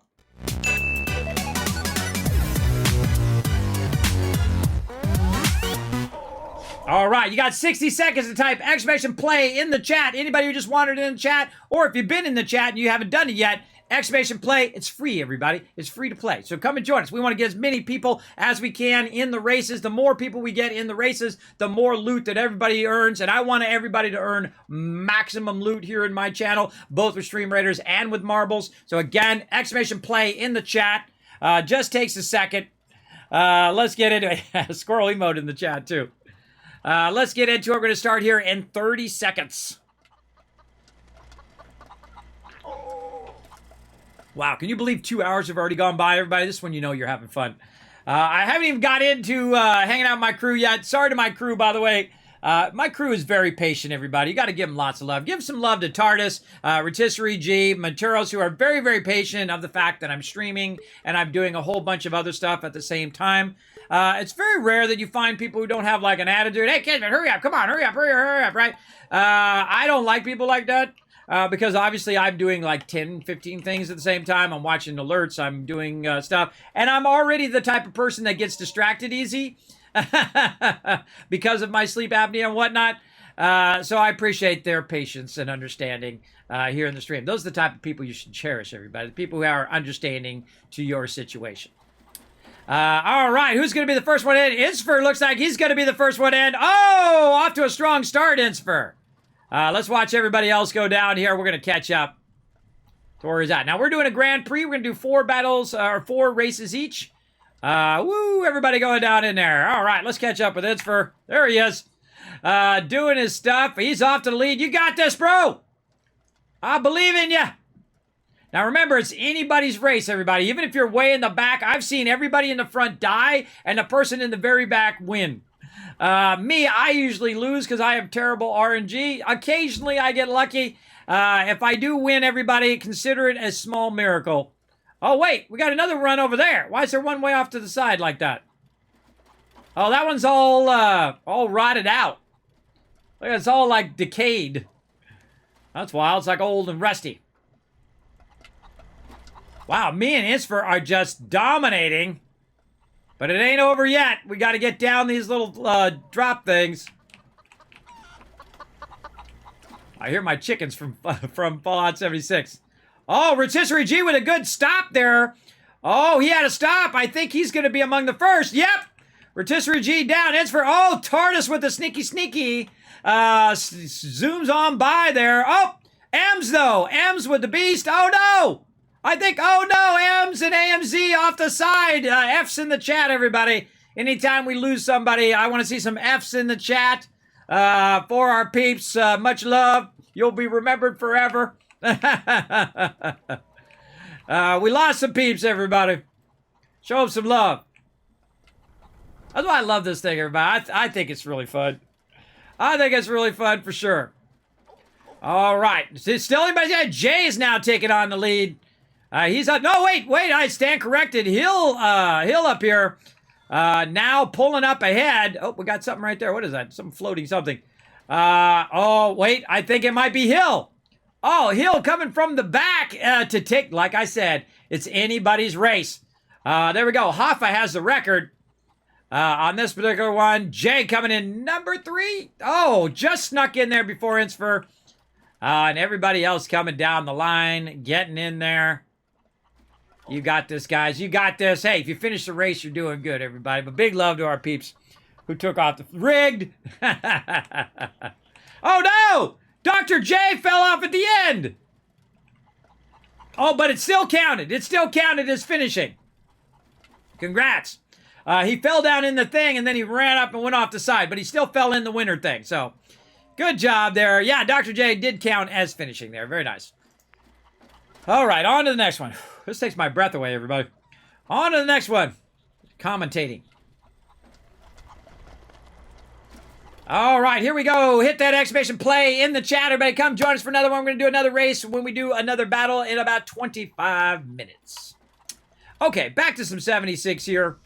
All right, you got 60 seconds to type exclamation play in the chat. Anybody who just wanted it in the chat, or if you've been in the chat and you haven't done it yet, exclamation play. It's free, everybody. It's free to play. So come and join us. We want to get as many people as we can in the races. The more people we get in the races, the more loot that everybody earns. And I want everybody to earn maximum loot here in my channel, both with Stream Raiders and with marbles. So again, exclamation play in the chat. Just takes a second. Let's get into it. Squirrel emote in the chat, too. Let's get into it. We're going to start here in 30 seconds. Wow, can you believe 2 hours have already gone by, everybody? This one, you know you're having fun. I haven't even got into hanging out with my crew yet. Sorry to my crew, by the way. My crew is very patient, everybody. You got to give them lots of love. Give some love to Tardis, Rotisserie G, Maturos, who are very, very patient of the fact that I'm streaming and I'm doing a whole bunch of other stuff at the same time. It's very rare that you find people who don't have like an attitude. Hey, Kismet, hurry up. Come on, hurry up, right? I don't like people like that. Because obviously I'm doing like 10, 15 things at the same time. I'm watching alerts. I'm doing stuff. And I'm already the type of person that gets distracted easy because of my sleep apnea and whatnot. So I appreciate their patience and understanding here in the stream. Those are the type of people you should cherish, everybody. The people who are understanding to your situation. All right, who's going to be the first one in? Insfer looks like he's going to be the first one in. Oh, off to a strong start, Insfer. Let's watch everybody else go down here. We're going to catch up to where he's at. Now, we're doing a Grand Prix. We're going to do 4 battles, or 4 races each. Woo, everybody going down in there. All right, let's catch up with Insfer. There he is. Doing his stuff. He's off to the lead. You got this, bro. I believe in you. Now, remember, it's anybody's race, everybody. Even if you're way in the back, I've seen everybody in the front die and the person in the very back win. Me, I usually lose because I have terrible RNG. Occasionally, I get lucky. If I do win, everybody, consider it a small miracle. Oh, wait, we got another run over there. Why is there one way off to the side like that? Oh, that one's all rotted out. Look, it's all, like, decayed. That's wild. It's, like, old and rusty. Wow, me and Isfer are just dominating. But it ain't over yet. We got to get down these little drop things. I hear my chickens from Fallout 76. Oh, Rotisserie G with a good stop there. Oh, he had a stop. I think he's going to be among the first. Yep. Rotisserie G down. Isfer. Oh, TARDIS with the sneaky. Zooms on by there. Oh, Ems though. Ems with the beast. Oh, no. I think, oh no, M's and AMZ off the side. F's in the chat, everybody. Anytime we lose somebody, I want to see some F's in the chat for our peeps. Much love. You'll be remembered forever. We lost some peeps, everybody. Show them some love. That's why I love this thing, everybody. I think it's really fun. I think it's really fun for sure. All right. Still anybody? Yeah, Jay is now taking on the lead. He's up. No, wait. I stand corrected. Hill up here. Now pulling up ahead. Oh, we got something right there. What is that? Some floating something. Oh, wait. I think it might be Hill. Oh, Hill coming from the back to take. Like I said, it's anybody's race. There we go. Hoffa has the record on this particular one. Jay coming in number 3. Oh, just snuck in there before Insfer. And everybody else coming down the line, getting in there. You got this, guys. You got this. Hey, if you finish the race, you're doing good, everybody. But big love to our peeps who took off the... Rigged! Oh, no! Dr. J fell off at the end! Oh, but it still counted. It still counted as finishing. Congrats. He fell down in the thing, and then he ran up and went off the side. But he still fell in the winner thing, so... Good job there. Yeah, Dr. J did count as finishing there. Very nice. All right, on to the next one. This takes my breath away, everybody. On to the next one. Commentating. All right, here we go. Hit that exclamation play in the chat. Everybody come join us for another one. We're going to do another race when we do another battle in about 25 minutes. Okay, back to some 76 here.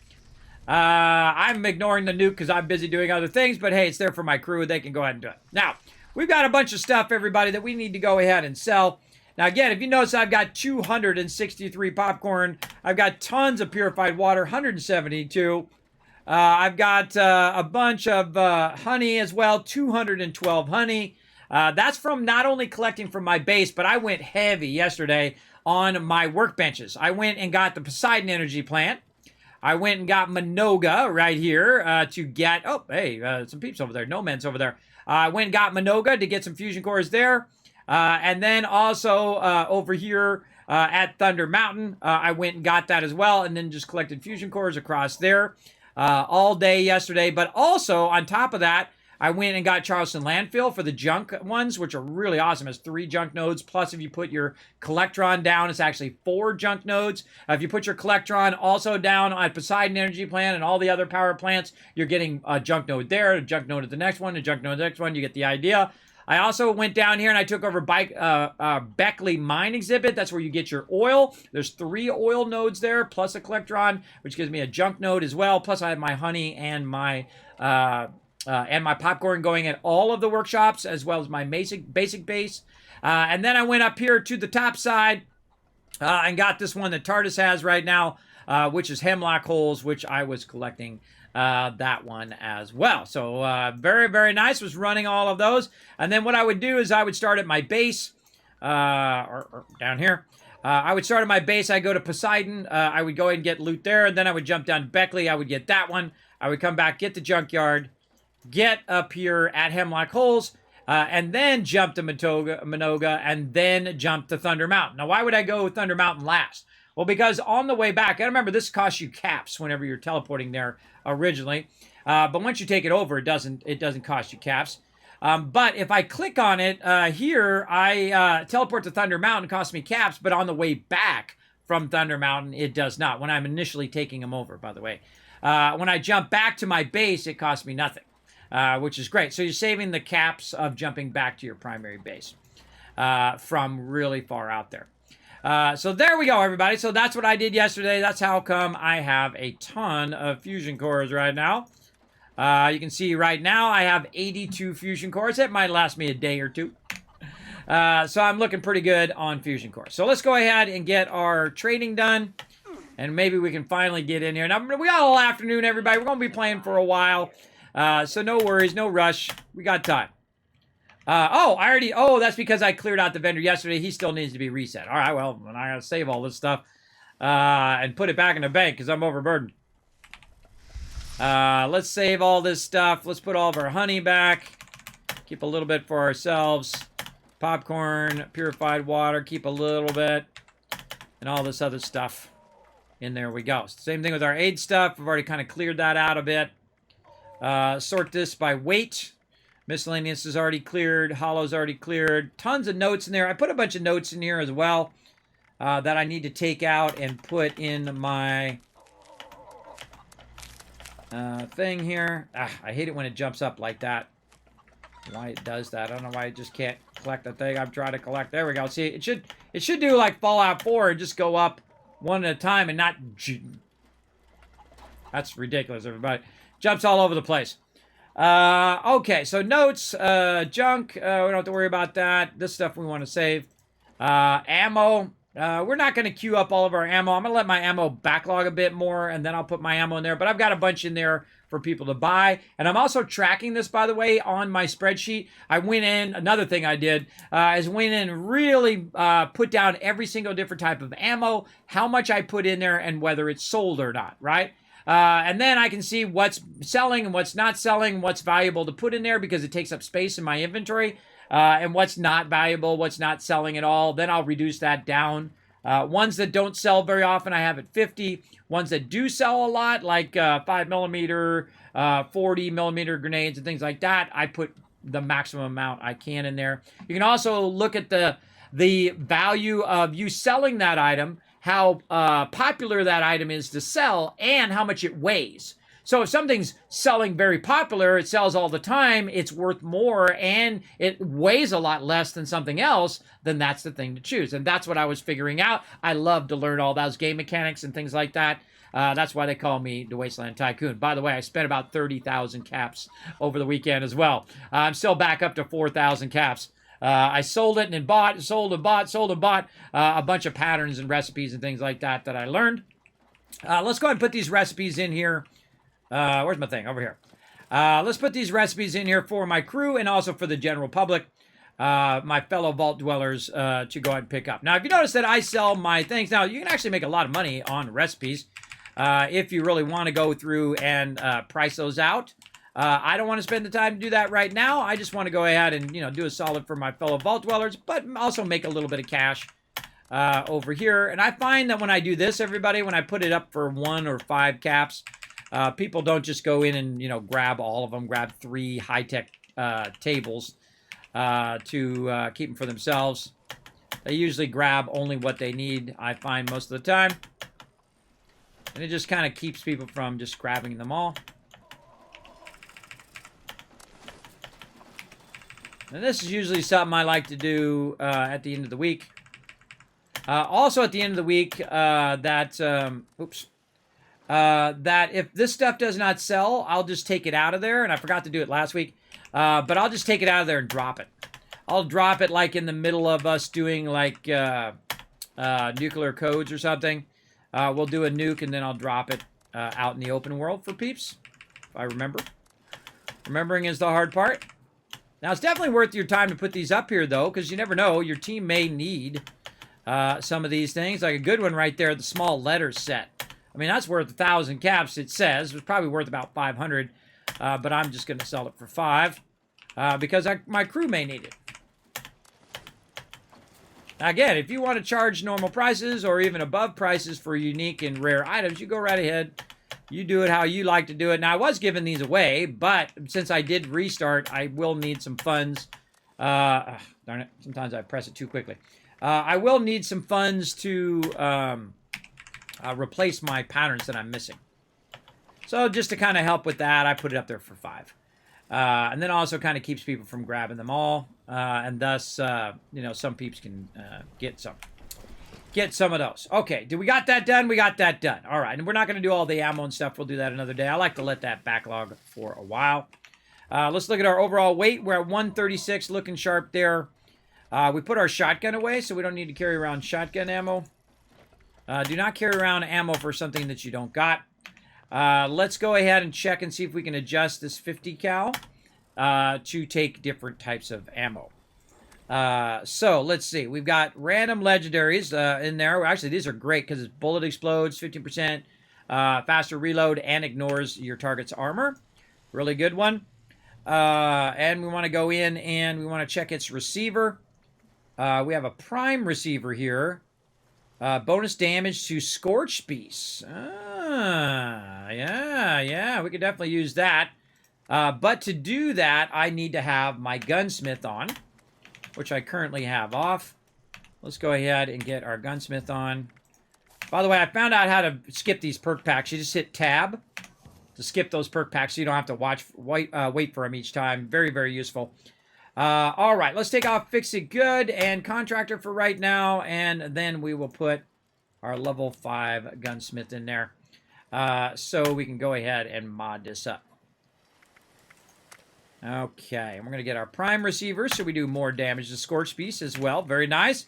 I'm ignoring the nuke because I'm busy doing other things, but hey, it's there for my crew. They can go ahead and do it. Now, we've got a bunch of stuff, everybody, that we need to go ahead and sell. Now, again, if you notice, I've got 263 popcorn. I've got tons of purified water, 172. I've got a bunch of honey as well, 212 honey. That's from not only collecting from my base, but I went heavy yesterday on my workbenches. I went and got the Poseidon energy plant. I went and got Minoga right here to get... Oh, hey, some peeps over there. No men's over there. I went and got Minoga to get some fusion cores there. And then also over here at Thunder Mountain, I went and got that as well. And then just collected fusion cores across there all day yesterday. But also, on top of that, I went and got Charleston Landfill for the junk ones, which are really awesome. It's 3 junk nodes. Plus, if you put your Collectron down, it's actually 4 junk nodes. If you put your Collectron also down on Poseidon Energy Plant and all the other power plants, you're getting a junk node there, a junk node at the next one, a junk node at the next one. You get the idea. I also went down here and I took over Beckley Mine Exhibit. That's where you get your oil. There's 3 oil nodes there, plus a Collectron, which gives me a junk node as well. Plus, I have my honey and my popcorn going at all of the workshops, as well as my basic base. And then I went up here to the top side and got this one that TARDIS has right now, which is Hemlock Holes, which I was collecting that one as well. So very, very nice. Was running all of those. And then what I would do is I would start at my base, or down here. I would start at my base. I go to Poseidon. I would go ahead and get loot there. And then I would jump down to Beckley. I would get that one. I would come back, get the junkyard, get up here at Hemlock Holes, and then jump to Minoga, and then jump to Thunder Mountain. Now, why would I go Thunder Mountain last? Well, because on the way back, I remember this costs you caps whenever you're teleporting there originally. But once you take it over, it doesn't cost you caps. But if I click on it here, I teleport to Thunder Mountain, costs me caps, but on the way back from Thunder Mountain, it does not. When I'm initially taking them over, by the way. When I jump back to my base, it costs me nothing, which is great. So you're saving the caps of jumping back to your primary base from really far out there. So there we go, everybody. So that's what I did yesterday. That's how come I have a ton of fusion cores right now. You can see right now I have 82 fusion cores. It might last me a day or two. So I'm looking pretty good on fusion cores. So let's go ahead and get our trading done. And maybe we can finally get in here. Now, we got all afternoon, everybody. We're going to be playing for a while. So no worries, no rush. We got time. That's because I cleared out the vendor yesterday. He still needs to be reset. All right, well, then I got to save all this stuff and put it back in the bank because I'm overburdened. Let's save all this stuff. Let's put all of our honey back. Keep a little bit for ourselves. Popcorn, purified water, keep a little bit. And all this other stuff. And there we go. Same thing with our aid stuff. We've already kind of cleared that out a bit. Sort this by weight. Miscellaneous is already cleared. Hollow's already cleared. Tons of notes in there. I put a bunch of notes in here as well that I need to take out and put in my thing here. I hate it when it jumps up like that. Why it does that. I don't know why it just can't collect the thing I'm trying to collect. There we go. See, it should do like Fallout 4 and just go up one at a time and not... That's ridiculous, everybody. Jumps all over the place. Okay, so notes, junk, we don't have to worry about that. This stuff we want to save. Ammo, we're not going to queue up all of our ammo. I'm going to let my ammo backlog a bit more, and then I'll put my ammo in there. But I've got a bunch in there for people to buy. And I'm also tracking this, by the way, on my spreadsheet. I went in, another thing I did, is went in and really put down every single different type of ammo, how much I put in there, and whether it's sold or not, right? And then I can see what's selling and what's not selling, what's valuable to put in there because it takes up space in my inventory, and what's not valuable, what's not selling at all. Then I'll reduce that down. Ones that don't sell very often, I have at 50. Ones that do sell a lot, like 5mm, 40mm grenades and things like that, I put the maximum amount I can in there. You can also look at the value of you selling that item, how popular that item is to sell, and how much it weighs. So if something's selling very popular, it sells all the time, it's worth more, and it weighs a lot less than something else, then that's the thing to choose. And that's what I was figuring out. I love to learn all those game mechanics and things like that. That's why they call me the Wasteland Tycoon. By the way, I spent about 30,000 caps over the weekend as well. I'm still back up to 4,000 caps. I sold it and then bought, sold and bought, sold and bought a bunch of patterns and recipes and things like that I learned. Let's go ahead and put these recipes in here. Where's my thing? Over here. Let's put these recipes in here for my crew and also for the general public, my fellow vault dwellers, to go ahead and pick up. Now, if you notice that I sell my things, now you can actually make a lot of money on recipes if you really want to go through and price those out. I don't want to spend the time to do that right now. I just want to go ahead and, do a solid for my fellow vault dwellers, but also make a little bit of cash over here. And I find that when I do this, everybody, when I put it up for 1 or 5 caps, people don't just go in and, grab all of them, grab 3 high-tech tables to keep them for themselves. They usually grab only what they need, I find, most of the time. And it just kind of keeps people from just grabbing them all. And this is usually something I like to do at the end of the week. Also at the end of the week, that if this stuff does not sell, I'll just take it out of there. And I forgot to do it last week. But I'll just take it out of there and drop it. I'll drop it like in the middle of us doing like nuclear codes or something. We'll do a nuke and then I'll drop it out in the open world for peeps. If I remember. Remembering is the hard part. Now, it's definitely worth your time to put these up here, though, because you never know. Your team may need some of these things. Like a good one right there, the small letters set. I mean, that's worth 1,000 caps, it says. It's probably worth about 500, but I'm just going to sell it for 5 because my crew may need it. Now, again, if you want to charge normal prices or even above prices for unique and rare items, you go right ahead. You do it how you like to do it. Now, I was giving these away, but since I did restart, I will need some funds. Darn it. Sometimes I press it too quickly. I will need some funds to replace my patterns that I'm missing. So just to kind of help with that, I put it up there for 5. And then also kind of keeps people from grabbing them all. And thus, you know, some peeps can get some of those. Okay, we got that done? We got that done. All right, and we're not going to do all the ammo and stuff. We'll do that another day. I like to let that backlog for a while. Let's look at our overall weight. We're at 136, looking sharp there. We put our shotgun away, so we don't need to carry around shotgun ammo. Do not carry around ammo for something that you don't got. Let's go ahead and check and see if we can adjust this 50 cal to take different types of ammo. So let's see. We've got random legendaries in there. Actually, these are great because it's bullet explodes, 15%, faster reload, and ignores your target's armor. Really good one. And we want to go in and we want to check its receiver. We have a prime receiver here. Bonus damage to Scorch Beasts. Yeah, we could definitely use that. But to do that, I need to have my gunsmith on, which I currently have off. Let's go ahead and get our gunsmith on. By the way, I found out how to skip these perk packs. You just hit tab to skip those perk packs so you don't have to wait for them each time. Very, very useful. All right, let's take off Fix It Good and Contractor for right now, and then we will put our level 5 gunsmith in there so we can go ahead and mod this up. Okay, and we're going to get our prime receiver so we do more damage to Scorch Beast as well. Very nice.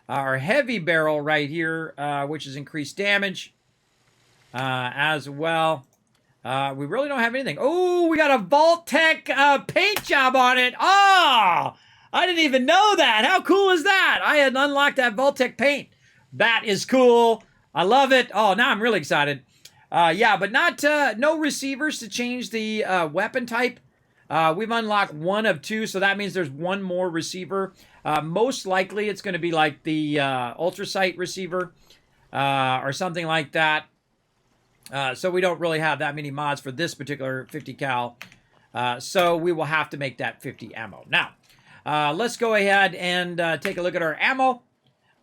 Our heavy barrel right here, which is increased damage as well. We really don't have anything. Oh, we got a Vault-Tec paint job on it. Oh, I didn't even know that. How cool is that? I had unlocked that Vault-Tec paint. That is cool. I love it. Oh, now I'm really excited. Yeah, but no receivers to change the weapon type. We've unlocked 1 of 2, so that means there's 1 more receiver. Most likely it's going to be like the Ultrasight receiver or something like that. So we don't really have that many mods for this particular 50 cal. So we will have to make that 50 ammo. Now, let's go ahead and take a look at our ammo.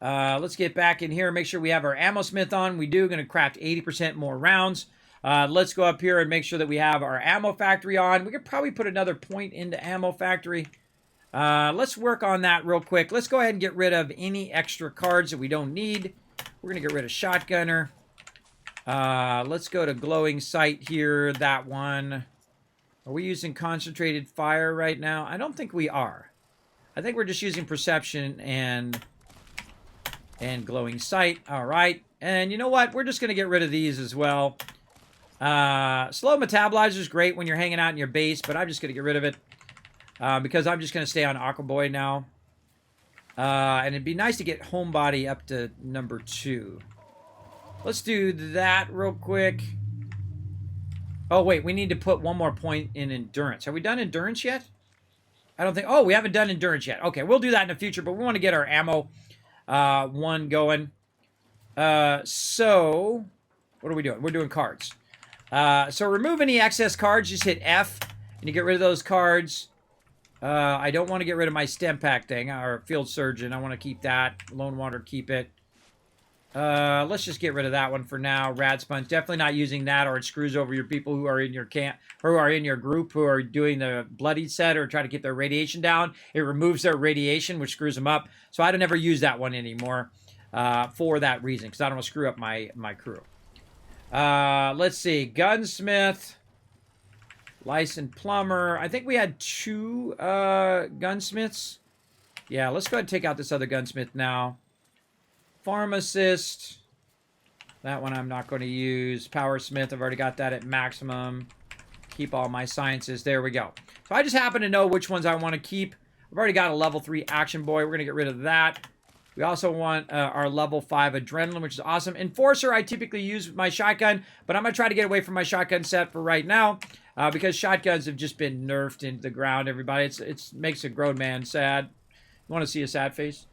Let's get back in here and make sure we have our ammo smith on. We do. Going to craft 80% more rounds. Let's go up here and make sure that we have our ammo factory on. We could probably put another point into ammo factory. Let's work on that real quick. Let's go ahead and get rid of any extra cards that we don't need. We're going to get rid of shotgunner. Let's go to glowing sight here. That one. Are we using concentrated fire right now? I don't think we are. I think we're just using perception and glowing sight. All right. And you know what? We're just going to get rid of these as well. Slow metabolizer is great when you're hanging out in your base, but I'm just going to get rid of it because I'm just going to stay on Aquaboy now. And it'd be nice to get homebody up to number 2. Let's do that real quick. Oh, wait, we need to put 1 more point in endurance. Have we done endurance yet? I don't think... Oh, we haven't done endurance yet. Okay, we'll do that in the future, but we want to get our ammo 1 going. So, what are we doing? We're doing cards. So remove any excess cards. Just hit F, and you get rid of those cards. I don't want to get rid of my stem pack thing, or field surgeon. I want to keep that. Lone Water, keep it. Let's just get rid of that one for now. Rad Sponge, definitely not using that, or it screws over your people who are in your camp, who are in your group, who are doing the bloody set or try to keep their radiation down. It removes their radiation, which screws them up. So I don't ever use that one anymore for that reason, because I don't want to screw up my crew. Let's see, gunsmith, licensed plumber. I think we had 2 gunsmiths. Yeah, let's go ahead and take out this other gunsmith now. Pharmacist. That one I'm not going to use. Powersmith, I've already got that at maximum. Keep all my sciences. There we go. So I just happen to know which ones I want to keep. I've already got a level 3 action boy. We're going to get rid of that. We also want our level 5 adrenaline, which is awesome. Enforcer, I typically use with my shotgun, but I'm going to try to get away from my shotgun set for right now because shotguns have just been nerfed into the ground, everybody. It makes a grown man sad. You want to see a sad face?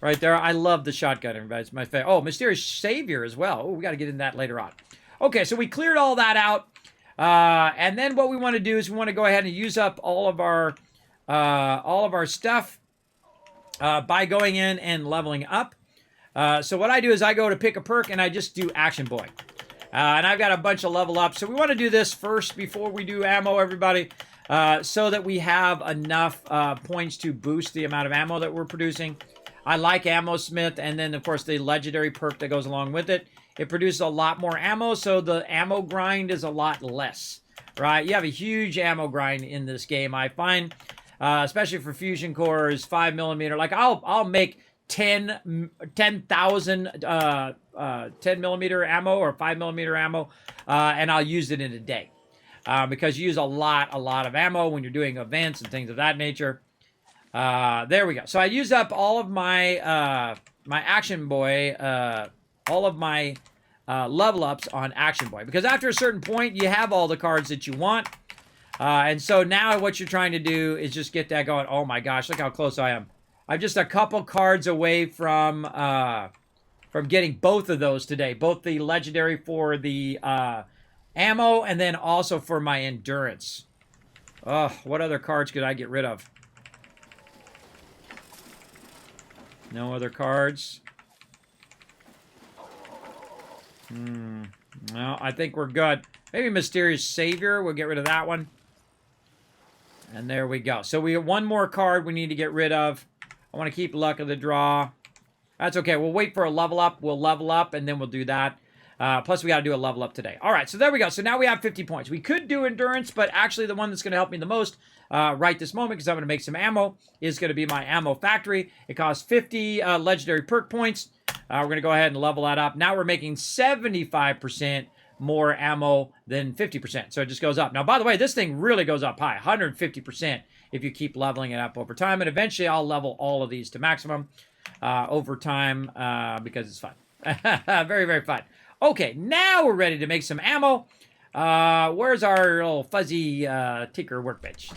Right there. I love the shotgun, everybody. It's my favorite. Oh, Mysterious Savior as well. Oh, we got to get in that later on. Okay, so we cleared all that out. And then what we want to do is we want to go ahead and use up all of our stuff. by going in and leveling up. So what I do is I go to pick a perk and I just do Action Boy. And I've got a bunch of level ups. So we want to do this first before we do ammo, everybody, so that we have enough points to boost the amount of ammo that we're producing. I like Ammo Smith, and then, of course, the legendary perk that goes along with it. It produces a lot more ammo, so the ammo grind is a lot less, right? You have a huge ammo grind in this game, I find, especially for fusion cores, 5mm. Like, I'll make 10,000 10mm ammo or 5mm ammo, and I'll use it in a day, because you use a lot of ammo when you're doing events and things of that nature. There we go. So I use up all of my my Action Boy, all of my level ups on Action Boy, because after a certain point you have all the cards that you want, and so now what you're trying to do is just get that going. Oh my gosh, look how close I am. I'm just a couple cards away from getting both of those today, both the legendary for the ammo and then also for my endurance. Oh, what other cards could I get rid of? No other cards. Well, I think we're good. Maybe Mysterious Savior. We'll get rid of that one. And there we go. So we have one more card we need to get rid of. I want to keep Luck of the Draw. That's okay. We'll wait for a level up. We'll level up, and then we'll do that. Plus, we got to do a level up today. All right, so there we go. So now we have 50 points. We could do Endurance, but actually the one that's going to help me the most right this moment, because I'm going to make some ammo, is going to be my Ammo Factory. It costs 50 legendary perk points. We're going to go ahead and level that up. Now we're making 75% more ammo than 50%. So it just goes up. Now, by the way, this thing really goes up high, 150% if you keep leveling it up over time. And eventually I'll level all of these to maximum over time because it's fun. Very, very fun. Okay, now we're ready to make some ammo. Where's our little fuzzy tinker workbench?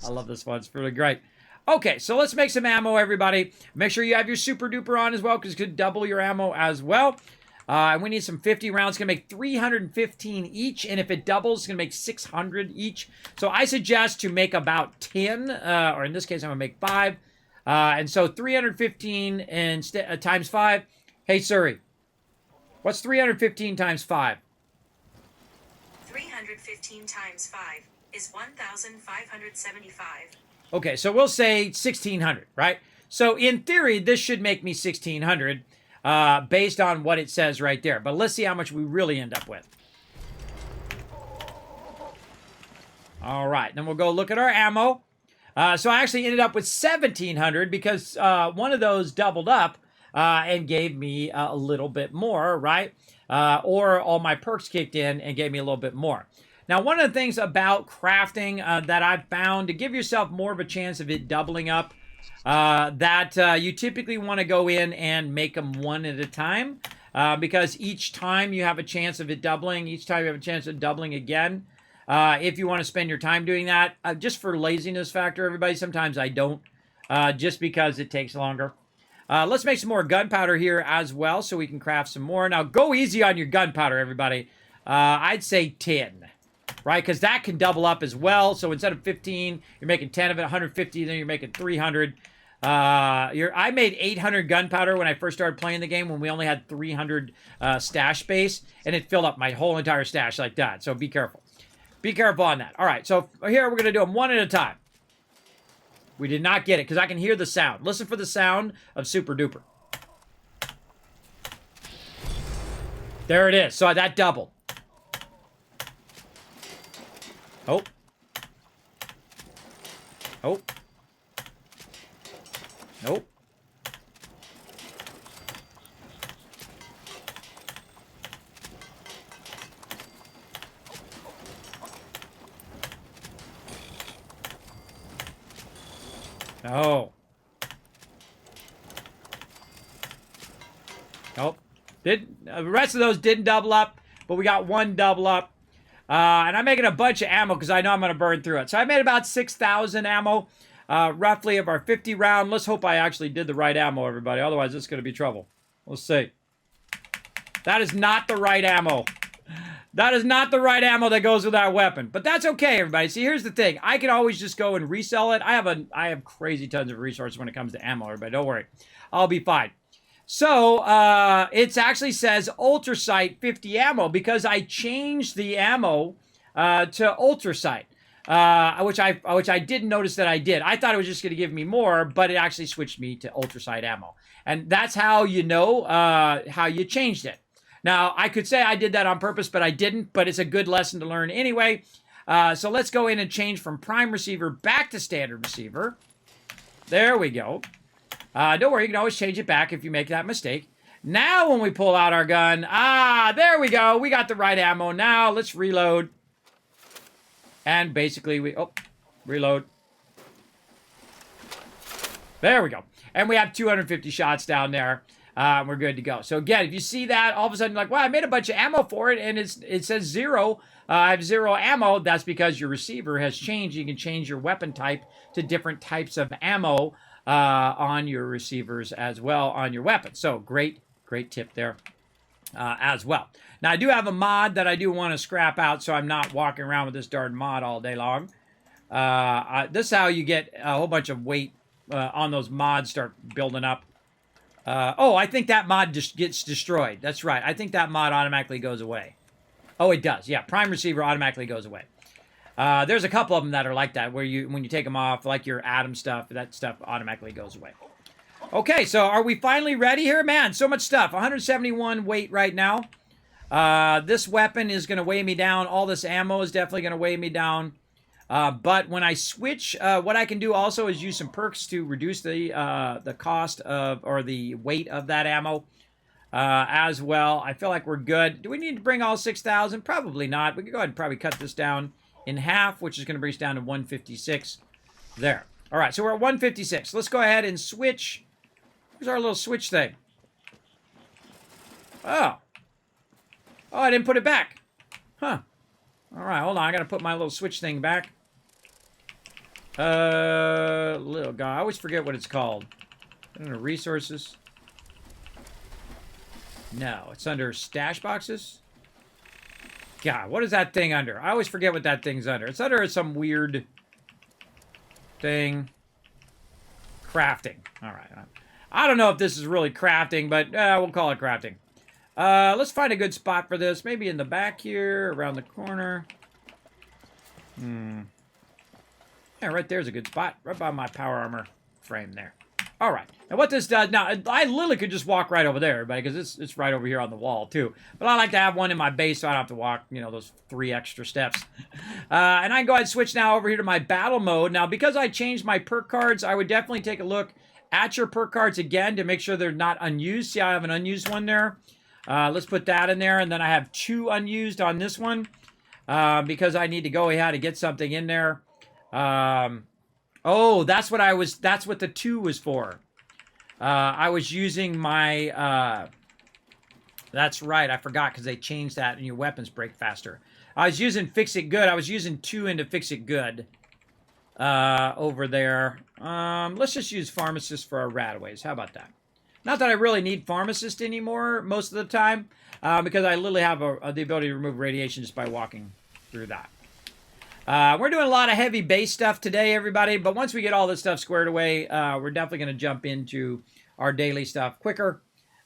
I love this one. It's really great. Okay, so let's make some ammo, everybody. Make sure you have your super duper on as well, because it could double your ammo as well. And we need some 50 rounds. It's going to make 315 each, and if it doubles, it's going to make 600 each. So I suggest to make about 10, or in this case, I'm going to make 5. And so 315 and times 5. Hey, Suri, what's 315 times 5? 315 times 5 is 1,575. Okay, so we'll say 1,600, right? So in theory, this should make me 1,600 based on what it says right there. But let's see how much we really end up with. All right, then we'll go look at our ammo. So I actually ended up with 1,700 because one of those doubled up and gave me a little bit more, right? Or all my perks kicked in and gave me a little bit more. Now, one of the things about crafting that I've found to give yourself more of a chance of it doubling up, that you typically want to go in and make them one at a time, because each time you have a chance of it doubling, each time you have a chance of doubling again. If you want to spend your time doing that, just for laziness factor, everybody, sometimes I don't, just because it takes longer. Let's make some more gunpowder here as well so we can craft some more. Now, go easy on your gunpowder, everybody. I'd say 10. Right, because that can double up as well. So instead of 15, you're making 10 of it, 150, then you're making 300. I made 800 gunpowder when I first started playing the game, when we only had 300 stash space, and it filled up my whole entire stash like that. So be careful. Be careful on that. All right, so here we're going to do them one at a time. We did not get it, because I can hear the sound. Listen for the sound of Super Duper. There it is. So that doubled. Oh. Oh. Nope. No. Nope. The rest of those didn't double up, but we got one double up. And I'm making a bunch of ammo because I know I'm going to burn through it. So I made about 6,000 ammo, roughly, of our 50 round. Let's hope I actually did the right ammo, everybody. Otherwise, it's going to be trouble. We'll see. That is not the right ammo. That is not the right ammo that goes with that weapon. But that's okay, everybody. See, here's the thing. I can always just go and resell it. I have crazy tons of resources when it comes to ammo, everybody. Don't worry. I'll be fine. So, it actually says Ultrasight 50 ammo because I changed the ammo to Ultrasight. Which I didn't notice that I did. I thought it was just going to give me more, but it actually switched me to Ultrasight ammo. And that's how you know how you changed it. Now, I could say I did that on purpose, but I didn't. But it's a good lesson to learn anyway. So let's go in and change from prime receiver back to standard receiver. There we go. Don't worry, you can always change it back if you make that mistake. Now when we pull out our gun, there we go. We got the right ammo. Now let's reload. And basically reload. There we go. And we have 250 shots down there. We're good to go. So again, if you see that, all of a sudden you're like, wow, I made a bunch of ammo for it, and it says 0. I have 0 ammo. That's because your receiver has changed. You can change your weapon type to different types of ammo on your receivers as well on your weapon. So great tip there as well. Now, I do have a mod that I do want to scrap out, so I'm not walking around with this darn mod all day long. This is how you get a whole bunch of weight on those mods start building up. I think that mod just gets destroyed. That's right. I think that mod automatically goes away. Oh, it does. Yeah, prime receiver automatically goes away. There's a couple of them that are like that, where when you take them off, like your Atom stuff, that stuff automatically goes away. Okay, so are we finally ready here? Man, so much stuff. 171 weight right now. This weapon is going to weigh me down. All this ammo is definitely going to weigh me down. But when I switch, what I can do also is use some perks to reduce the cost of, or the weight of that ammo as well. I feel like we're good. Do we need to bring all 6,000? Probably not. We can go ahead and probably cut this down in half, which is going to bring us down to 156. There. All right, so we're at 156. Let's go ahead and switch. Here's our little switch thing. Oh, I didn't put it back. Huh. All right, hold on. I got to put my little switch thing back. Little guy. I always forget what it's called. I don't know, resources. No, it's under stash boxes. God, what is that thing under? I always forget what that thing's under. It's under some weird thing. Crafting. All right. I don't know if this is really crafting, but we'll call it crafting. Let's find a good spot for this. Maybe in the back here, around the corner. Yeah, right there's a good spot. Right by my power armor frame there. All right. Now what this does, now I literally could just walk right over there, everybody, because it's right over here on the wall too. But I like to have one in my base so I don't have to walk, those 3 extra steps. And I can go ahead and switch now over here to my battle mode. Now, because I changed my perk cards, I would definitely take a look at your perk cards again to make sure they're not unused. See, I have an unused one there. Let's put that in there, and then I have 2 unused on this one because I need to go ahead and get something in there. That's what the 2 was for. I was using my, that's right, I forgot because they changed that and your weapons break faster. I was using Fix It Good. I was using 2 into Fix It Good over there. Let's just use Pharmacist for our Rataways. How about that? Not that I really need Pharmacist anymore most of the time, because I literally have the ability to remove radiation just by walking through that. We're doing a lot of heavy base stuff today, everybody, but once we get all this stuff squared away, we're definitely going to jump into our daily stuff quicker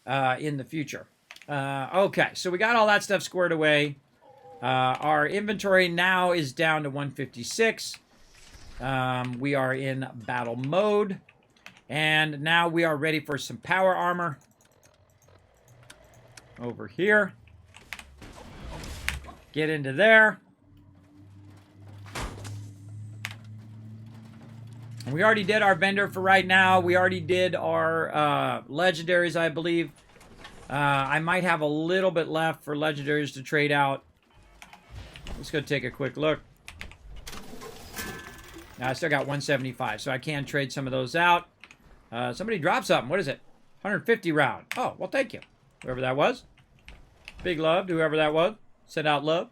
in the future. Okay, so we got all that stuff squared away. Our inventory now is down to 156. We are in battle mode. And now we are ready for some power armor. Over here. Get into there. And we already did our vendor for right now. We already did our legendaries, I believe. I might have a little bit left for legendaries to trade out. Let's go take a quick look. Now, I still got 175, so I can trade some of those out. Somebody dropped something. What is it? 150 round. Oh, well, thank you. Whoever that was. Big love to whoever that was. Send out love.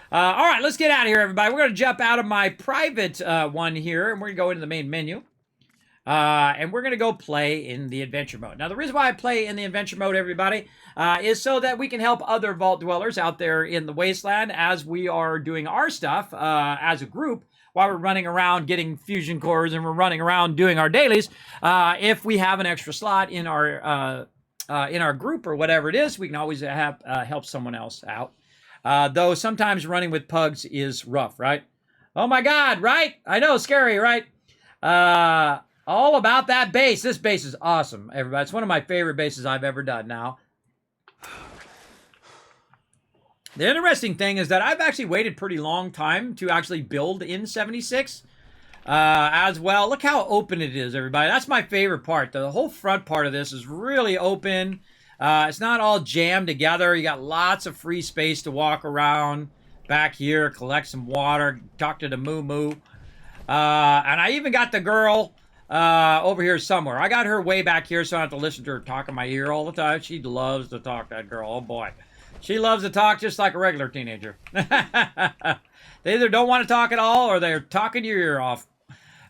All right, let's get out of here, everybody. We're going to jump out of my private one here, and we're going to go into the main menu. And we're going to go play in the adventure mode. Now, the reason why I play in the adventure mode, everybody, is so that we can help other vault dwellers out there in the wasteland as we are doing our stuff as a group while we're running around getting fusion cores and we're running around doing our dailies. If we have an extra slot in our group or whatever it is, we can always have help someone else out. Though sometimes running with pugs is rough, right? Oh my God, right? I know, scary, right? All about that base. This base is awesome, everybody. It's one of my favorite bases I've ever done now. The interesting thing is that I've actually waited pretty long time to actually build in 76 as well. Look how open it is, everybody. That's my favorite part. The whole front part of this is really open. It's not all jammed together. You got lots of free space to walk around back here, collect some water, talk to the moo-moo. And I even got the girl over here somewhere. I got her way back here, so I don't have to listen to her talk in my ear all the time. She loves to talk, that girl. Oh, boy. She loves to talk just like a regular teenager. They either don't want to talk at all or they're talking your ear off.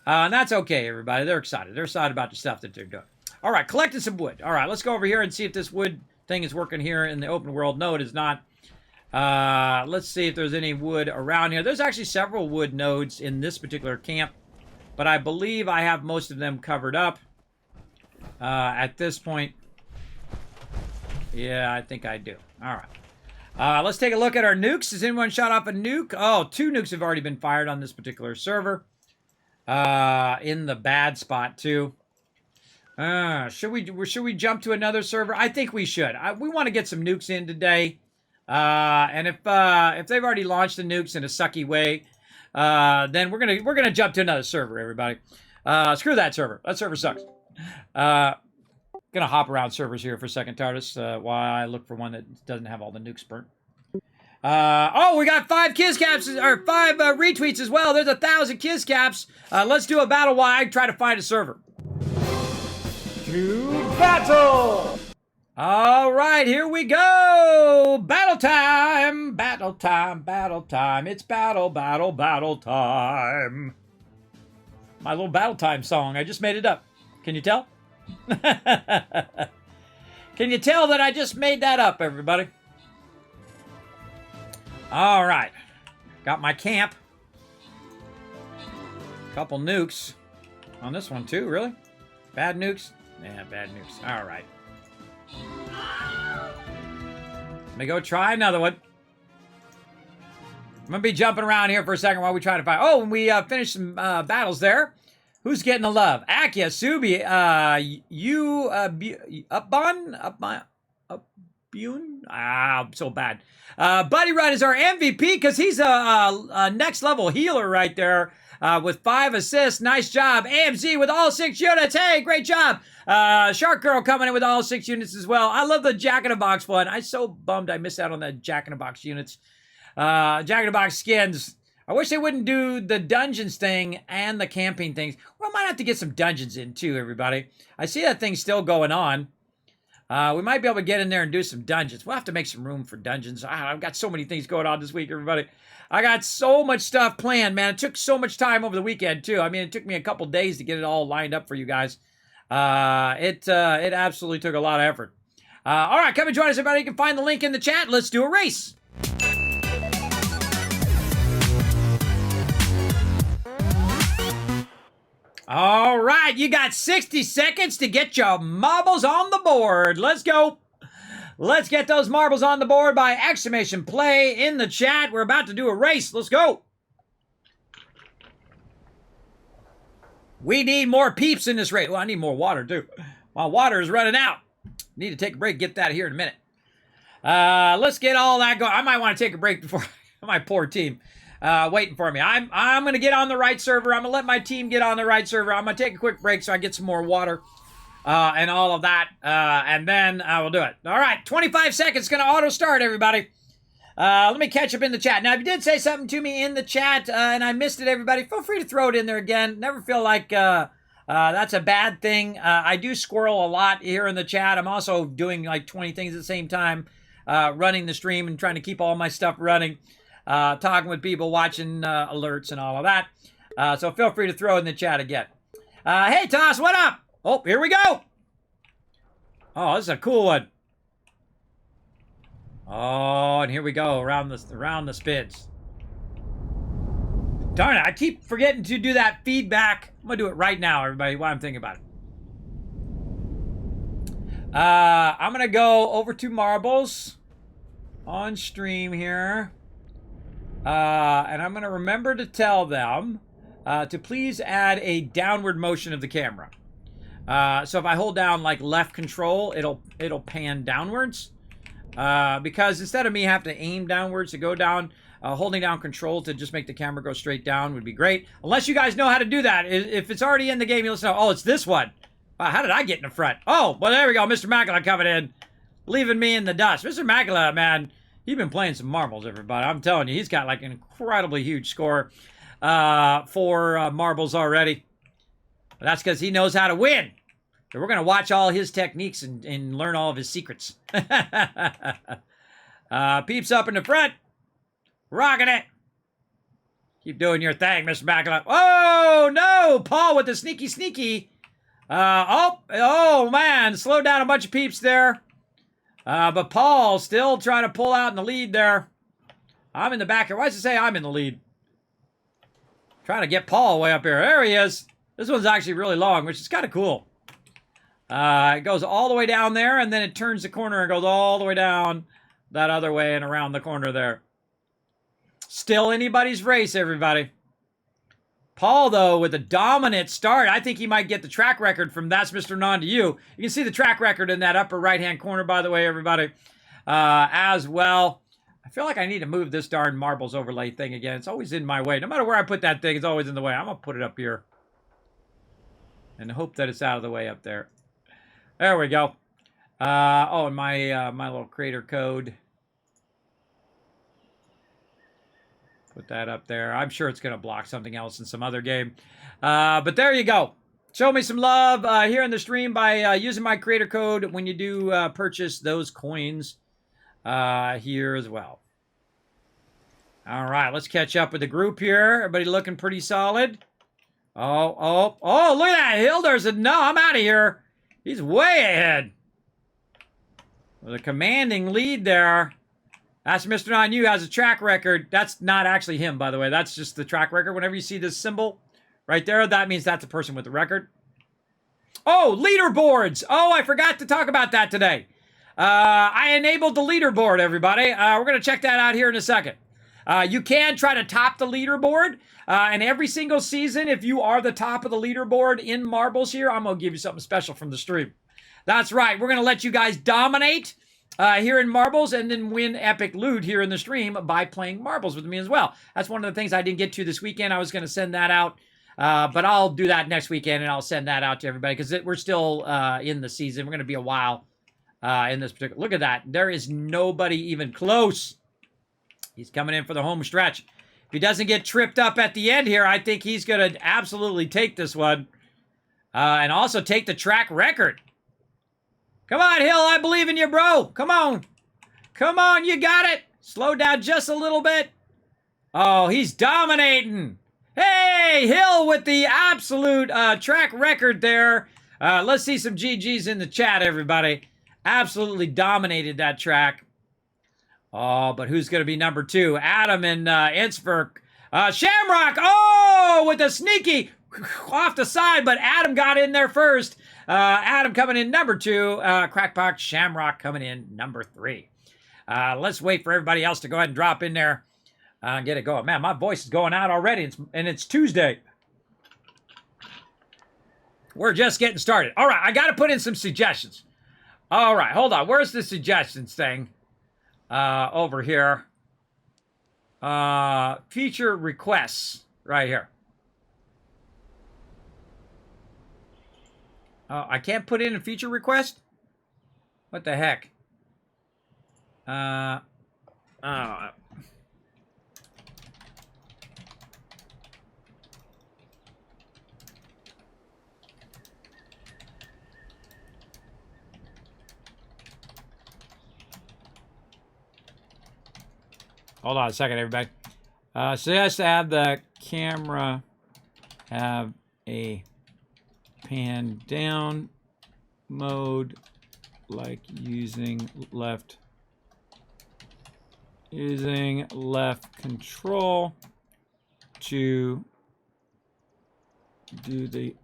And that's okay, everybody. They're excited. They're excited about the stuff that they're doing. All right, collecting some wood. All right, let's go over here and see if this wood thing is working here in the open world. No, it is not. Let's see if there's any wood around here. There's actually several wood nodes in this particular camp, but I believe I have most of them covered up at this point. Yeah, I think I do. All right. Let's take a look at our nukes. Has anyone shot off a nuke? Oh, 2 nukes have already been fired on this particular server. In the bad spot, too. Should we jump to another server? I think we should. We want to get some nukes in today. And if they've already launched the nukes in a sucky way, then we're gonna jump to another server, everybody. Screw that server. That server sucks. Gonna hop around servers here for a second, TARDIS, while I look for one that doesn't have all the nukes burnt. Oh, we got 5 kiss caps, or 5 retweets as well. There's 1,000 kiss caps. Let's do a battle while I try to find a server. To battle! All right, here we go. Battle time, battle time, battle time. It's battle, battle, battle time. My little battle time song. I just made it up. Can you tell? Can you tell that I just made that up, everybody? All right. Got my camp. Couple nukes on this one, too, really? Bad nukes? Yeah, bad nukes. All right. Let me go try another one. I'm going to be jumping around here for a second while we try to find... Oh, and we finished some battles there. Who's getting the love? Akia, Subi, you, Upbun? Ah, so bad. Buddy Run is our MVP because he's a next level healer right there with 5 assists. Nice job. AMZ with all 6 units. Hey, great job. Shark Girl coming in with all 6 units as well. I love the Jack in the Box one. I'm so bummed I missed out on the Jack in the Box units. Jack in the Box skins. I wish they wouldn't do the dungeons thing and the camping things. Well, I might have to get some dungeons in too, everybody. I see that thing still going on. We might be able to get in there and do some dungeons. We'll have to make some room for dungeons. I've got so many things going on this week, everybody. I got so much stuff planned, man. It took so much time over the weekend, too. I mean, it took me a couple days to get it all lined up for you guys. It absolutely took a lot of effort. All right, come and join us, everybody. You can find the link in the chat. Let's do a race. All right, you got 60 seconds to get your marbles on the board. Let's go. Let's get those marbles on the board by exclamation play in the chat. We're about to do a race. Let's go. We need more peeps in this race. Well, I need more water, too. My water is running out. Need to take a break. Get that here in a minute. Let's get all that going. I might want to take a break before my poor team waiting for me. I'm going to get on the right server. I'm going to let my team get on the right server. I'm going to take a quick break so I get some more water and all of that. And then I will do it. All right, 25 seconds. Going to auto start, everybody. Let me catch up in the chat. Now, if you did say something to me in the chat and I missed it, everybody, feel free to throw it in there again. Never feel like that's a bad thing. I do squirrel a lot here in the chat. I'm also doing like 20 things at the same time, running the stream and trying to keep all my stuff running, talking with people, watching alerts and all of that. So feel free to throw it in the chat again. Hey, Toss, what up? Oh, here we go. Oh, this is a cool one. Oh, and here we go around the spins. Darn it, I keep forgetting to do that feedback. I'm gonna do it right now, everybody, while I'm thinking about it. I'm gonna go over to marbles on stream here. And I'm gonna remember to tell them to please add a downward motion of the camera. So if I hold down like left control, it'll pan downwards. Because instead of me having to aim downwards to go down, holding down control to just make the camera go straight down would be great. Unless you guys know how to do that. If it's already in the game, you'll know, oh, it's this one. How did I get in the front? Oh, well, there we go. Mr. Macula coming in, leaving me in the dust. Mr. Macula, man, he's been playing some marbles, everybody. I'm telling you, he's got like an incredibly huge score for marbles already. But that's because he knows how to win. So we're going to watch all his techniques and learn all of his secrets. Peeps up in the front. Rocking it. Keep doing your thing, Mr. Macula. Oh, no. Paul with the sneaky. Oh, man. Slowed down a bunch of peeps there. But Paul still trying to pull out in the lead there. I'm in the back here. Why does it say I'm in the lead? Trying to get Paul way up here. There he is. This one's actually really long, which is kind of cool. It goes all the way down there, and then it turns the corner and goes all the way down that other way and around the corner there. Still anybody's race, everybody. Paul, though, with a dominant start. I think he might get the track record from That's Mr. Non to You. You can see the track record in that upper right-hand corner, by the way, everybody, as well. I feel like I need to move this darn marbles overlay thing again. It's always in my way. No matter where I put that thing, it's always in the way. I'm going to put it up here and hope that it's out of the way up there. There we go. Oh, and my little creator code. Put that up there. I'm sure it's going to block something else in some other game. But there you go. Show me some love here in the stream by using my creator code when you do purchase those coins here as well. All right, let's catch up with the group here. Everybody looking pretty solid. Oh, look at that. Hilder's a no, I'm out of here. He's way ahead. With a commanding lead there. That's Mr. Non You has a track record. That's not actually him, by the way. That's just the track record. Whenever you see this symbol right there, that means that's the person with the record. Oh, leaderboards. Oh, I forgot to talk about that today. I enabled the leaderboard, everybody. We're going to check that out here in a second. You can try to top the leaderboard. And every single season, if you are the top of the leaderboard in marbles here, I'm going to give you something special from the stream. That's right. We're going to let you guys dominate here in marbles and then win epic loot here in the stream by playing marbles with me as well. That's one of the things I didn't get to this weekend. I was going to send that out. But I'll do that next weekend, and I'll send that out to everybody because we're still in the season. We're going to be a while in this particular. Look at that. There is nobody even close. He's coming in for the home stretch. If he doesn't get tripped up at the end here, I think he's going to absolutely take this one. And also take the track record. Come on, Hill. I believe in you, bro. Come on. Come on. You got it. Slow down just a little bit. Oh, he's dominating. Hey, Hill with the absolute track record there. Let's see some GGs in the chat, everybody. Absolutely dominated that track. Oh, but who's going to be number two? Adam and Innsbruck. Shamrock, oh, with the sneaky off the side, but Adam got in there first. Adam coming in number two. Crackpot Shamrock coming in number three. Let's wait for everybody else to go ahead and drop in there and get it going. Man, my voice is going out already, and it's Tuesday. We're just getting started. All right, I got to put in some suggestions. All right, hold on. Where's the suggestions thing? Over here. Feature requests right here. I can't put in a feature request? What the heck? Hold on a second, everybody. Suggest to have the camera have a pan down mode, like using left control to do the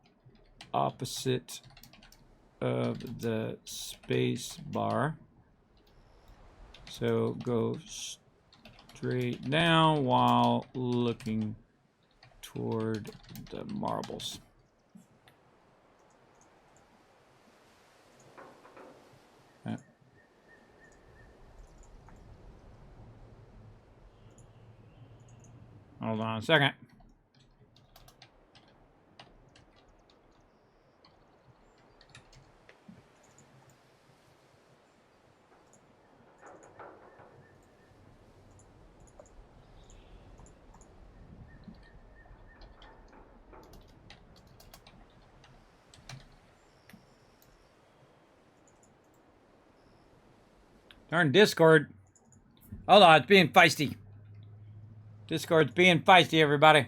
opposite of the space bar. So go straight down while looking toward the marbles. Okay. Hold on a second. Darn Discord. Hold on, it's being feisty. Discord's being feisty, everybody.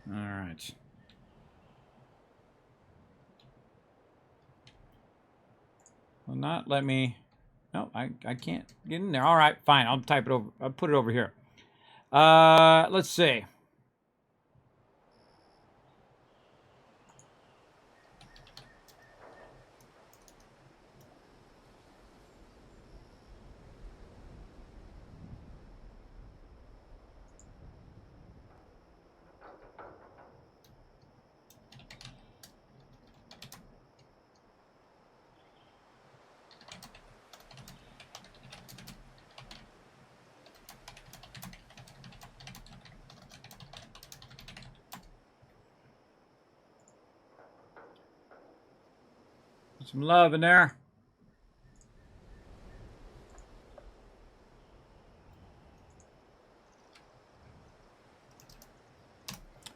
All right. Will not let me. No, I can't get in there. All right, fine. I'll type it over. I'll put it over here. Let's see. Put some love in there.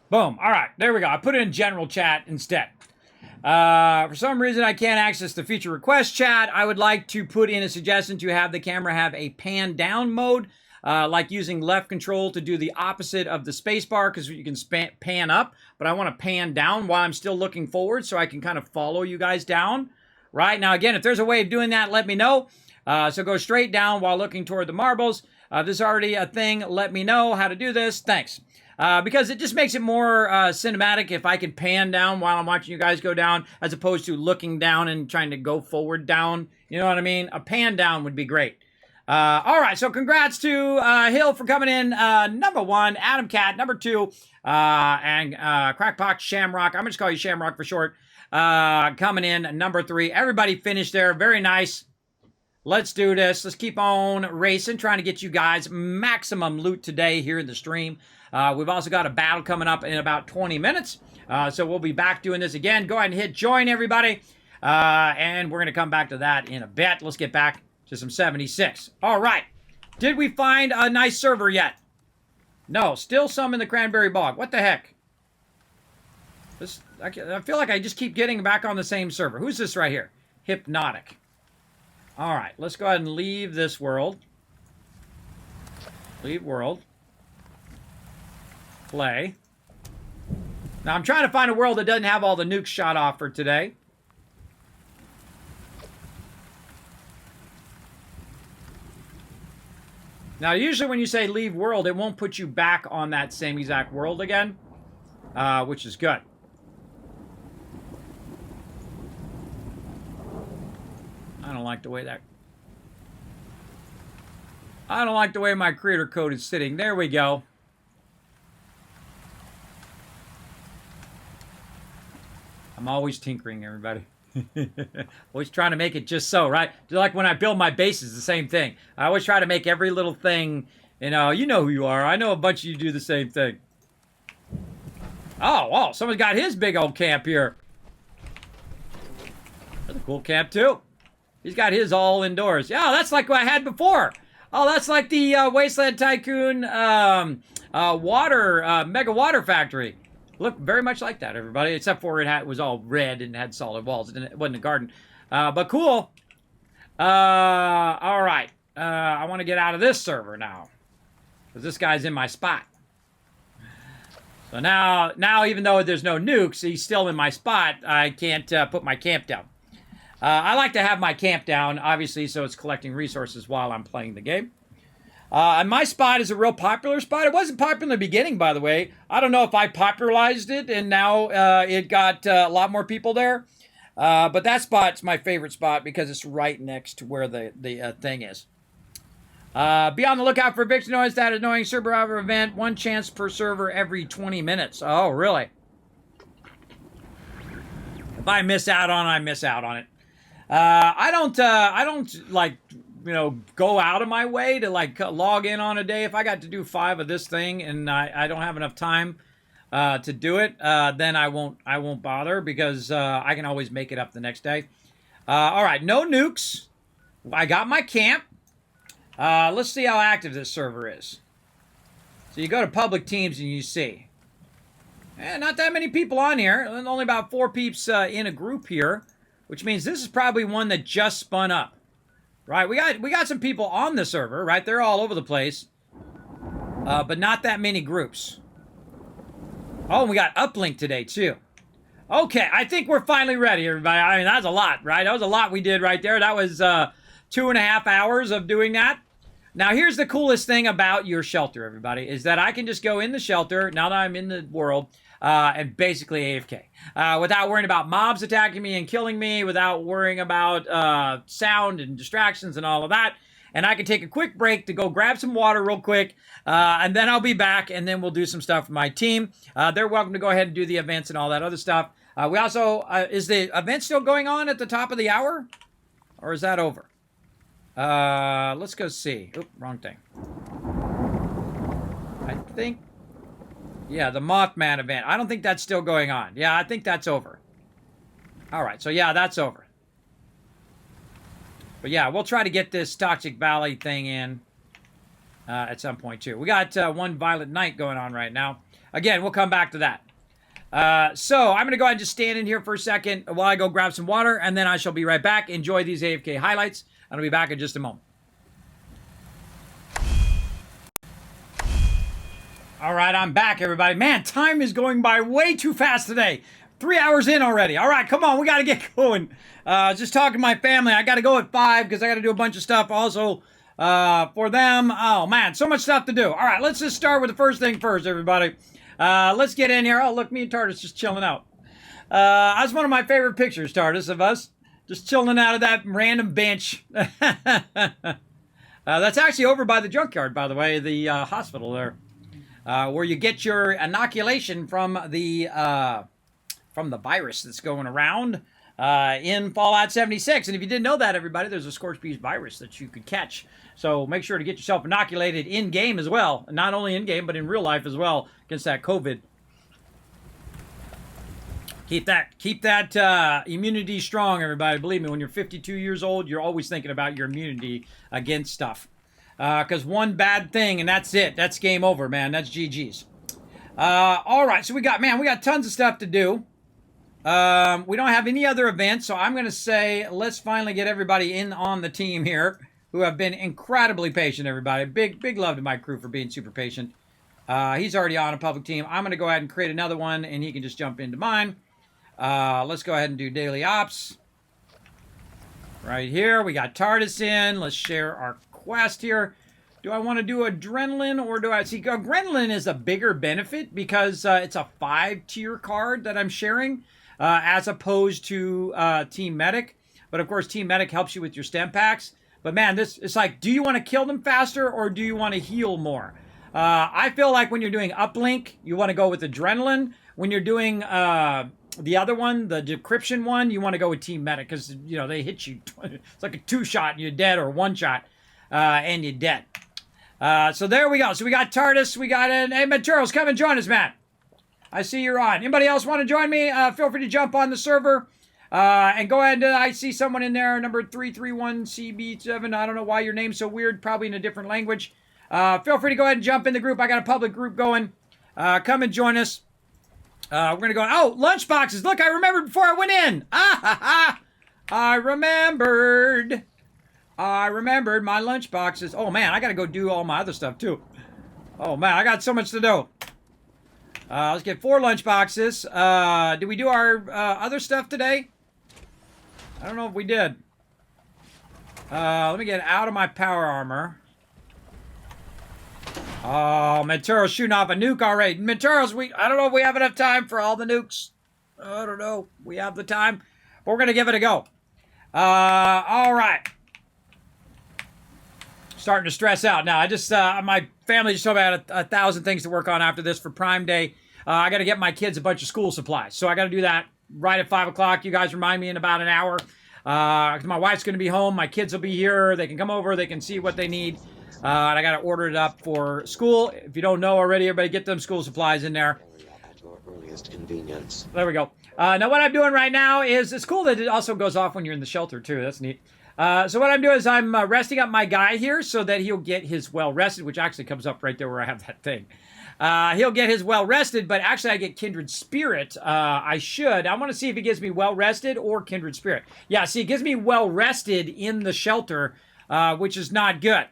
Boom. All right, there we go. I put it in general chat instead. For some reason, I can't access the feature request chat. I would like to put in a suggestion to have the camera have a pan down mode, like using left control to do the opposite of the space bar, because you can pan up, but I want to pan down while I'm still looking forward so I can kind of follow you guys down. Right now, again, if there's a way of doing that, let me know. So go straight down while looking toward the marbles. If this is already a thing, let me know how to do this. Thanks. Because it just makes it more cinematic if I can pan down while I'm watching you guys go down, as opposed to looking down and trying to go forward down. You know what I mean? A pan down would be great. All right, so congrats to Hill for coming in number 1, Adam Cat number 2, and Crackpox Shamrock. I'm going to call you Shamrock for short. Coming in number 3. Everybody finished there. Very nice. Let's do this. Let's keep on racing, trying to get you guys maximum loot today here in the stream. We've also got a battle coming up in about 20 minutes. So we'll be back doing this again. Go ahead and hit join, everybody. And we're going to come back to that in a bit. Let's get back to some 76. All right. Did we find a nice server yet? No. Still some in the Cranberry Bog. What the heck? I feel like I just keep getting back on the same server. Who's this right here? Hypnotic. All right. Let's go ahead and leave this world. Leave world. Play. Now, I'm trying to find a world that doesn't have all the nukes shot off for today. Now, usually when you say leave world, it won't put you back on that same exact world again, which is good. I don't like the way that... I don't like the way my creator code is sitting. There we go. I'm always tinkering, everybody. Always trying to make it just so, right? Just like when I build my bases, the same thing. I always try to make every little thing, you know who you are. I know a bunch of you do the same thing. Oh, someone's got his big old camp here. That's a cool camp, too. He's got his all indoors. Yeah, that's like what I had before. Oh, that's like the Wasteland Tycoon Mega Water Factory. Looked very much like that, everybody, except for it was all red and had solid walls. It wasn't a garden. But cool. All right. I want to get out of this server now, because this guy's in my spot. So now even though there's no nukes, he's still in my spot. I can't put my camp down. I like to have my camp down, obviously, so it's collecting resources while I'm playing the game. And my spot is a real popular spot. It wasn't popular in the beginning, by the way. I don't know if I popularized it, and now it got a lot more people there. But that spot's my favorite spot because it's right next to where the thing is. Be on the lookout for eviction noise. That annoying server hour event. 1 chance per server every 20 minutes. Oh, really? If I miss out on it, I miss out on it. I don't like, go out of my way to like log in on a day. If I got to do 5 of this thing and I don't have enough time to do it, then I won't bother because I can always make it up the next day. All right, no nukes. I got my camp. Let's see how active this server is. So you go to public teams and you see. Not that many people on here. Only about 4 peeps in a group here, which means this is probably one that just spun up. Right, we got some people on the server, right? They're all over the place. But not that many groups. Oh, and we got uplink today, too. Okay, I think we're finally ready, everybody. I mean, that's a lot, right? That was a lot we did right there. That was 2.5 hours of doing that. Now, here's the coolest thing about your shelter, everybody, is that I can just go in the shelter, now that I'm in the world, and basically AFK. Without worrying about mobs attacking me and killing me, without worrying about sound and distractions and all of that. And I can take a quick break to go grab some water real quick, and then I'll be back, and then we'll do some stuff with my team. They're welcome to go ahead and do the events and all that other stuff. We also, is the event still going on at the top of the hour? Or is that over? Let's go see. Oop, wrong thing. I think, yeah, the Mothman event. I don't think that's still going on. Yeah, I think that's over. All right, so yeah, that's over. But yeah, we'll try to get this Toxic Valley thing in at some point too. We got one Violent Night going on right now. Again, we'll come back to that. So I'm going to go ahead and just stand in here for a second while I go grab some water, and then I shall be right back. Enjoy these AFK highlights. I'll be back in just a moment. All right, I'm back, everybody. Man, time is going by way too fast today. 3 hours in already. All right, come on. We got to get going. Just talking to my family. I got to go at 5 because I got to do a bunch of stuff also for them. Oh, man, so much stuff to do. All right, let's just start with the first thing first, everybody. Let's get in here. Oh, look, me and Tardis just chilling out. That's one of my favorite pictures, Tardis, of us. Just chilling out of that random bench. That's actually over by the junkyard, by the way, the hospital there. Where you get your inoculation from the virus that's going around in Fallout 76. And if you didn't know that, everybody, there's a scorched beast virus that you could catch. So make sure to get yourself inoculated in-game as well. Not only in-game, but in real life as well against that COVID. Keep that immunity strong, everybody. Believe me, when you're 52 years old, you're always thinking about your immunity against stuff. Because one bad thing, and that's it. That's game over, man. That's GG's. All right, so we got tons of stuff to do. We don't have any other events, so I'm going to say let's finally get everybody in on the team here who have been incredibly patient, everybody. Big love to my crew for being super patient. He's already on a public team. I'm going to go ahead and create another one, and he can just jump into mine. Let's go ahead and do daily ops. Right here, we got TARDIS in. Let's share our quest here. Do I want to do Adrenaline or do I see Adrenaline is a bigger benefit because it's a 5-tier card that I'm sharing as opposed to Team Medic. But of course, Team Medic helps you with your stem packs. But man, it's like, do you want to kill them faster or do you want to heal more? I feel like when you're doing uplink, you want to go with Adrenaline. When you're doing the other one, the decryption one, you want to go with Team Medic because, they hit you. It's like a 2-shot and you're dead, or 1-shot and you're dead. So there we go. So we got TARDIS. We got hey, Materials, come and join us, Matt. I see you're on. Anybody else want to join me? Feel free to jump on the server. And go ahead. I see someone in there, number 331CB7. I don't know why your name's so weird. Probably in a different language. Feel free to go ahead and jump in the group. I got a public group going. Come and join us. We're going to go. Oh, lunchboxes. Look, I remembered before I went in. I remembered my lunchboxes. Oh, man, I got to go do all my other stuff, too. Oh, man, I got so much to do. Let's get 4 lunch boxes. Did we do our other stuff today? I don't know if we did. Let me get out of my power armor. Oh, Menturo's shooting off a nuke already. Menturo's, I don't know if we have enough time for all the nukes. I don't know. We have the time. But we're going to give it a go. All right. Starting to stress out now. My family just told me I had 1,000 things to work on after this for Prime Day. I got to get my kids a bunch of school supplies. So I got to do that right at 5 o'clock. You guys remind me in about an hour. My wife's going to be home. My kids will be here. They can come over. They can see what they need. And I got to order it up for school. If you don't know already, everybody get them school supplies in there. At your earliest convenience. There we go. Now what I'm doing right now is, it's cool that it also goes off when you're in the shelter too. That's neat. So what I'm doing is I'm resting up my guy here so that he'll get his well rested, which actually comes up right there where I have that thing. He'll get his well rested, but actually I get Kindred Spirit. I want to see if he gives me well rested or Kindred Spirit. Yeah, see, it gives me well rested in the shelter, which is not good.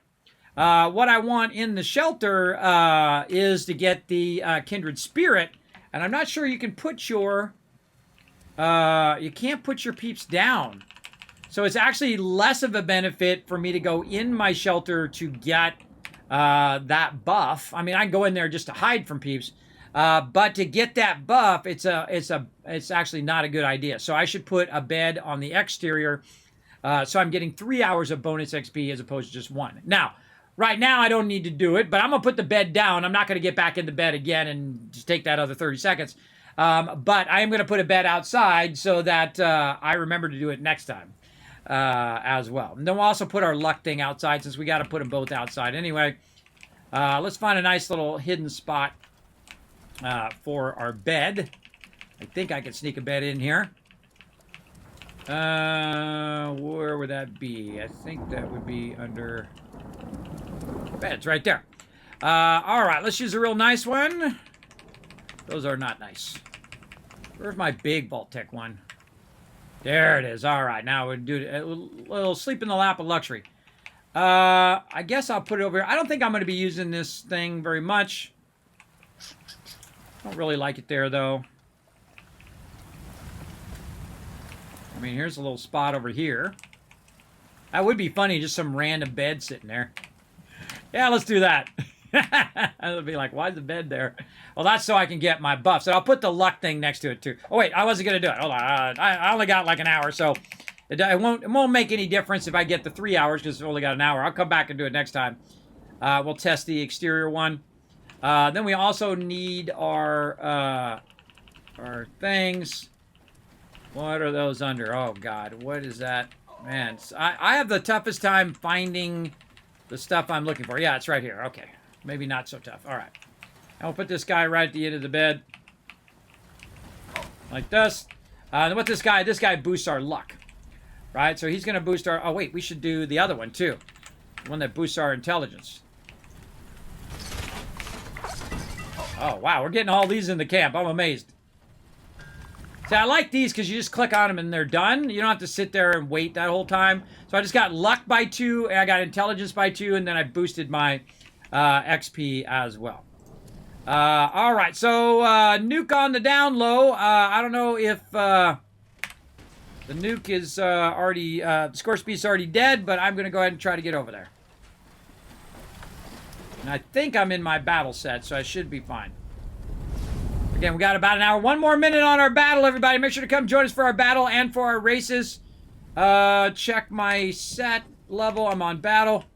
What I want in the shelter is to get the Kindred Spirit, and I'm not sure you can put your, you can't put your peeps down. So it's actually less of a benefit for me to go in my shelter to get that buff. I mean, I can go in there just to hide from peeps, but to get that buff, it's actually not a good idea. So I should put a bed on the exterior, so I'm getting 3 hours of bonus XP as opposed to just 1. Now, right now I don't need to do it, but I'm gonna put the bed down. I'm not gonna get back in the bed again and just take that other 30 seconds. But I am gonna put a bed outside so that I remember to do it next time. As well. And then we'll also put our luck thing outside since we got to put them both outside anyway. Let's find a nice little hidden spot for our bed. I think I could sneak a bed in here. Where would that be? I think that would be under beds right there. All right, let's use a real nice one. Those are not nice. Where's my big Vault-Tec one? There it is. All right, now we'll do a little sleep in the lap of luxury. I guess I'll put it over here. I don't think I'm going to be using this thing very much. Don't really like it there, though. I mean, here's a little spot over here. That would be funny, just some random bed sitting there. Yeah, let's do that. It'll be like, why's the bed there? Well, that's so I can get my buffs. And I'll put the luck thing next to it, too. Oh, wait, I wasn't going to do it. Hold on. I only got like an hour, so it won't make any difference if I get the 3 hours because I've only got an hour. I'll come back and do it next time. We'll test the exterior one. Then we also need our things. What are those under? Oh, God. What is that? Man, I have the toughest time finding the stuff I'm looking for. Yeah, it's right here. Okay. Maybe not so tough. All right. And we'll put this guy right at the end of the bed. Like this. And what this guy boosts our luck. Right? So he's going to boost our... Oh, wait. We should do the other one, too. The one that boosts our intelligence. Oh, wow. We're getting all these in the camp. I'm amazed. See, I like these because you just click on them and they're done. You don't have to sit there and wait that whole time. So I just got luck by 2, and I got intelligence by 2, and then I boosted my XP as well. All right, so nuke on the down low. I don't know if the nuke is already, the Scorch-Beast's already dead, but I'm going to go ahead and try to get over there. And I think I'm in my battle set, so I should be fine. Again, we got about an hour. 1 more minute on our battle, everybody. Make sure to come join us for our battle and for our races. Check my set level. I'm on battle.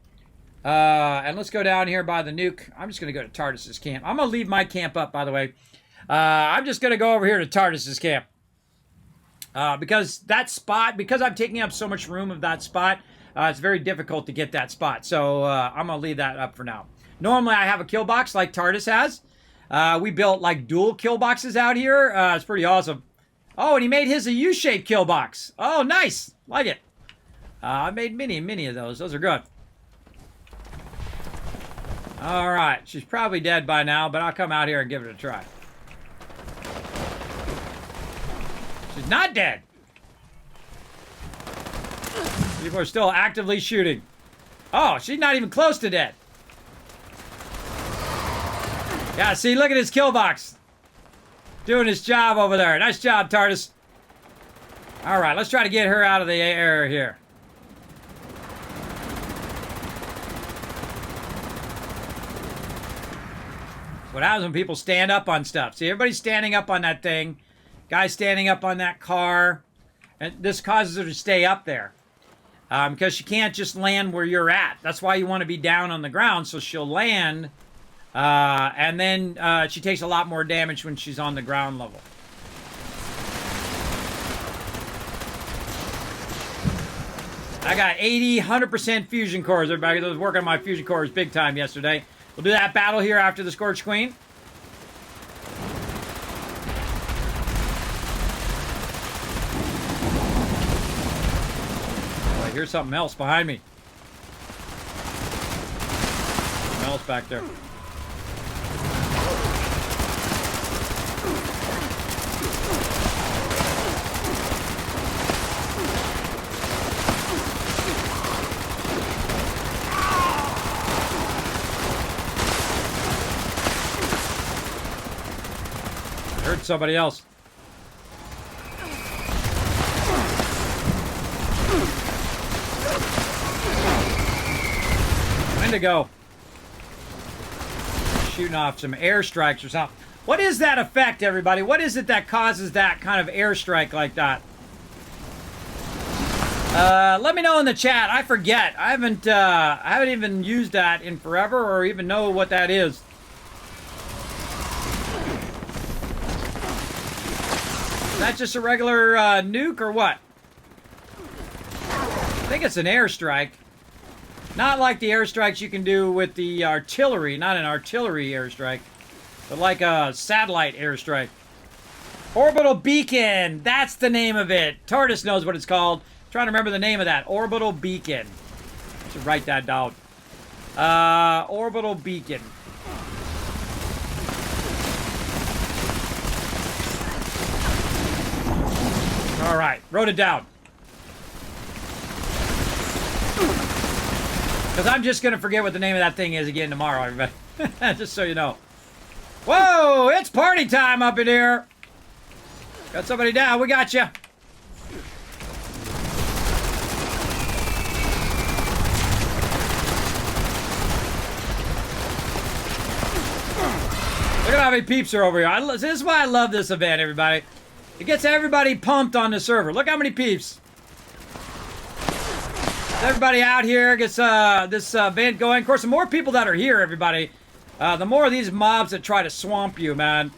And let's go down here by the nuke. I'm just going to go to Tardis's camp. I'm going to leave my camp up, by the way. I'm just going to go over here to Tardis's camp. Because that spot, because I'm taking up so much room of that spot, it's very difficult to get that spot. So I'm going to leave that up for now. Normally, I have a kill box like Tardis has. We built like dual kill boxes out here. It's pretty awesome. Oh, and he made his a U-shaped kill box. Oh, nice. Like it. I made many of those. Those are good. All right. She's probably dead by now, but I'll come out here and give it a try. She's not dead. People are still actively shooting. Oh, she's not even close to dead. Yeah, see, look at his kill box. Doing his job over there. Nice job, TARDIS. All right, let's try to get her out of the air here. What happens when people stand up on stuff? See, everybody's standing up on that thing. Guy's standing up on that car. And this causes her to stay up there. Because she can't just land where you're at. That's why you want to be down on the ground, so she'll land. And then she takes a lot more damage when she's on the ground level. I got 80, 100% fusion cores. Everybody was working on my fusion cores big time yesterday. We'll do that battle here after the Scorch Queen. Oh, I hear something else behind me. Something else back there. Heard somebody else. When to go? Shooting off some airstrikes or something. What is that effect, everybody? What is it that causes that kind of airstrike like that? Let me know in the chat. I forget. I haven't even used that in forever or even know what that is. Is that just a regular nuke or what? I think it's an airstrike. Not like the airstrikes you can do with the artillery. Not an artillery airstrike. But like a satellite airstrike. Orbital beacon. That's the name of it. TARDIS knows what it's called. I'm trying to remember the name of that. Orbital beacon. I should write that down. Orbital beacon. All right, wrote it down. Because I'm just going to forget what the name of that thing is again tomorrow, everybody. Just so you know. Whoa, it's party time up in here. Got somebody down. We got you. Look at how many peeps are over here. This is why I love this event, everybody. It gets everybody pumped on the server. Look how many peeps. Everybody out here gets this event going. Of course, the more people that are here, everybody, the more of these mobs that try to swamp you, man.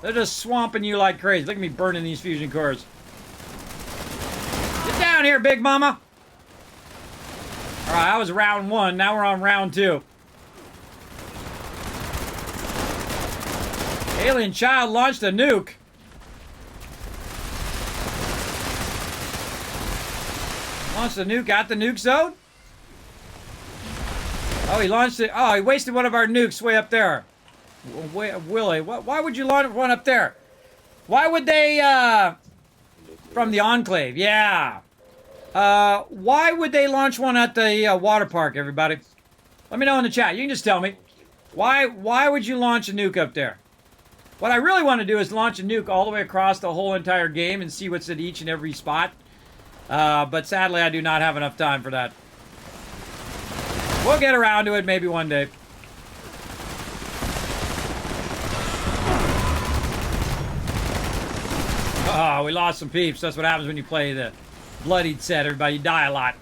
They're just swamping you like crazy. Look at me burning these fusion cores. Get down here, big mama. All right, that was round one. Now we're on round two. Alien child launched a nuke. Launched a nuke at the nuke zone? Oh, he launched it. Oh, he wasted one of our nukes way up there. Willie, why would you launch one up there? Why would they, from the Enclave, yeah. Why would they launch one at the water park, everybody? Let me know in the chat. You can just tell me. Why would you launch a nuke up there? What I really want to do is launch a nuke all the way across the whole entire game and see what's at each and every spot. But sadly, I do not have enough time for that. We'll get around to it maybe one day. Oh, we lost some peeps. That's what happens when you play the bloodied set, everybody. You die a lot.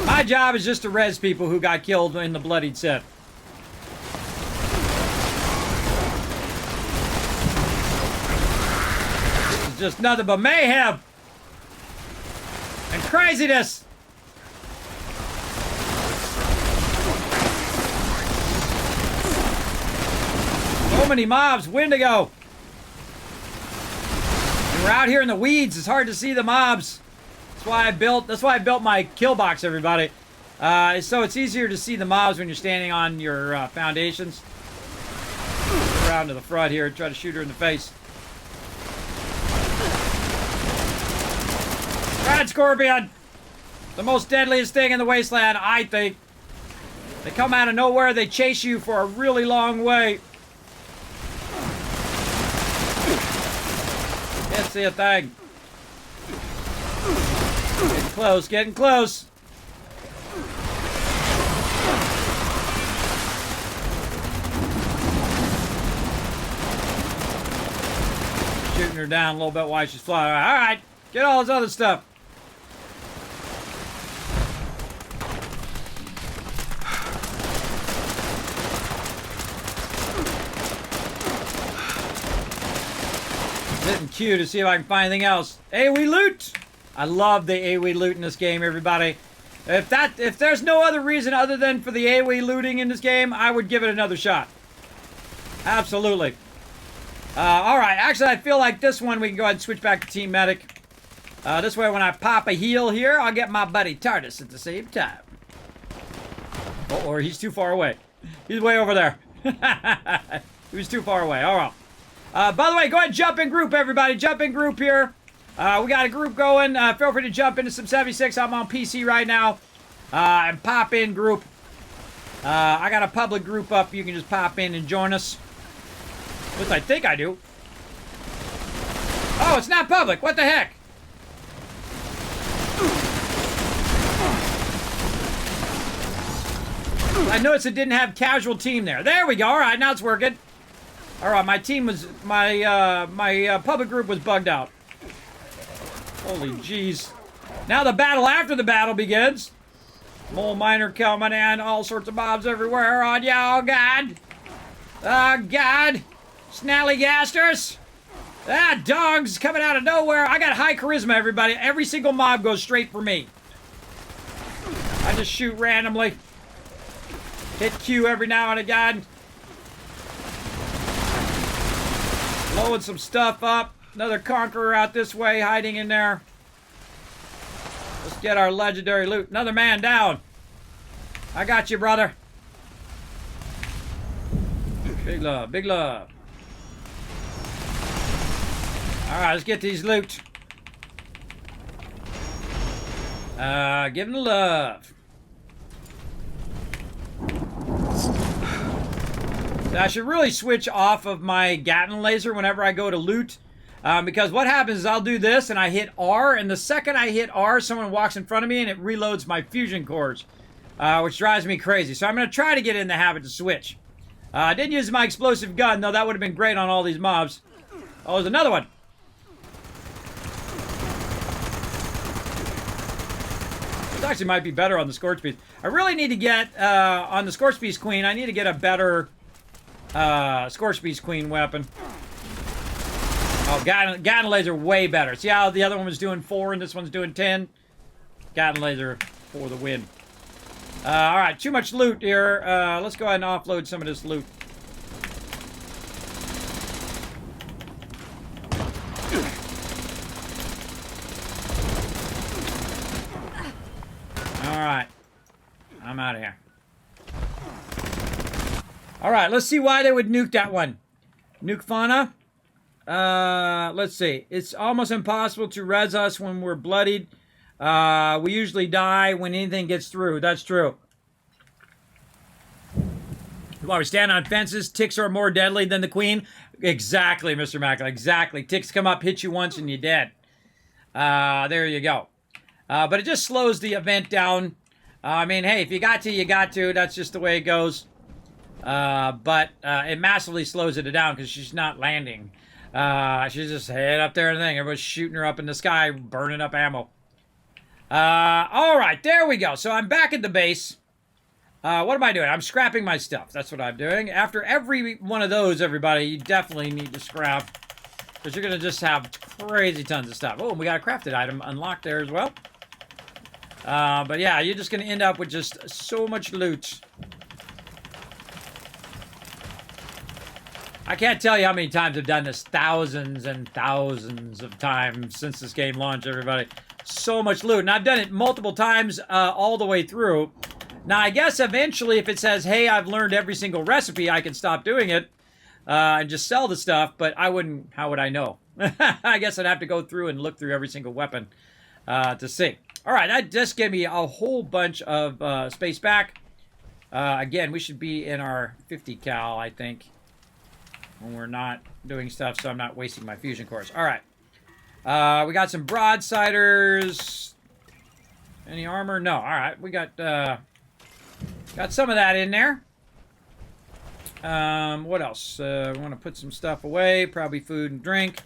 My job is just to res people who got killed in the bloodied set. It's just nothing but mayhem and craziness. So many mobs. Wendigo. We're out here in the weeds. It's hard to see the mobs. That's why I built my kill box, everybody. So it's easier to see the mobs when you're standing on your foundations. Get around to the front here and try to shoot her in the face. Red Scorpion! The most deadliest thing in the wasteland, I think. They come out of nowhere, they chase you for a really long way. Can't see a thing. Getting close, getting close. Shooting her down a little bit while she's flying. All right, get all this other stuff. Hitting Q to see if I can find anything else. AoE loot! I love the AoE loot in this game, everybody. If there's no other reason other than for the AoE looting in this game, I would give it another shot. Absolutely. Alright, actually I feel like this one we can go ahead and switch back to Team Medic. This way when I pop a heal here, I'll get my buddy TARDIS at the same time. Oh, or he's too far away. He's way over there. He was too far away. Alright. By the way, go ahead and jump in group, everybody. Jump in group here. We got a group going. Feel free to jump into some 76. I'm on PC right now. And pop in group. I got a public group up. You can just pop in and join us. At least I think I do. Oh, it's not public. What the heck? I noticed it didn't have casual team there. There we go. All right, now it's working. All right, my team was my public group was bugged out. Holy jeez! Now the battle after the battle begins. Mole miner coming in, all sorts of mobs everywhere on you. Oh god! Oh god! Snallygasters! Ah, dogs coming out of nowhere. I got high charisma, everybody. Every single mob goes straight for me. I just shoot randomly. Hit Q every now and again. Blowing some stuff up. Another conqueror out this way, hiding in there. Let's get our legendary loot. Another man down. I got you, brother. Big love, big love. Alright, let's get these loot. Give them the love. I should really switch off of my Gatling laser whenever I go to loot. Because what happens is I'll do this and I hit R, and the second I hit R, someone walks in front of me and it reloads my fusion cores. Which drives me crazy. So I'm going to try to get in the habit to switch. I didn't use my explosive gun, though that would have been great on all these mobs. Oh, there's another one. This actually might be better on the Scorch Beast. I really need to get, on the Scorch Beast Queen, I need to get a better Scorch Beast Queen weapon. Oh, Gatling laser way better. See how the other one was doing 4 and this one's doing 10? Gatling laser for the win. Alright, too much loot here. Let's go ahead and offload some of this loot. Alright. I'm out of here. Alright, let's see why they would nuke that one. Nuke fauna. Let's see. It's almost impossible to res us when we're bloodied. We usually die when anything gets through. That's true. While we stand on fences, ticks are more deadly than the queen. Exactly, Mr. Macklin. Exactly. Ticks come up, hit you once, and you're dead. There you go. But it just slows the event down. I mean, hey, if you got to, you got to. That's just the way it goes. But it massively slows it down because she's not landing. She's just head up there and thing. Everybody's shooting her up in the sky, burning up ammo. Alright, there we go. So I'm back at the base. What am I doing? I'm scrapping my stuff. That's what I'm doing. After every one of those, everybody, you definitely need to scrap. Because you're going to just have crazy tons of stuff. Oh, and we got a crafted item unlocked there as well. But yeah, you're just going to end up with just so much loot. I can't tell you how many times I've done this. Thousands and thousands of times since this game launched, everybody. So much loot. And I've done it multiple times all the way through. Now, I guess eventually if it says, hey, I've learned every single recipe, I can stop doing it and just sell the stuff. But I wouldn't. How would I know? I guess I'd have to go through and look through every single weapon to see. All right, that just gave me a whole bunch of space back. Again, we should be in our 50 cal, I think. When we're not doing stuff, so I'm not wasting my fusion cores. All right. We got some broadsiders. Any armor? No. All right, we got some of that in there. What else? We want to put some stuff away. Probably food and drink.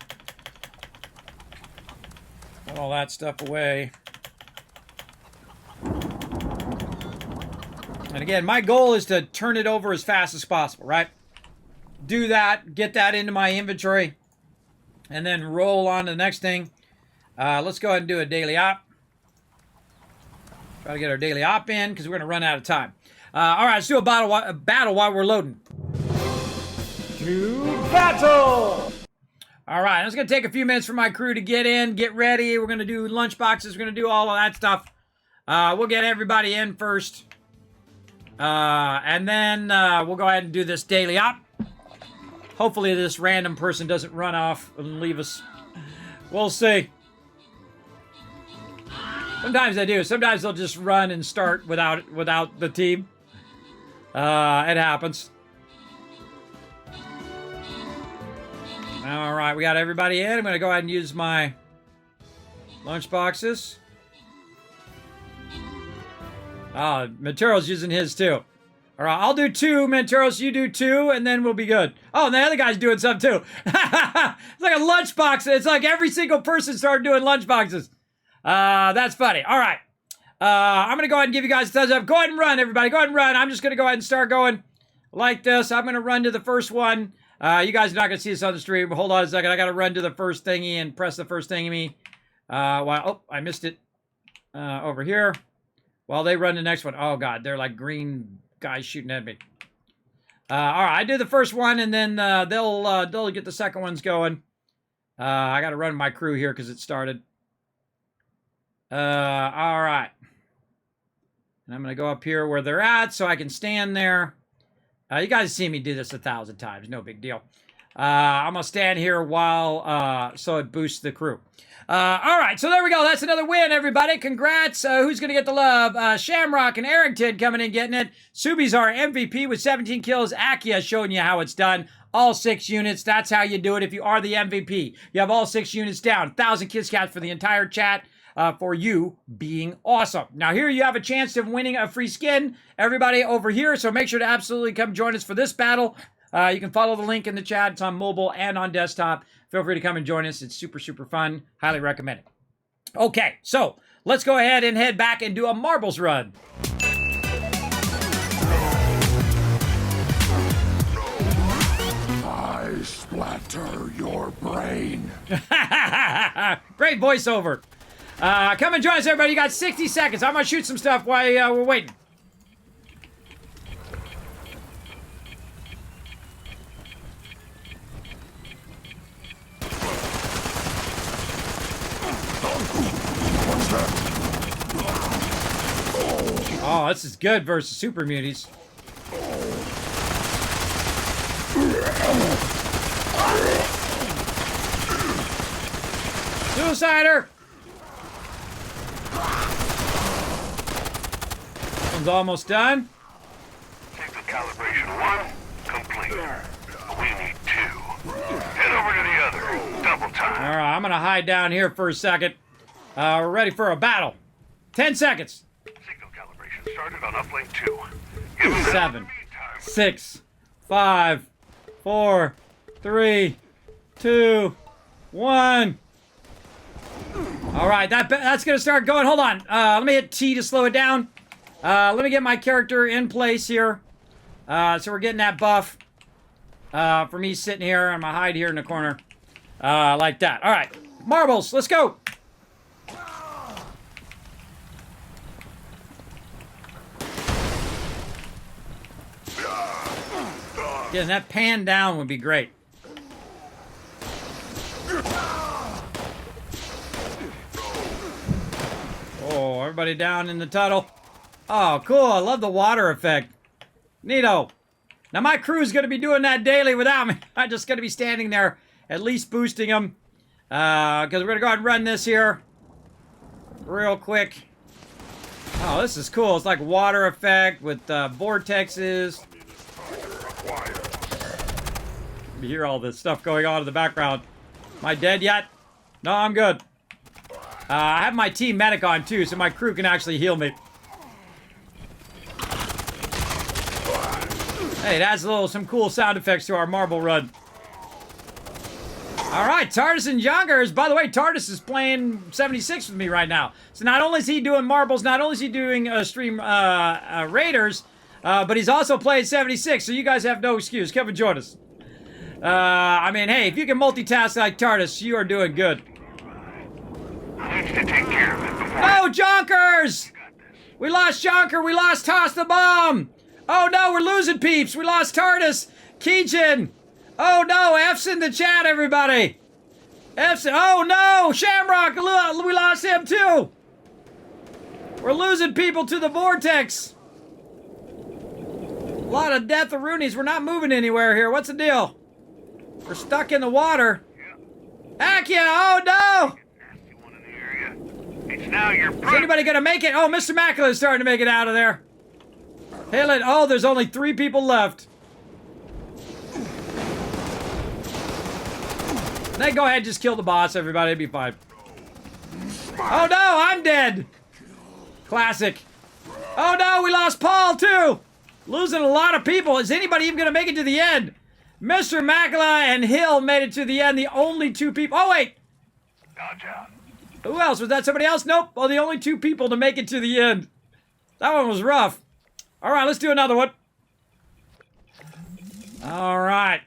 Put all that stuff away. And again, my goal is to turn it over as fast as possible, right? Do that, get that into my inventory, and then roll on to the next thing. Let's go ahead and do a daily op. Try to get our daily op in because we're going to run out of time. All right, let's do a battle while we're loading. To battle! All right, it's going to take a few minutes for my crew to get in, get ready. We're going to do lunch boxes. We're going to do all of that stuff. We'll get everybody in first. And then we'll go ahead and do this daily op. Hopefully this random person doesn't run off and leave us. We'll see. Sometimes they do. Sometimes they'll just run and start without the team. It happens. All right, we got everybody in. I'm going to go ahead and use my lunch boxes. Menturo's using his too. All right, I'll do 2, Menturos, you do 2, and then we'll be good. Oh, and the other guy's doing some too. It's like a lunch box. It's like every single person started doing lunch boxes. That's funny. All right. I'm going to go ahead and give you guys a thumbs up. Go ahead and run, everybody. Go ahead and run. I'm just going to go ahead and start going like this. I'm going to run to the first one. You guys are not going to see this on the stream. Hold on a second. I got to run to the first thingy and press the first thingy. Oh, I missed it. Over here. While they run the next one. Oh, God. They're like green guys shooting at me. All right. I do the first one, and then they'll get the second ones going. I got to run my crew here because it started. All right. And I'm going to go up here where they're at so I can stand there. You guys see me do this 1,000 times. No big deal. I'm going to stand here while, so it boosts the crew. All right, so there we go. That's another win, everybody. Congrats. Who's going to get the love? Shamrock and Arrington coming in getting it. Subi's our MVP with 17 kills. Akia showing you how it's done. All 6 units. That's how you do it if you are the MVP. You have all 6 units down. 1,000 kiss cats for the entire chat. For you being awesome. Now here you have a chance of winning a free skin, everybody over here, so make sure to absolutely come join us for this battle. You can follow the link in the chat. It's on mobile and on desktop. Feel free to come and join us. It's super, super fun. Highly recommend it. Okay, so let's go ahead and head back and do a marbles run. I splatter your brain. Great voiceover. Come and join us, everybody. You got 60 seconds. I'm going to shoot some stuff while we're waiting. Oh, this is good versus super muties. Suicider! One's almost done. Signal calibration 1 complete. We need 2. Head over to the other. Double time. All right, I'm gonna hide down here for a second. We're ready for a battle. 10 seconds. Signal calibration started on uplink 2. Give them 7, 6, 5, 4, 3, 2, 1. All right, that's gonna start going. Hold on. Let me hit T to slow it down. Let me get my character in place here. So we're getting that buff. For me sitting here, I'm gonna hide here in the corner. Like that. All right, marbles, let's go. Yeah, that pan down would be great. Oh, everybody down in the tunnel. Oh, cool. I love the water effect. Neato. Now, my crew's going to be doing that daily without me. I'm just going to be standing there, at least boosting them. Because we're going to go ahead and run this here real quick. Oh, this is cool. It's like water effect with vortexes. You hear all this stuff going on in the background. Am I dead yet? No, I'm good. I have my team medic on too, so my crew can actually heal me. Hey, it adds some cool sound effects to our marble run. All right, Tardis and Yonkers. By the way, Tardis is playing 76 with me right now. So not only is he doing marbles, not only is he doing stream Raiders, but he's also playing 76. So you guys have no excuse. Come and join us. I mean, hey, if you can multitask like Tardis, you are doing good. I need you to take care of it before No, Jonkers! We lost Jonker. We lost Toss the Bomb. Oh no, we're losing peeps. We lost Tardis. Keijin. Oh no, F's in the chat, everybody. F's. Oh no, Shamrock. We lost him too. We're losing people to the vortex. A lot of death of Roonies. We're not moving anywhere here. What's the deal? We're stuck in the water. Akia, oh no! nasty one in the area. It's now your Is anybody gonna make it? Oh, Mr. Macula is starting to make it out of there. Hail it. Oh, there's only 3 people left. Then go ahead and just kill the boss, everybody. It'll be fine. Oh no, I'm dead. Classic. Oh no, we lost Paul too. Losing a lot of people. Is anybody even gonna make it to the end? Mr. Macula and Hill made it to the end. The only 2 people. Oh wait. Dodge out. Who else? Was that somebody else? Nope. Oh, the only 2 people to make it to the end. That one was rough. All right, let's do another one. All right.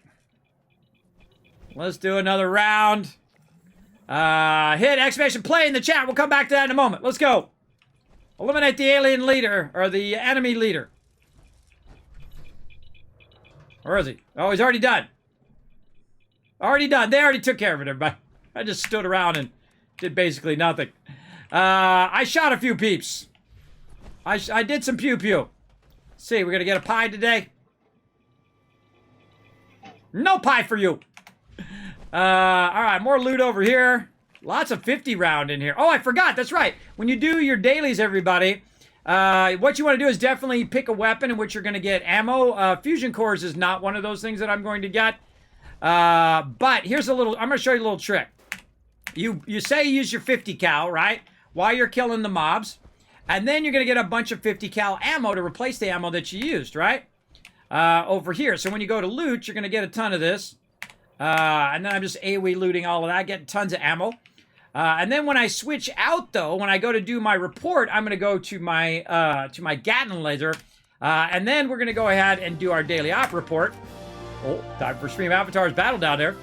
Let's do another round. Hit exclamation play in the chat. We'll come back to that in a moment. Let's go. Eliminate the alien leader, or the enemy leader. Where is he? Oh, he's already done. Already done. They already took care of it, everybody. I just stood around and did basically nothing. I shot a few peeps. I did some pew-pew. See, we're going to get a pie today. No pie for you. All right, more loot over here. Lots of 50 round in here. Oh, I forgot. That's right. When you do your dailies, everybody, what you want to do is definitely pick a weapon in which you're going to get ammo. Fusion cores is not one of those things that I'm going to get. But here's a little, I'm going to show you a little trick. You say you use your 50 cal, right? While you're killing the mobs. And then you're going to get a bunch of 50 cal ammo to replace the ammo that you used, right? Over here. So when you go to loot, you're going to get a ton of this. And then I'm just AoE looting all of that, getting tons of ammo. And then when I switch out, though, when I go to do my report, I'm going to go to my Gatling laser. And then we're going to go ahead and do our daily op report. Oh, time for Stream Avatar's battle down there.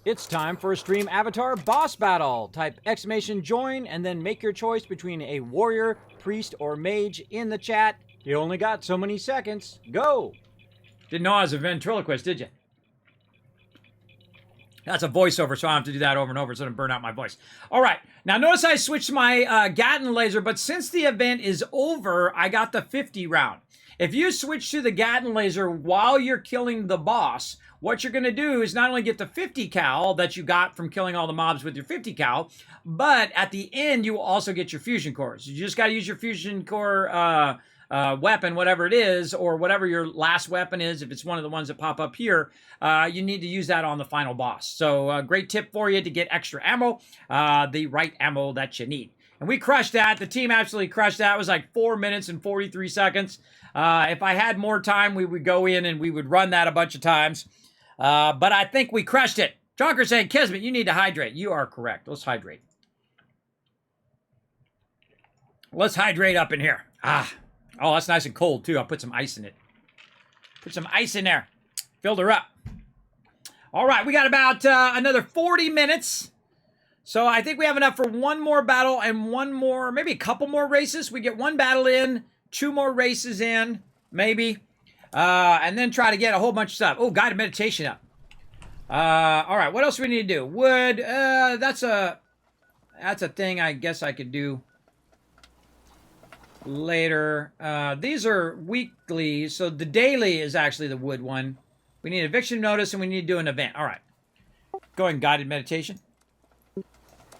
It's time for a Stream Avatar boss battle. Type exclamation join and then make your choice between a warrior, priest, or mage in the chat. You only got so many seconds. Go! Didn't know I was a ventriloquist, did you? That's a voiceover, so I have to do that over and over so I don't burn out my voice. All right. Now, notice I switched my Gatling laser, but since the event is over, I got the 50 round. If you switch to the Gatling laser while you're killing the boss, what you're going to do is not only get the 50 cal that you got from killing all the mobs with your 50 cal, but at the end, you will also get your fusion cores. You just got to use your fusion core weapon, whatever it is, or whatever your last weapon is. If it's one of the ones that pop up here, you need to use that on the final boss. So great tip for you to get extra ammo, the right ammo that you need. And we crushed that. The team absolutely crushed that. It was like 4 minutes and 43 seconds. If I had more time, we would go in and we would run that a bunch of times. But I think we crushed it. Jonker saying, Kismet, you need to hydrate. You are correct. Let's hydrate. Let's hydrate up in here. Oh, that's nice and cold, too. I'll put some ice in it. Put some ice in there. Filled her up. All right, we got about another 40 minutes. So I think we have enough for one more battle and one more, maybe a couple more races. We get one battle in, 2 more races in, maybe. And then try to get a whole bunch of stuff. Oh, guided meditation up. All right, what else do we need to do? Wood, that's a thing I guess I could do later. These are weekly, so the daily is actually the wood one. We need eviction notice and we need to do an event. All right. Going guided meditation.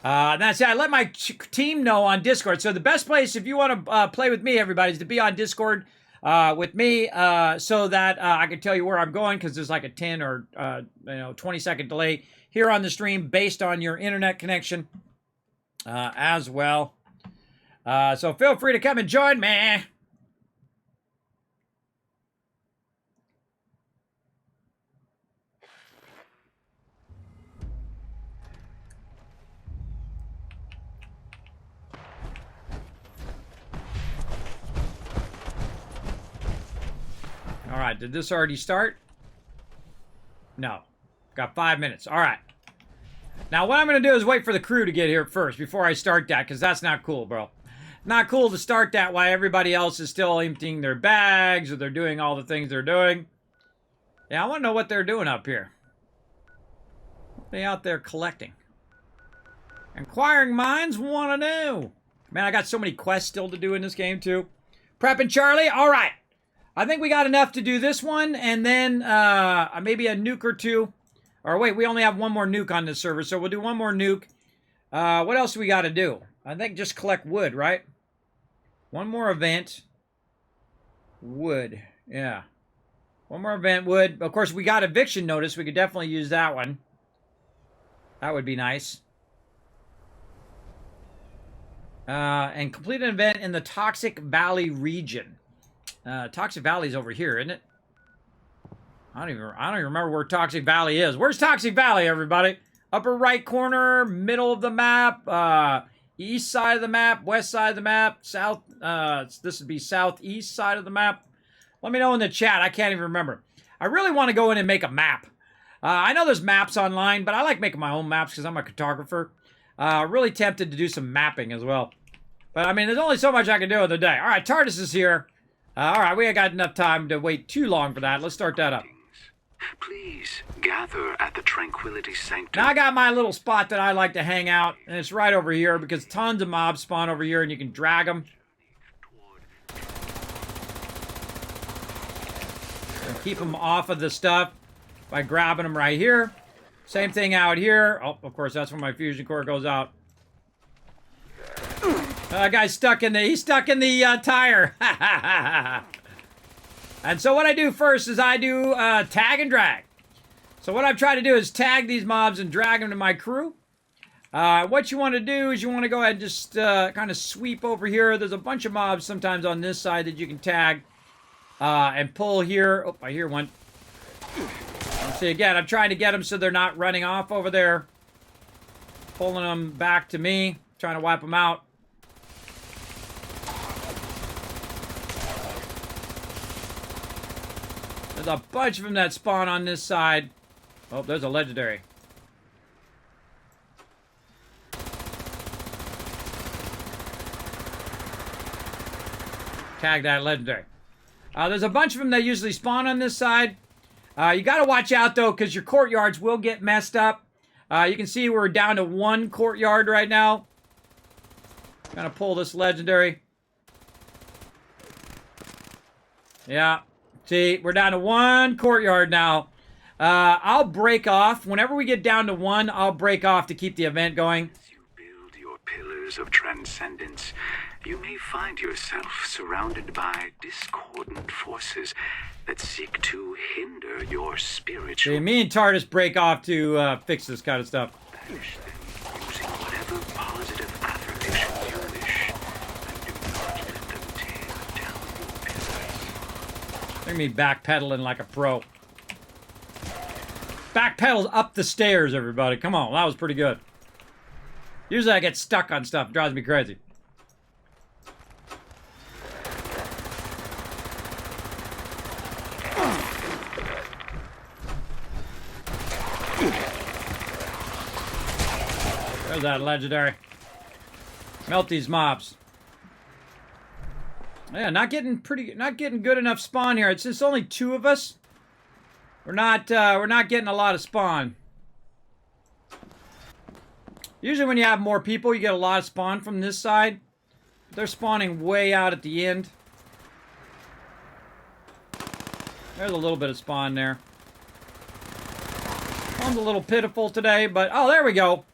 That's it. I let my team know on Discord. So the best place if you want to play with me, everybody, is to be on Discord with me so that I can tell you where I'm going because there's like a 10 or 20-second delay. here on the stream based on your internet connection as well. So feel free to come and join me. All right, did this already start? No. Got 5 minutes. All right. Now, what I'm going to do is wait for the crew to get here first before I start that, because that's not cool, bro. Not cool to start that while everybody else is still emptying their bags or they're doing all the things they're doing. Yeah, I want to know what they're doing up here. What are they out there collecting? Inquiring minds want to know. Man, I got so many quests still to do in this game, too. Prepping Charlie? All right. I think we got enough to do this one, and then maybe a nuke or two. Or wait, we only have one more nuke on this server, so we'll do one more nuke. What else do we got to do? I think just collect wood, right? One more event. Wood, yeah. One more event, wood. Of course, we got eviction notice. We could definitely use that one. That would be nice. And complete an event in the Toxic Valley region. Toxic Valley's over here, isn't it? I don't even remember where Toxic Valley is. Where's Toxic Valley, everybody? Upper right corner, middle of the map, east side of the map, west side of the map, south. This would be southeast side of the map. Let me know in the chat. I can't even remember. I really want to go in and make a map. I know there's maps online, but I like making my own maps because I'm a cartographer. Really tempted to do some mapping as well. But, I mean, there's only so much I can do in the day. All right, TARDIS is here. All right, we ain't got enough time to wait too long for that. Let's start that up. Please gather at the Tranquility Sanctum. Now I got my little spot that I like to hang out, and it's right over here because tons of mobs spawn over here, and you can drag them. And keep them off of the stuff by grabbing them right here. Same thing out here. Oh, of course, that's where my fusion core goes out. That guy's stuck in the, he's stuck in the tire. And so what I do first is I do tag and drag. So what I've tried to do is tag these mobs and drag them to my crew. What you want to do is you want to go ahead and just kind of sweep over here. There's a bunch of mobs sometimes on this side that you can tag and pull here. Oh, I hear one. See, again, I'm trying to get them so they're not running off over there. Pulling them back to me. Trying to wipe them out. There's a bunch of them that spawn on this side. Oh, there's a legendary. Tag that legendary. There's a bunch of them that usually spawn on this side. You got to watch out, though, because your courtyards will get messed up. You can see we're down to one courtyard right now. Gonna pull this legendary. Yeah. See, we're down to one courtyard now. I'll break off. Whenever we get down to one, I'll break off to keep the event going. As you build your pillars of transcendence, you may find yourself surrounded by discordant forces that seek to hinder your spiritual... See, me and TARDIS break off to fix this kind of stuff. Banish them using whatever positive affirmations you wish, and do not let them tear down your pillars. Look at me backpedaling like a pro. Backpedals up the stairs, everybody. Come on, that was pretty good. Usually I get stuck on stuff. It drives me crazy. There's that legendary. Melt these mobs. Yeah, not getting good enough spawn here. It's just only two of us. We're not getting a lot of spawn. Usually when you have more people, you get a lot of spawn from this side. They're spawning way out at the end. There's a little bit of spawn there. Spawn's a little pitiful today, but oh, there we go.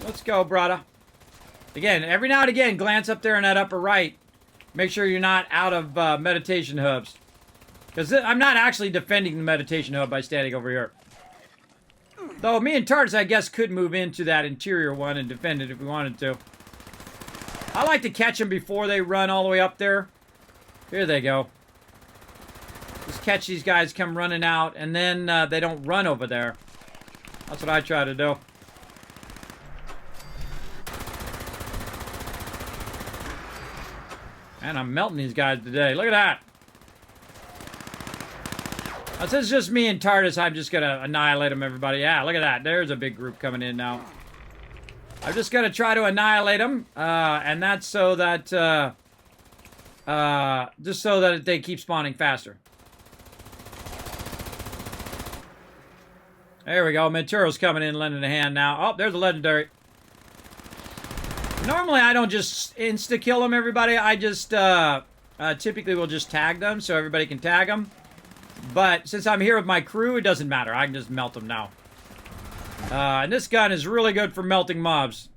Let's go, brother. Again, every now and again, glance up there in that upper right. Make sure you're not out of meditation hubs. Because I'm not actually defending the meditation hub by standing over here. Though me and Tartus, I guess, could move into that interior one and defend it if we wanted to. I like to catch them before they run all the way up there. Here they go. Just catch these guys come running out, and then they don't run over there. That's what I try to do. Man, I'm melting these guys today. Look at that. Now, since it's just me and Tartus, I'm just going to annihilate them, everybody. Yeah, look at that. There's a big group coming in now. I'm just going to try to annihilate them. And that's so that... just so that they keep spawning faster. There we go. Menturo's coming in, lending a hand now. Oh, there's a legendary. Normally, I don't just insta-kill them, everybody. I just, typically will just tag them so everybody can tag them. But since I'm here with my crew, it doesn't matter. I can just melt them now. And this gun is really good for melting mobs.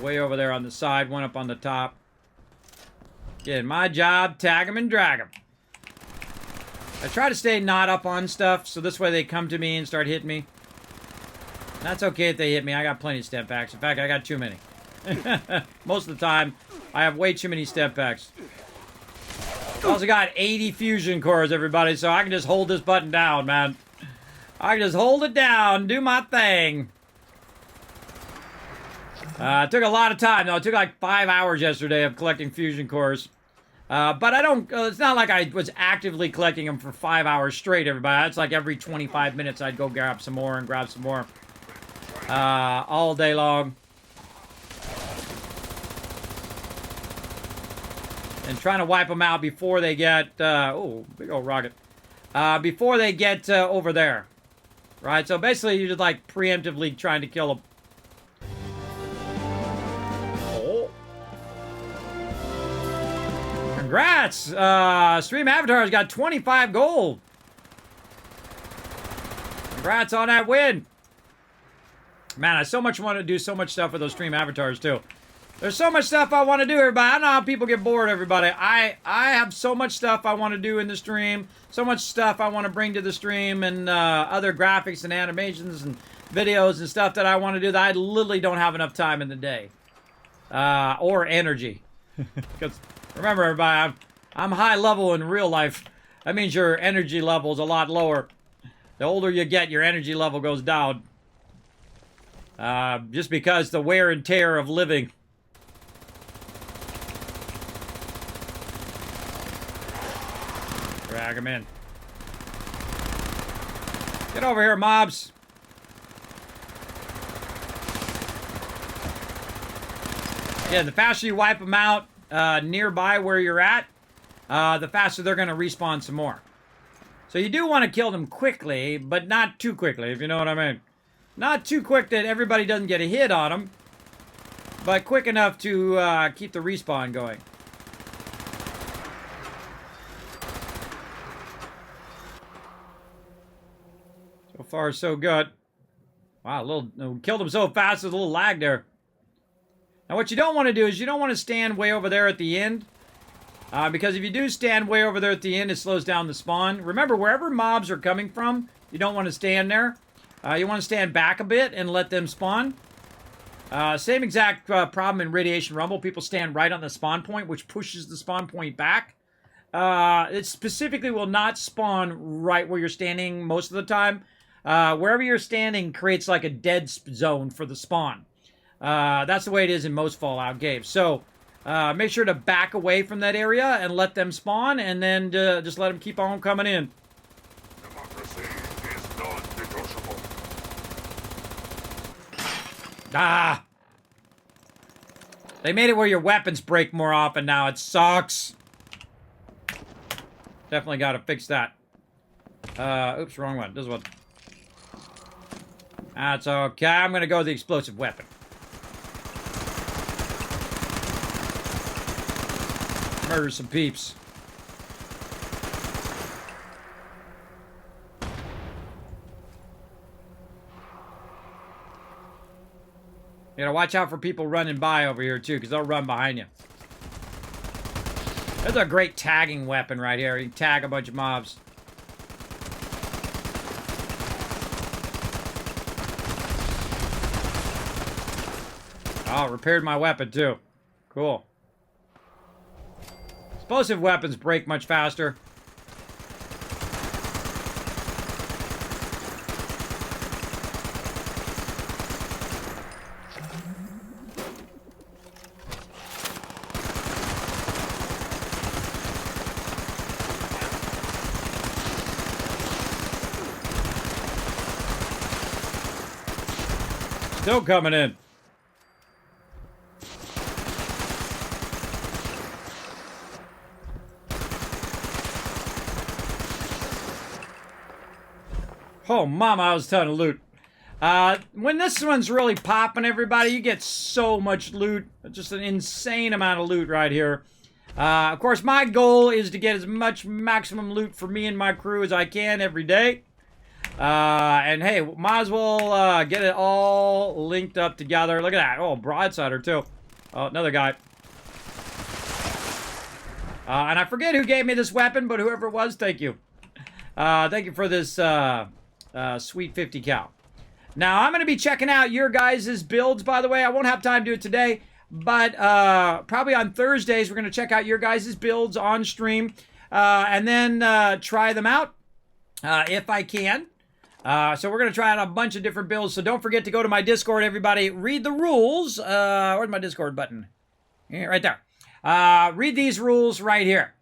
Way over there on the side, one up on the top. Again, my job, tag them and drag them. I try to stay not up on stuff, so this way they come to me and start hitting me. That's okay if they hit me. I got plenty of step packs. In fact, I got too many. Most of the time, I have way too many step packs. I also got 80 fusion cores, everybody, so I can just hold this button down, man. I can just hold it down, do my thing. It took a lot of time, though. It took like 5 hours yesterday of collecting fusion cores. But I don't... it's not like I was actively collecting them for 5 hours straight, everybody. It's like every 25 minutes I'd go grab some more and grab some more. All day long. And trying to wipe them out before they get... oh, big old rocket. Before they get over there. Right? So basically, you're just like preemptively trying to kill them. Congrats! Stream Avatar's got 25 gold. Congrats on that win. Man, I so much want to do so much stuff with those Stream Avatars, too. There's so much stuff I want to do, everybody. I don't know how people get bored, everybody. I have so much stuff I want to do in the stream. So much stuff I want to bring to the stream and other graphics and animations and videos and stuff that I want to do that I literally don't have enough time in the day. Or energy. Because... remember, everybody, I'm high level in real life. That means your energy level is a lot lower. The older you get, your energy level goes down. Just because the wear and tear of living. Drag them in. Get over here, mobs. Yeah, the faster you wipe them out, nearby where you're at, the faster they're going to respawn some more. So you do want to kill them quickly, but not too quickly, if you know what I mean. Not too quick that everybody doesn't get a hit on them, but quick enough to keep the respawn going. So far, so good. Wow, killed them so fast, there's a little lag there. Now, what you don't want to do is you don't want to stand way over there at the end. Because if you do stand way over there at the end, it slows down the spawn. Remember, wherever mobs are coming from, you don't want to stand there. You want to stand back a bit and let them spawn. Same exact problem in Radiation Rumble. People stand right on the spawn point, which pushes the spawn point back. It specifically will not spawn right where you're standing most of the time. Wherever you're standing creates like a dead zone for the spawn. That's the way it is in most Fallout games. So, make sure to back away from that area and let them spawn, and then just let them keep on coming in. Democracy is non-negotiable. Ah! They made it where your weapons break more often now. It sucks. Definitely got to fix that. Oops, wrong one. This one. That's okay. I'm going to go with the explosive weapon. Murder some peeps. You gotta watch out for people running by over here too, because they'll run behind you. That's a great tagging weapon right here. You can tag a bunch of mobs. Oh, repaired my weapon too. Cool. Explosive weapons break much faster. Still coming in. Oh, mama, I was a ton of loot. When this one's really popping, everybody, you get so much loot. Just an insane amount of loot right here. Of course, my goal is to get as much maximum loot for me and my crew as I can every day. And hey, might as well get it all linked up together. Look at that. Oh, broadsider too. Oh, another guy. And I forget who gave me this weapon, but whoever it was, thank you. Thank you for this sweet 50 cal. Now, I'm going to be checking out your guys' builds, by the way. I won't have time to do it today, but probably on Thursdays, we're going to check out your guys' builds on stream and then try them out if I can. So we're going to try out a bunch of different builds. So don't forget to go to my Discord, everybody. Read the rules. Where's my Discord button? Yeah, right there. Read these rules right here.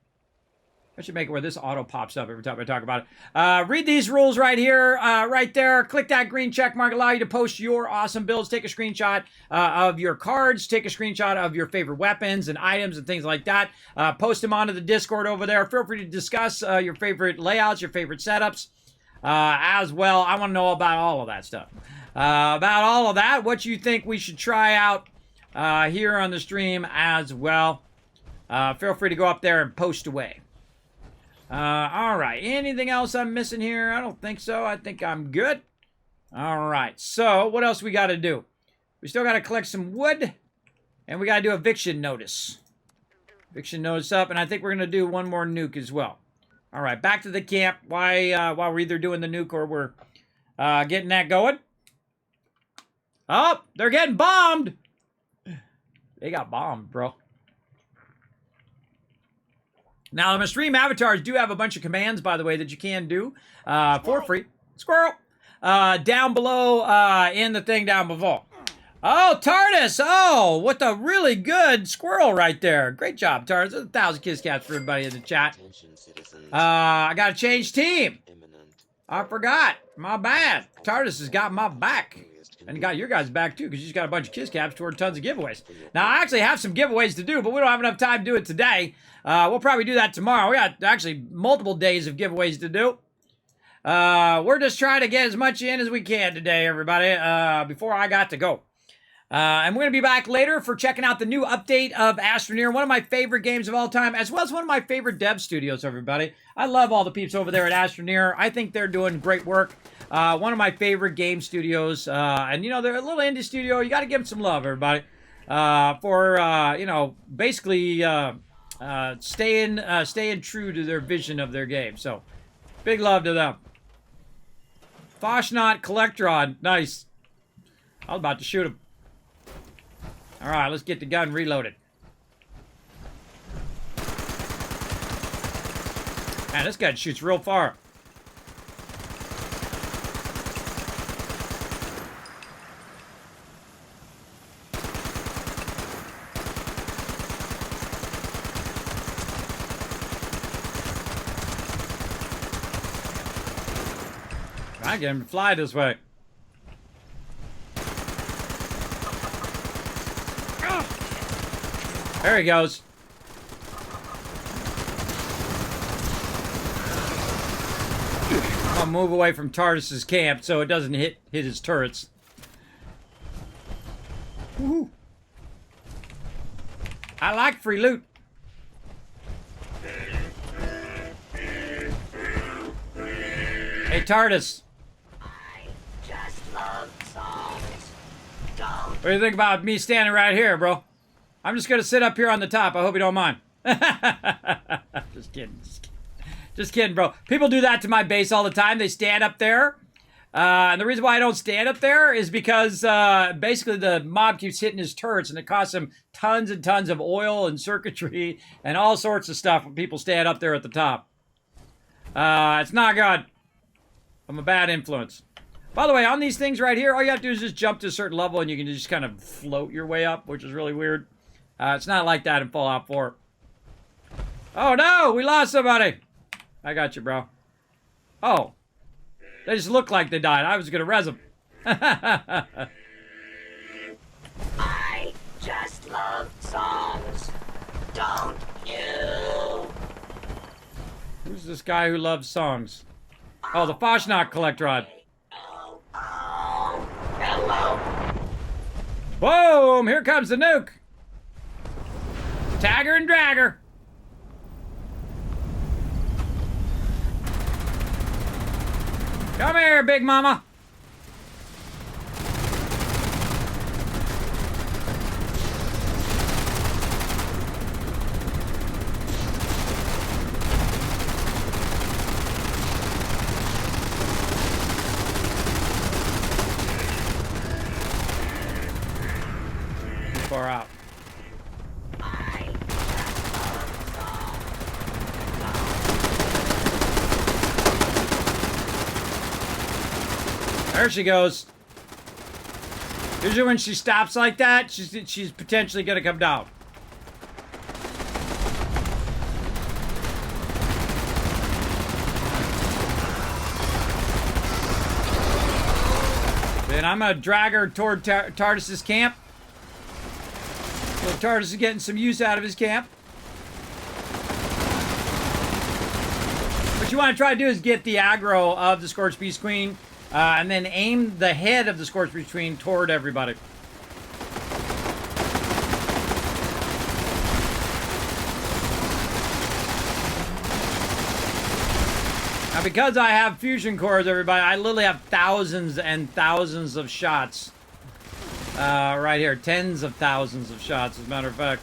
I should make it where this auto pops up every time I talk about it. Read these rules right here, right there. Click that green check mark. Allow you to post your awesome builds. Take a screenshot of your cards. Take a screenshot of your favorite weapons and items and things like that. Post them onto the Discord over there. Feel free to discuss your favorite layouts, your favorite setups. As well, I want to know about all of that stuff. About all of that, what you think we should try out here on the stream as well. Feel free to go up there and post away. All right, anything else I'm missing here? I don't think so. I think I'm good. All right, so what else we got to do? We still got to collect some wood, and we got to do eviction notice. Eviction notice up, and I think we're going to do one more nuke as well. All right, back to the camp while we're either doing the nuke or we're getting that going. Oh, they're getting bombed. They got bombed, bro. Now, the stream avatars do have a bunch of commands, by the way, that you can do for free. Squirrel. Down below in the thing down below. Oh, TARDIS! Oh, what a really good squirrel right there. Great job, TARDIS. There's 1,000 kiss cats for everybody in the chat. Attention, citizens. I gotta change team. Imminent. I forgot. My bad. TARDIS has got my back. And got your guys' back, too, because you just got a bunch of kiss caps toward tons of giveaways. Now, I actually have some giveaways to do, but we don't have enough time to do it today. We'll probably do that tomorrow. We got actually multiple days of giveaways to do. We're just trying to get as much in as we can today, everybody, before I got to go. And we're going to be back later for checking out the new update of Astroneer, one of my favorite games of all time, as well as one of my favorite dev studios, everybody. I love all the peeps over there at Astroneer. I think they're doing great work. One of my favorite game studios. And, you know, they're a little indie studio. You got to give them some love, everybody. For, you know, basically staying true to their vision of their game. So, big love to them. Foshnot Collectron. Nice. I was about to shoot him. All right, let's get the gun reloaded. Man, this gun shoots real far. I get him to fly this way. There he goes. I'll move away from TARDIS's camp so it doesn't hit his turrets. Woohoo. I like free loot. Hey, TARDIS. What do you think about me standing right here, bro? I'm just gonna sit up here on the top. I hope you don't mind. Just kidding. Just kidding, bro. People do that to my base all the time. They stand up there And the reason why I don't stand up there is because basically the mob keeps hitting his turrets, and it costs him tons and tons of oil and circuitry and all sorts of stuff when people stand up there at the top. It's not good. I'm a bad influence. By the way, on these things right here, all you have to do is just jump to a certain level, and you can just kind of float your way up, which is really weird. It's not like that in Fallout 4. Oh, no! We lost somebody! I got you, bro. Oh. They just look like they died. I was gonna res them. I just love songs. Don't you? Who's this guy who loves songs? Oh, the Foshnok Collectrod. Oh, hello. Boom! Here comes the nuke. Tagger and dragger. Come here, big mama. Too far out. There she goes. Usually when she stops like that, she's potentially gonna come down. Then I'm gonna drag her toward Tardis's camp. So Tardis is getting some use out of his camp. What you want to try to do is get the aggro of the Scorched Beast Queen. And then aim the head of the Scorched Beast Queen toward everybody. Now, because I have fusion cores, everybody, I literally have thousands and thousands of shots. Right here. Tens of thousands of shots, as a matter of fact.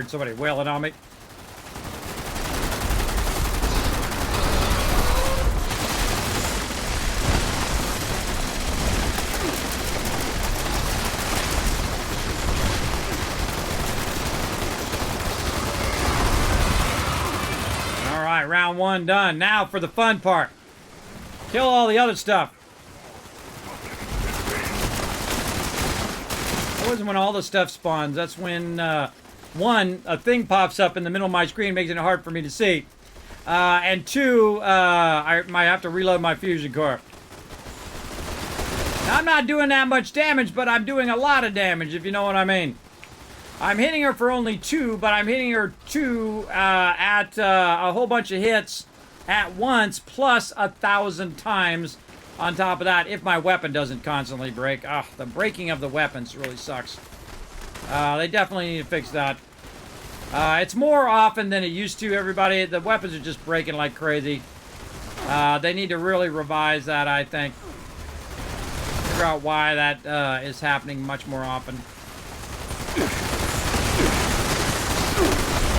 Somebody wailing on me. All right, round one done. Now for the fun part. Kill all the other stuff. That wasn't when all the stuff spawns. That's when one, a thing pops up in the middle of my screen, making it hard for me to see. And two, I might have to reload my fusion core. Now, I'm not doing that much damage, but I'm doing a lot of damage, if you know what I mean. I'm hitting her for only 2, but I'm hitting her 2 at a whole bunch of hits at once, plus 1,000 times on top of that, if my weapon doesn't constantly break. Ugh, the breaking of the weapons really sucks. They definitely need to fix that. It's more often than it used to, everybody. The weapons are just breaking like crazy. They need to really revise that, I think. Figure out why that is happening much more often.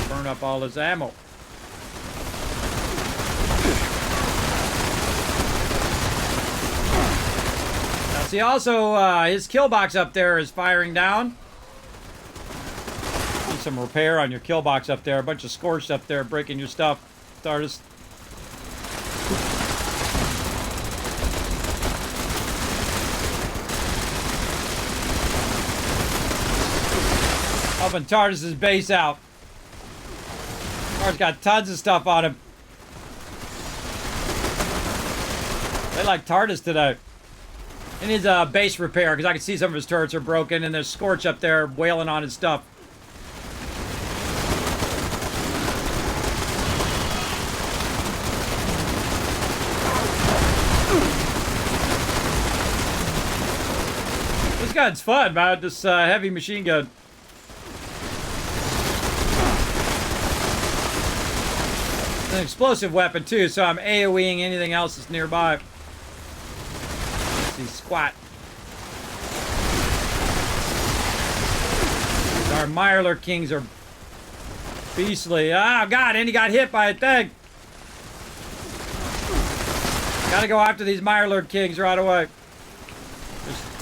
Burn up all this ammo. Now, see, also, his kill box up there is firing down. Some repair on your kill box up there. A bunch of scorched up there breaking your stuff. Tardis. Helping Tardis's base out. Tardis got tons of stuff on him. They like Tardis today. He needs a base repair because I can see some of his turrets are broken and there's Scorch up there wailing on his stuff. This gun's fun, man. This heavy machine gun. an explosive weapon too, so I'm AoEing anything else that's nearby. Let's see, squat. Our Mirelurk Kings are beastly. Oh god, and he got hit by a thing. Gotta go after these Mirelurk Kings right away.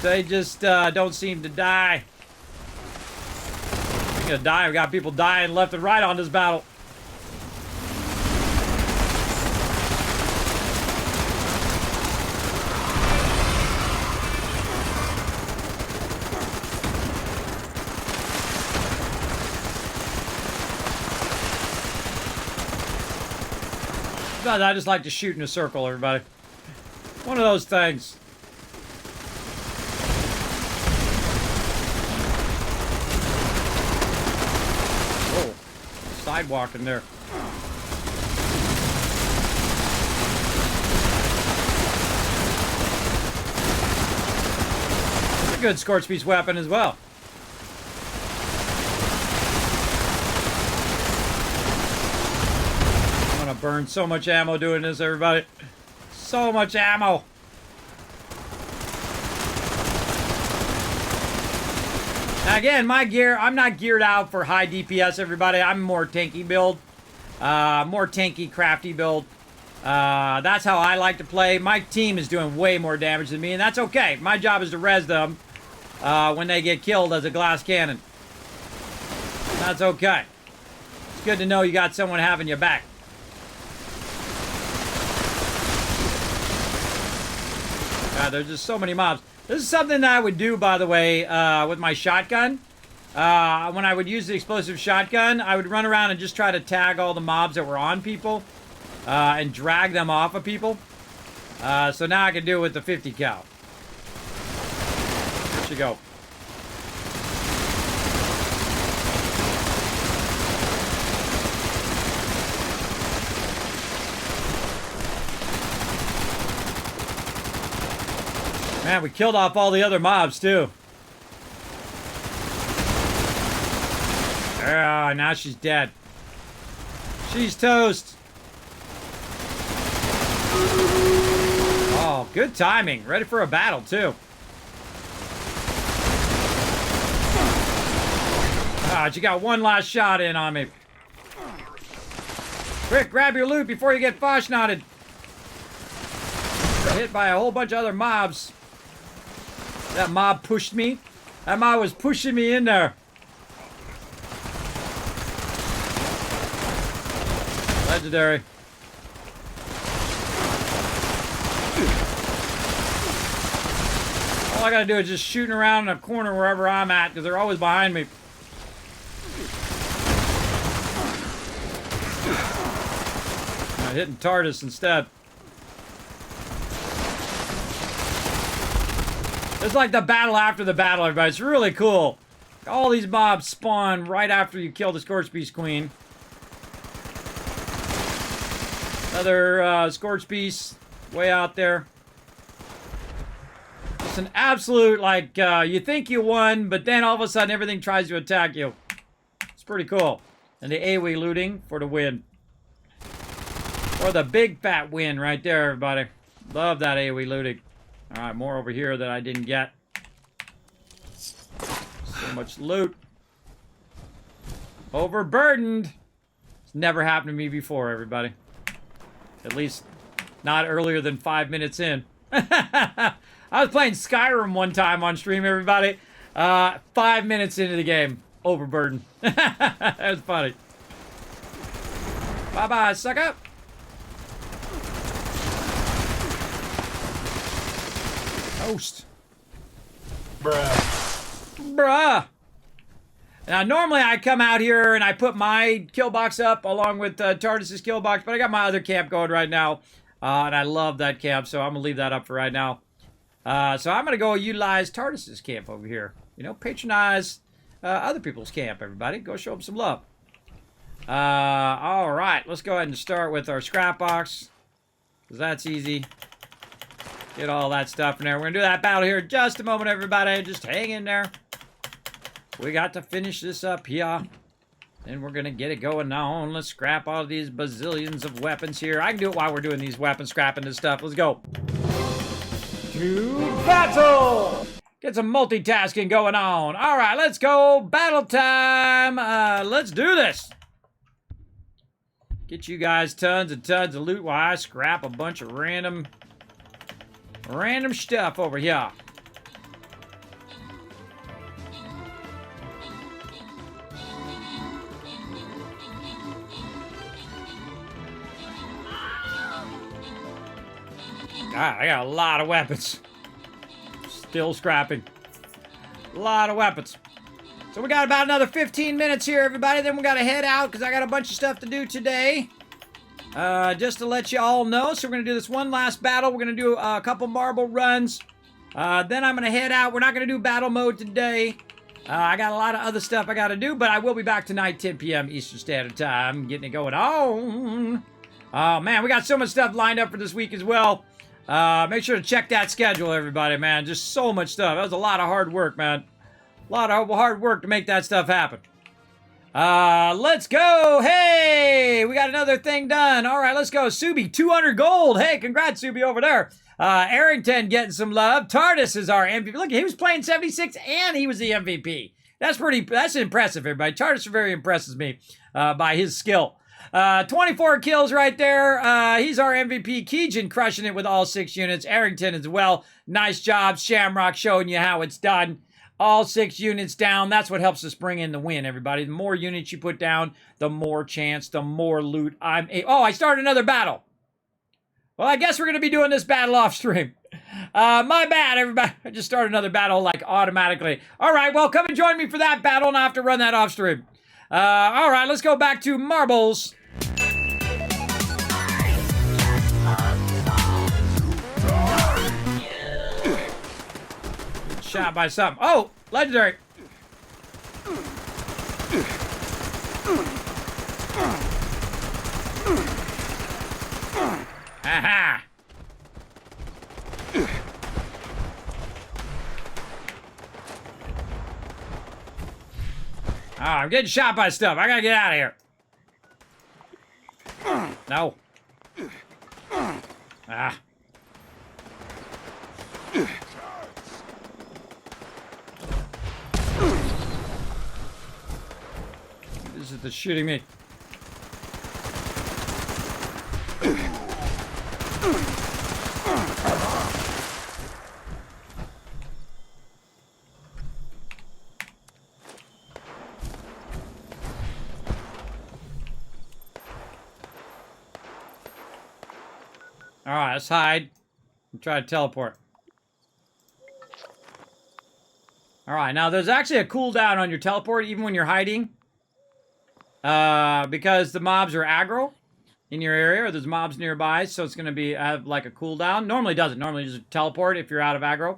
They just don't seem to die. Speaking of dying, we got people dying left and right on this battle. I just like to shoot in a circle, everybody. One of those things. Whoa. Sidewalk in there. It's a good Scorch-Beast weapon as well. I'm gonna burn so much ammo doing this, everybody. So much ammo. Now again, my gear, I'm not geared out for high DPS, everybody. I'm more tanky build. More tanky, crafty build. That's how I like to play. My team is doing way more damage than me, and that's okay. My job is to res them when they get killed as a glass cannon. That's okay. It's good to know you got someone having your back. There's just so many mobs. This is something that I would do, by the way, with my shotgun. When I would use the explosive shotgun, I would run around and just try to tag all the mobs that were on people and drag them off of people. So now I can do it with the 50 cal. Here she go. Man, we killed off all the other mobs, too. Ah, now she's dead. She's toast. Oh, good timing. Ready for a battle, too. Ah, she got one last shot in on me. Quick, grab your loot before you get Foshnotted. Hit by a whole bunch of other mobs. That mob pushed me. That mob was pushing me in there. Legendary. All I gotta do is just shooting around in a corner wherever I'm at, because they're always behind me. I'm hitting TARDIS instead. It's like the battle after the battle, everybody. It's really cool. All these mobs spawn right after you kill the Scorch-Beast Queen. Another Scorch-Beast way out there. It's an absolute, like, you think you won, but then all of a sudden everything tries to attack you. It's pretty cool. And the AoE looting for the win. Or the big fat win right there, everybody. Love that AoE looting. Alright, more over here that I didn't get. So much loot. Overburdened. It's never happened to me before, everybody. At least not earlier than 5 minutes in. I was playing Skyrim one time on stream, everybody. 5 minutes into the game. Overburdened. That was funny. Bye-bye, sucker. Toast. Bruh. Now, normally I come out here and I put my kill box up along with TARDIS's kill box, but I got my other camp going right now, and I love that camp, so I'm going to leave that up for right now. So I'm going to go utilize TARDIS's camp over here. You know, patronize other people's camp, everybody. Go show them some love. All right, let's go ahead and start with our scrap box, because that's easy. Get all that stuff in there. We're going to do that battle here in just a moment, everybody. Just hang in there. We got to finish this up here. And we're going to get it going on. Let's scrap all these bazillions of weapons here. I can do it while we're doing these weapons, scrapping this stuff. Let's go. To battle! Get some multitasking going on. All right, let's go. Battle time. Let's do this. Get you guys tons and tons of loot while I scrap a bunch of random stuff over here. God, I got a lot of weapons. Still scrapping. A lot of weapons. So we got about another 15 minutes here, everybody. Then we got to head out because I got a bunch of stuff to do today. Just to let you all know. So we're going to do this one last battle. We're going to do a couple marble runs. Then I'm going to head out. We're not going to do battle mode today. I got a lot of other stuff I got to do, but I will be back tonight, 10 p.m. Eastern Standard Time, getting it going on. Oh, man, we got so much stuff lined up for this week as well. Make sure to check that schedule, everybody, man. Just so much stuff. That was a lot of hard work, man. A lot of hard work to make that stuff happen. Let's go. Hey, we got another thing done. All right, let's go. Subi, 200 gold. Hey, congrats, Subi, over there. Arrington getting some love. Tardis is our MVP. Look, he was playing 76 and he was the MVP. That's impressive, everybody. Tardis very impresses me by his skill. 24 kills right there. He's our MVP. Keegan crushing it with all 6 units. Arrington as well. Nice job. Shamrock showing you how it's done. All 6 units down. That's what helps us bring in the win, everybody. The more units you put down, the more chance, the more loot Oh, I started another battle. Well, I guess we're going to be doing this battle off stream. My bad, everybody. I just started another battle, like, automatically. All right, well, come and join me for that battle, and I have to run that off stream. All right, let's go back to marbles. Shot by something. Oh, legendary. Aha. Oh, I'm getting shot by stuff. I gotta get out of here. No. Ah. This is the shooting me. All right, let's hide and try to teleport. All right, now there's actually a cooldown on your teleport even when you're hiding. Because the mobs are aggro in your area, or there's mobs nearby, so it's going to have like a cooldown. Normally doesn't. Normally just teleport if you're out of aggro.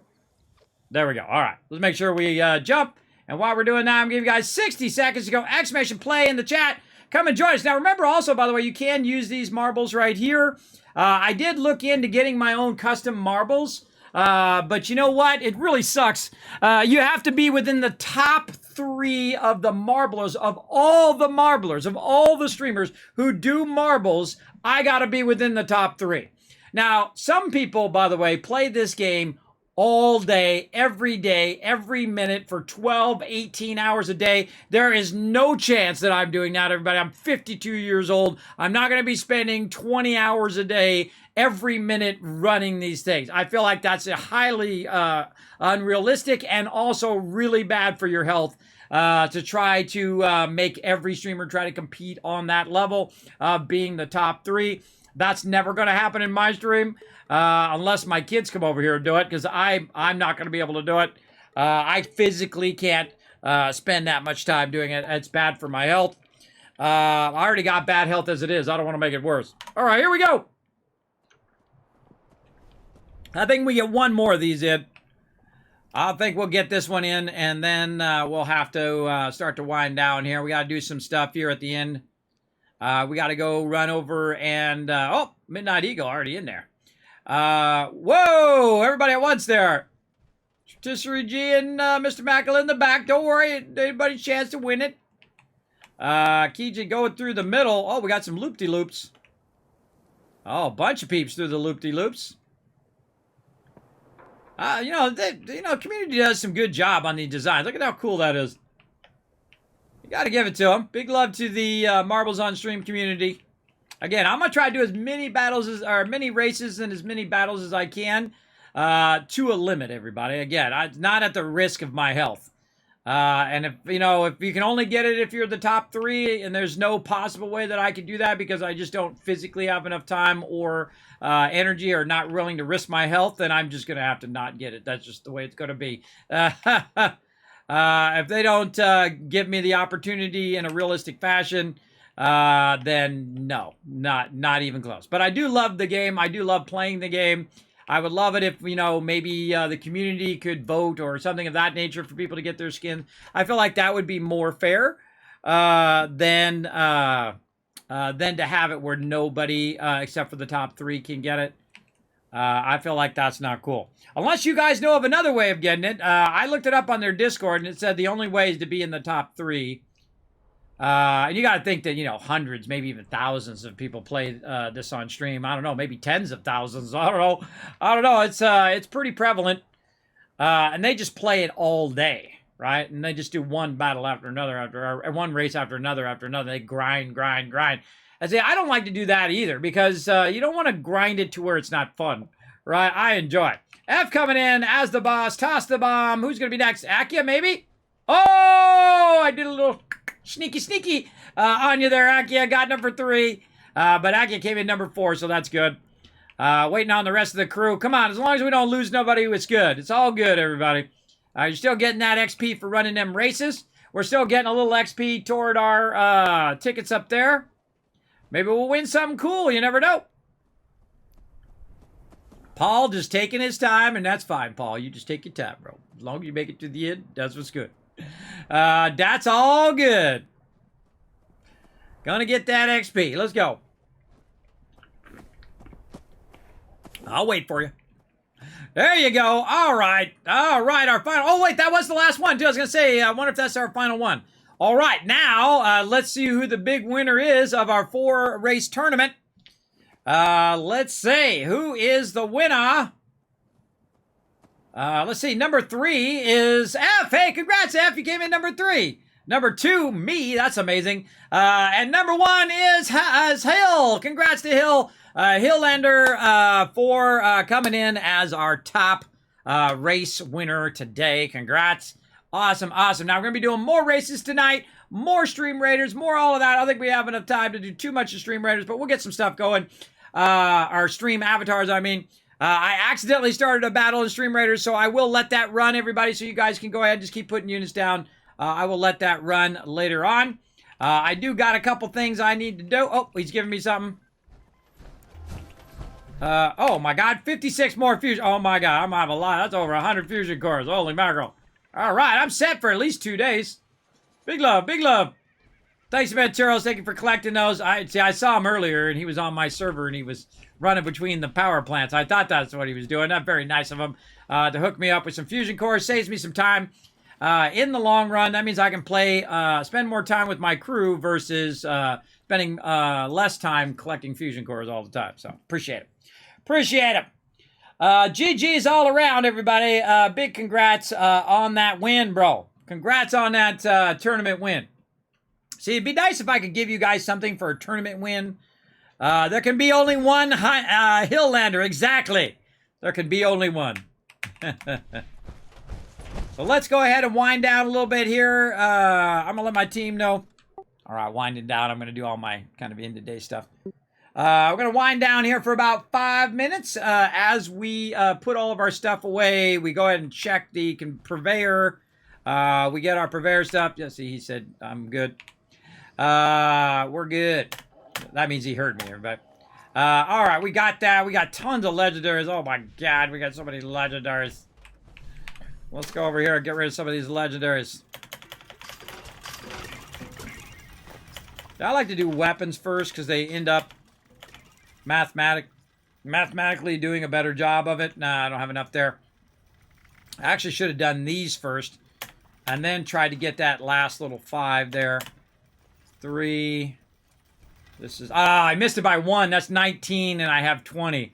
There we go. All right, let's make sure we jump. And while we're doing that, I'm giving you guys 60 seconds to go exclamation play in the chat. Come and join us. Now, remember also, by the way, you can use these marbles right here. I did look into getting my own custom marbles. But you know what? It really sucks. You have to be within the top 3 of the marblers, of all the streamers who do marbles. I gotta be within the top 3. Now, some people, by the way, play this game all day, every minute for 12, 18 hours a day. There is no chance that I'm doing that, everybody. I'm 52 years old. I'm not going to be spending 20 hours a day every minute running these things. I feel like that's a highly unrealistic and also really bad for your health to try to make every streamer try to compete on that level of being the top 3. That's never going to happen in my stream. Unless my kids come over here and do it, because I'm not going to be able to do it. I physically can't spend that much time doing it. It's bad for my health. I already got bad health as it is. I don't want to make it worse. All right, here we go. I think we get one more of these in. I think we'll get this one in, and then we'll have to start to wind down here. We got to do some stuff here at the end. We got to go run over and... oh, Midnight Eagle already in there. Whoa! Everybody at once there. Patisserie G and Mr. Mackel in the back. Don't worry. Anybody's chance to win it. Kijin going through the middle. Oh, we got some loop-de-loops. Oh, a bunch of peeps through the loop-de-loops. Community does some good job on the designs. Look at how cool that is. You got to give it to them. Big love to the Marbles on Stream community. Again, I'm gonna try to do as many many races and as many battles as I can to a limit. Everybody, again, not at the risk of my health. And if you can only get it if you're the top 3, and there's no possible way that I could do that because I just don't physically have enough time or energy or not willing to risk my health, then I'm just gonna have to not get it. That's just the way it's gonna be. If they don't give me the opportunity in a realistic fashion, then no, not even close. But I do love the game. I do love playing the game. I would love it if, maybe the community could vote or something of that nature for people to get their skins. I feel like that would be more fair than to have it where nobody except for the top 3 can get it. I feel like that's not cool. Unless you guys know of another way of getting it. I looked it up on their Discord, and it said the only way is to be in the top 3. And you got to think that, hundreds, maybe even thousands of people play this on stream. I don't know, maybe tens of thousands. I don't know. It's pretty prevalent. And they just play it all day, right? And they just do one battle after another, one race after another. They grind. I say, I don't like to do that either because you don't want to grind it to where it's not fun, right? I enjoy it. F coming in as the boss. Toss the bomb. Who's going to be next? Akia, maybe? Oh, I did a little sneaky on you there, Akia. Got number 3. But Akia came in number 4, so that's good. Waiting on the rest of the crew. Come on, as long as we don't lose nobody, it's good. It's all good, everybody. You're still getting that XP for running them races. We're still getting a little XP toward our tickets up there. Maybe we'll win something cool. You never know. Paul just taking his time, and that's fine, Paul. You just take your time, bro. As long as you make it to the end, that's what's good. That's all good. Gonna get that XP. Let's go. I'll wait for you. There you go. All right. Our final. Oh, wait, that was the last one, too. I was gonna say, I wonder if that's our final one. All right, now let's see who the big winner is of our 4-race tournament. Let's see. Who is the winner? Let's see. Number 3 is F. Hey, congrats, F. You came in number 3. Number 2, me. That's amazing. And number 1 is Hill. Congrats to Hill. Hilllander for coming in as our top race winner today. Congrats. Awesome. Now, we're going to be doing more races tonight. More Stream Raiders. More all of that. I don't think we have enough time to do too much of Stream Raiders, but we'll get some stuff going. Our stream avatars, I mean. I accidentally started a battle in Stream Raiders, so I will let that run, everybody, so you guys can go ahead and just keep putting units down. I will let that run later on. I do got a couple things I need to do. Oh, he's giving me something. Oh, my God. 56 more fusion. Oh, my God. I'm going to have a lot. That's over 100 fusion cores. Holy mackerel. All right. I'm set for at least 2 days. Big love. Thanks, Venturos. Thank you for collecting those. I saw him earlier, and he was on my server, and he was running between the power plants. I thought that's what he was doing. That's very nice of him to hook me up with some fusion cores. Saves me some time in the long run. That means I can spend more time with my crew versus spending less time collecting fusion cores all the time. So, appreciate it. GG's all around, everybody. Big congrats on that win, bro. Congrats on that tournament win. See, it'd be nice if I could give you guys something for a tournament win. There can be only one Hilllander. Exactly. There can be only one. So let's go ahead and wind down a little bit here. I'm going to let my team know. All right, winding down. I'm going to do all my kind of end-of-day stuff. We're going to wind down here for about 5 minutes as we put all of our stuff away. We go ahead and check the purveyor. We get our purveyor stuff. Yeah, see, he said, I'm good. We're good. That means he heard me, everybody. All right, we got that. We got tons of legendaries. Oh, my God. We got so many legendaries. Let's go over here and get rid of some of these legendaries. I like to do weapons first because they end up mathematically doing a better job of it. Nah, I don't have enough there. I actually should have done these first and then tried to get that last little 5 there. 3. This is... Ah, I missed it by 1. That's 19, and I have 20.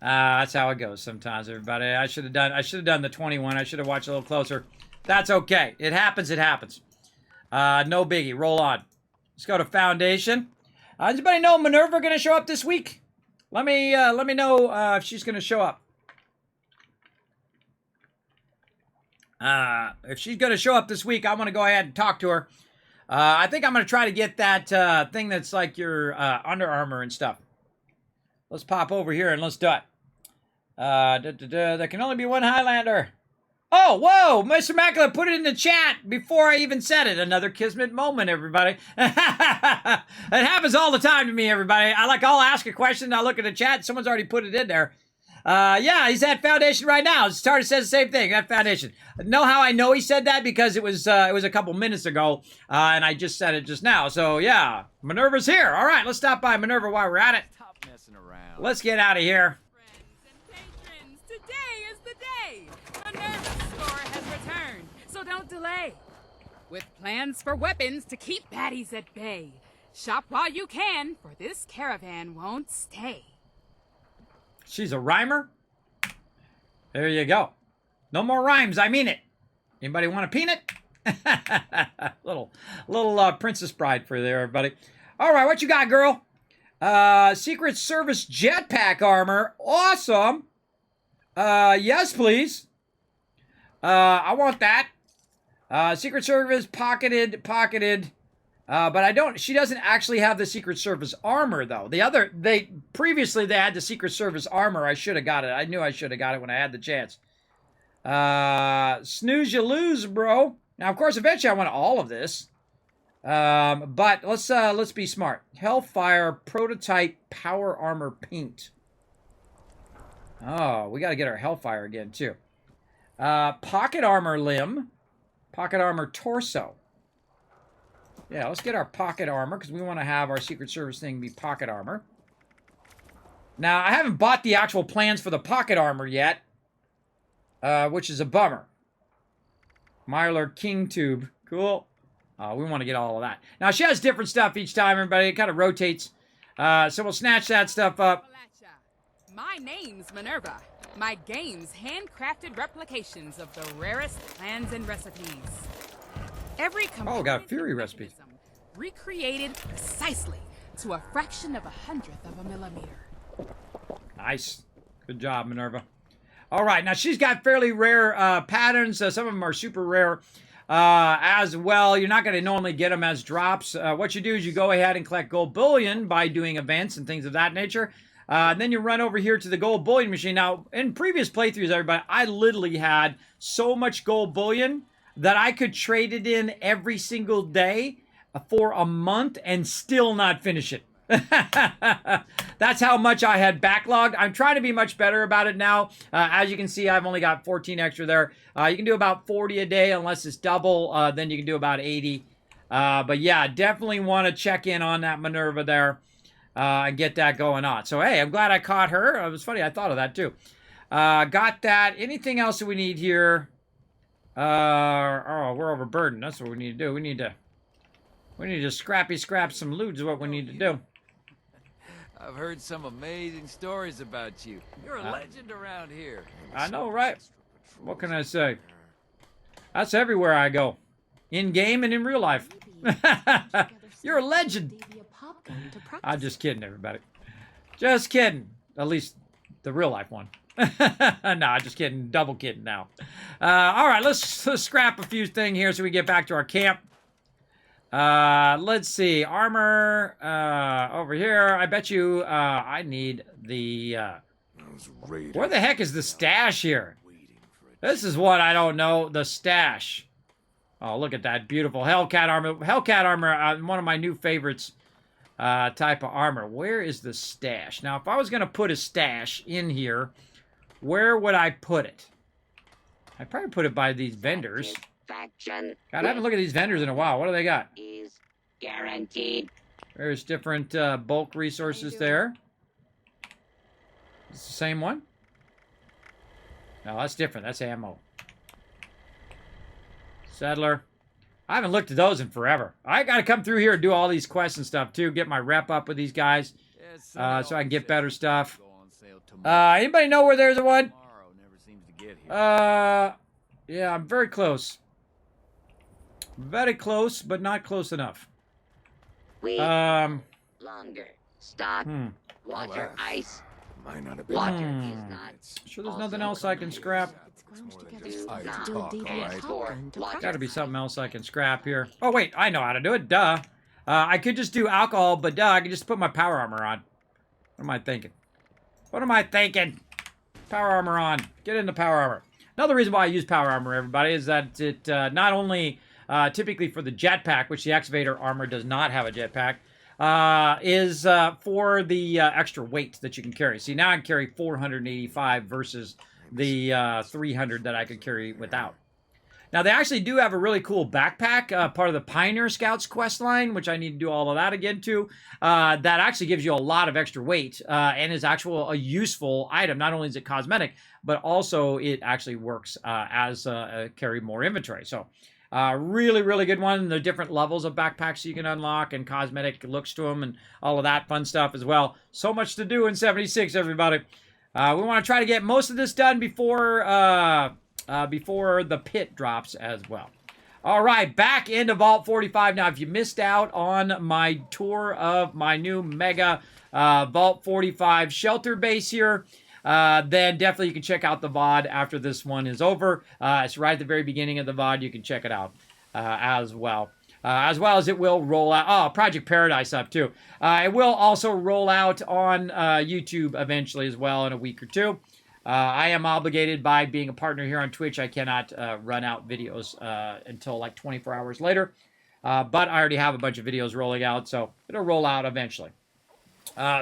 That's how it goes sometimes, everybody. I should have done the 21. I should have watched a little closer. That's okay. It happens, it happens. No biggie. Roll on. Let's go to Foundation. Does anybody know Minerva going to show up this week? Let me know if she's going to show up. If she's going to show up this week, I want to go ahead and talk to her. I think I'm going to try to get that thing that's like your Under Armour and stuff. Let's pop over here and let's do it. There can only be one Highlander. Oh, whoa! Mr. Immaculate put it in the chat before I even said it. Another Kismet moment, everybody. It happens all the time to me, everybody. I'll ask a question, I'll look at the chat, someone's already put it in there. Yeah, he's at Foundation right now. Starter says the same thing, at Foundation. Know how I know he said that? Because it was a couple minutes ago, and I just said it just now. So, yeah, Minerva's here. All right, let's stop by Minerva while we're at it. Stop messing around. Let's get out of here. Friends and patrons, today is the day. Minerva's store has returned, so don't delay. With plans for weapons to keep baddies at bay. Shop while you can, for this caravan won't stay. She's a rhymer? There you go. No more rhymes, I mean it. Anybody want a peanut? little Princess Bride for there, everybody. All right, what you got, girl? Secret Service jetpack armor. Awesome. Yes, please. I want that. Secret Service pocketed. But she doesn't actually have the Secret Service armor, though. Previously they had the Secret Service armor. I should have got it. I knew I should have got it when I had the chance. Snooze you lose, bro. Now, of course, eventually I want all of this. But let's be smart. Hellfire prototype power armor paint. Oh, we got to get our Hellfire again, too. Pocket armor limb. Pocket armor torso. Yeah, let's get our pocket armor, because we want to have our Secret Service thing be pocket armor. Now, I haven't bought the actual plans for the pocket armor yet, which is a bummer. Mylar King Tube. Cool. We want to get all of that. Now, she has different stuff each time, everybody. It kind of rotates. So we'll snatch that stuff up. My name's Minerva. My game's handcrafted replications of the rarest plans and recipes. Every got a Fury recipe. Recreated precisely to a fraction of 100th of a millimeter. Nice. Good job, Minerva. All right, now she's got fairly rare patterns. Some of them are super rare as well. You're not going to normally get them as drops. What you do is you go ahead and collect gold bullion by doing events and things of that nature. And then you run over here to the gold bullion machine. Now, in previous playthroughs, everybody, I literally had so much gold bullion that I could trade it in every single day for a month and still not finish it. That's how much I had backlogged. I'm trying to be much better about it now. As you can see, I've only got 14 extra there. You can do about 40 a day unless it's double. Then you can do about 80. But yeah, definitely want to check in on that Minerva there and get that going on. So, hey, I'm glad I caught her. It was funny. I thought of that, too. Got that. Anything else that we need here? We're overburdened. That's what we need to do. We need to scrap some loot is what we need to do. I've heard some amazing stories about you. You're a legend around here. I know, right? What can I say? That's everywhere I go. In game and in real life. You're a legend. I'm just kidding, everybody. Just kidding. At least the real life one. No, just kidding. Double kidding now. All right, let's scrap a few things here so we get back to our camp. Let's see. Armor over here. I bet you I need the... where the heck is the stash here? This is what I don't know. The stash. Oh, look at that beautiful Hellcat armor. Hellcat armor, one of my new favorites type of armor. Where is the stash? Now, if I was going to put a stash in here, where would I put it? I'd probably put it by these vendors. God, I haven't looked at these vendors in a while. What do they got? Is guaranteed. There's different bulk resources there. It's the same one? No, that's different. That's ammo. Settler. I haven't looked at those in forever. I got to come through here and do all these quests and stuff, too. Get my rep up with these guys so I can get better stuff. Anybody know where there's a one? Yeah, I'm very close. Very close, but not close enough. Longer. Stock. Water. Ice. Might not have been. Water is not. Sure there's nothing else I can scrap? Water. Gotta be something else I can scrap here. Oh, wait, I know how to do it. Duh. I could just do alcohol, but duh, I could just put my power armor on. What am I thinking? What am I thinking? Power armor on. Get into power armor. Another reason why I use power armor, everybody, is that it not only typically for the jetpack, which the excavator armor does not have a jetpack, is for the extra weight that you can carry. See, now I can carry 485 versus the 300 that I could carry without. Now, they actually do have a really cool backpack, part of the Pioneer Scouts quest line, which I need to do all of that again, too, that actually gives you a lot of extra weight and is a useful item. Not only is it cosmetic, but also it actually works as carry more inventory. So, really, really good one. The different levels of backpacks you can unlock and cosmetic looks to them and all of that fun stuff as well. So much to do in 76, everybody. We want to try to get most of this done before the pit drops as well. All right, back into Vault 45. Now, if you missed out on my tour of my new Mega Vault 45 shelter base here, then definitely you can check out the VOD after this one is over. It's right at the very beginning of the VOD. You can check it out as well. As well as it will roll out. Oh, Project Paradise up too. It will also roll out on YouTube eventually as well in a week or two. I am obligated by being a partner here on Twitch. I cannot run out videos until like 24 hours later. But I already have a bunch of videos rolling out, so it'll roll out eventually.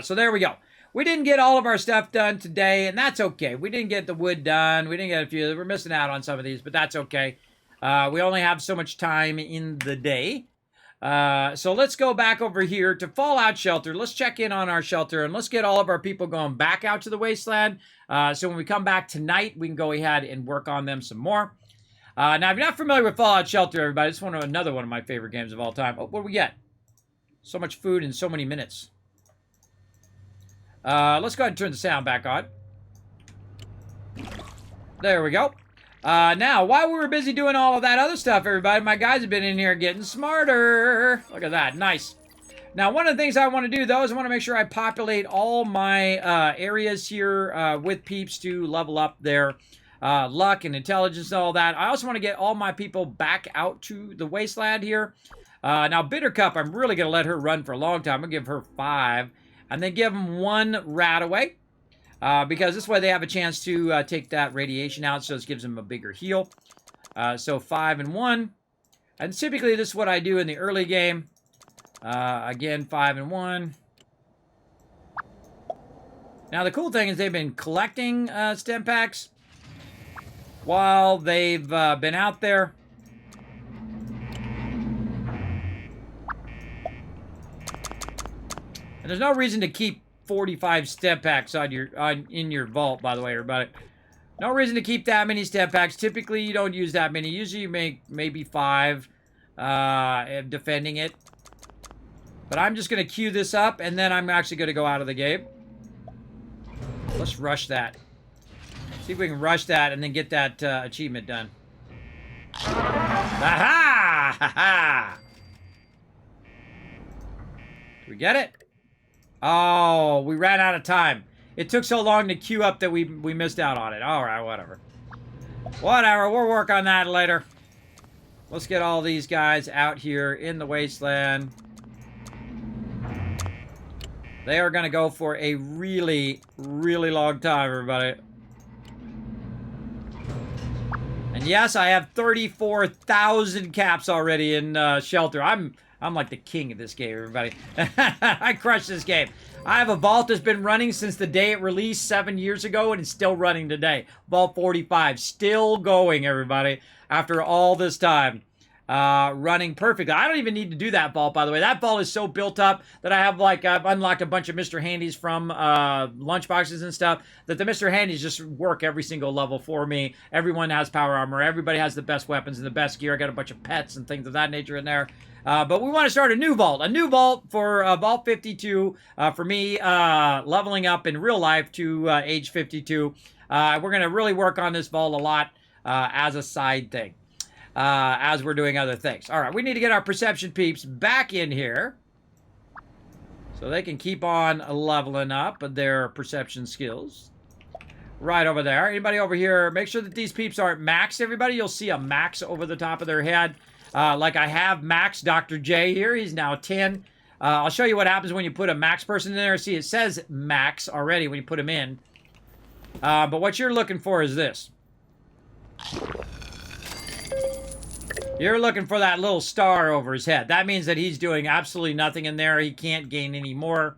So there we go. We didn't get all of our stuff done today, and that's okay. We didn't get the wood done. We didn't get a few. We're missing out on some of these, but that's okay. We only have so much time in the day. So let's go back over here to Fallout Shelter. Let's check in on our shelter, and let's get all of our people going back out to the wasteland. So when we come back tonight, we can go ahead and work on them some more. Now, if you're not familiar with Fallout Shelter, everybody, it's another one of my favorite games of all time. Oh, what do we get? So much food in so many minutes. Let's go ahead and turn the sound back on. There we go. Now, while we were busy doing all of that other stuff, everybody, my guys have been in here getting smarter. Look at that. Nice. Now, one of the things I want to do, though, is I want to make sure I populate all my areas here with peeps to level up their luck and intelligence and all that. I also want to get all my people back out to the wasteland here. Now, Bittercup, I'm really going to let her run for a long time. I'm going to give her 5. And then give them 1 rat away. Because this way they have a chance to take that radiation out, so it gives them a bigger heal. So 5 and 1. And typically this is what I do in the early game. Again, 5 and 1. Now the cool thing is they've been collecting stem packs while they've been out there. And there's no reason to keep 45 step packs in your vault, by the way, everybody. No reason to keep that many step packs. Typically, you don't use that many. Usually, you make maybe 5 defending it. But I'm just going to queue this up, and then I'm actually going to go out of the game. Let's rush that. See if we can rush that and then get that achievement done. Aha! Ha ha! Do we get it? Oh, we ran out of time. It took so long to queue up that we missed out on it. All right, whatever. Whatever, we'll work on that later. Let's get all these guys out here in the wasteland. They are going to go for a really, really long time, everybody. And yes, I have 34,000 caps already in Shelter. I'm like the king of this game, everybody. I crushed this game. I have a vault that's been running since the day it released 7 years ago, and it's still running today. Vault 45, still going, everybody, after all this time. running perfectly. I don't even need to do that vault, by the way. That vault is so built up that I have, like, I've unlocked a bunch of Mr. Handies from lunchboxes and stuff, that the Mr. Handies just work every single level for me. Everyone has power armor. Everybody has the best weapons and the best gear. I got a bunch of pets and things of that nature in there. But we want to start a new vault for Vault 52 for me leveling up in real life to age 52. We're going to really work on this vault a lot as a side thing. As we're doing other things. All right, we need to get our perception peeps back in here so they can keep on leveling up their perception skills. Right over there. Anybody over here, make sure that these peeps aren't maxed, everybody. You'll see a max over the top of their head. Like I have max Dr. J here. He's now 10. I'll show you what happens when you put a max person in there. See, it says max already when you put him in. But what you're looking for is this. You're looking for that little star over his head. That means that he's doing absolutely nothing in there. He can't gain any more.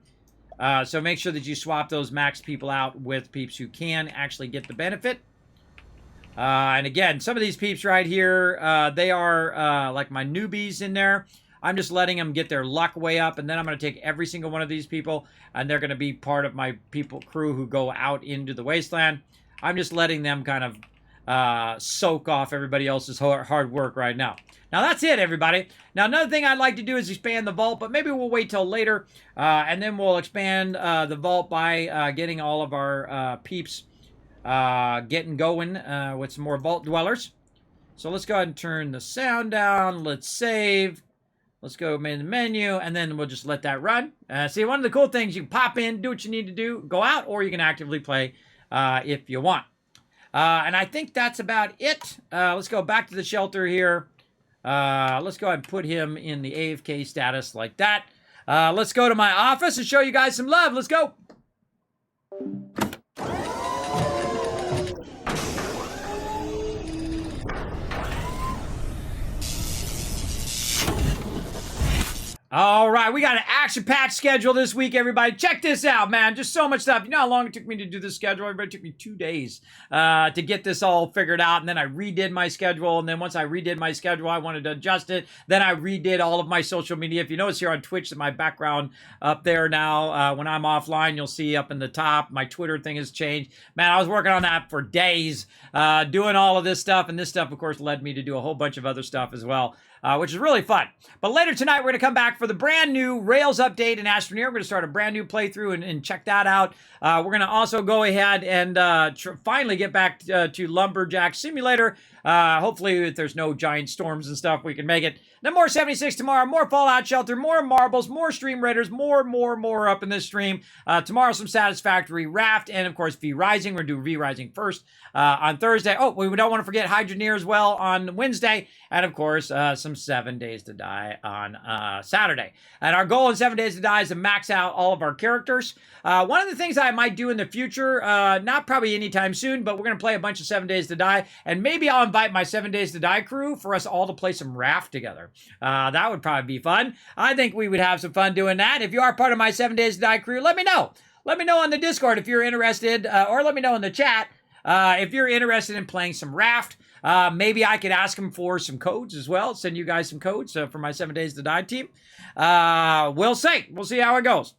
So make sure that you swap those max people out with peeps who can actually get the benefit. And again, some of these peeps right here, they are like my newbies in there. I'm just letting them get their luck way up, and then I'm going to take every single one of these people, and they're going to be part of my crew who go out into the wasteland. I'm just letting them kind of soak off everybody else's hard work right now. Now that's it, everybody. Now another thing I'd like to do is expand the vault, but maybe we'll wait till later, and then we'll expand the vault by getting all of our peeps getting going with some more vault dwellers. So let's go ahead and turn the sound down. Let's save. Let's go in the menu, and then we'll just let that run. See, one of the cool things, you can pop in, do what you need to do, go out, or you can actively play if you want. And I think that's about it. Let's go back to the shelter here. Let's go ahead and put him in the AFK status like that. Let's go to my office and show you guys some love. Let's go. All right, we got an action-packed schedule this week, everybody. Check this out, man. Just so much stuff. You know how long it took me to do this schedule? Everybody, it took me 2 days to get this all figured out, and then I redid my schedule, and then once I redid my schedule, I wanted to adjust it. Then I redid all of my social media. If you notice here on Twitch that my background up there now, when I'm offline, you'll see up in the top, my Twitter thing has changed. Man, I was working on that for days, doing all of this stuff, and this stuff, of course, led me to do a whole bunch of other stuff as well. Which is really fun. But later tonight, we're going to come back for the brand new Rails update in Astroneer. We're going to start a brand new playthrough and check that out. We're going to also go ahead and finally get back to Lumberjack Simulator. Hopefully, if there's no giant storms and stuff, we can make it. Then more 76 tomorrow, more Fallout Shelter, more Marbles, more Stream Raiders, more up in this stream. Tomorrow, some Satisfactory Raft, and of course, V-Rising. We're going to do V-Rising first on Thursday. Oh, we don't want to forget Hydroneer as well on Wednesday. And of course, some 7 Days to Die on Saturday. And our goal in 7 Days to Die is to max out all of our characters. One of the things I might do in the future, not probably anytime soon, but we're going to play a bunch of 7 Days to Die. And maybe I'll invite my 7 Days to Die crew for us all to play some Raft together. That would probably be fun. I think we would have some fun doing that. If you are part of my 7 Days to Die crew, let me know. Let me know on the Discord if you're interested, or let me know in the chat if you're interested in playing some Raft. Maybe I could ask them for some codes as well. Send you guys some codes for my 7 Days to Die team. We'll see. We'll see how it goes.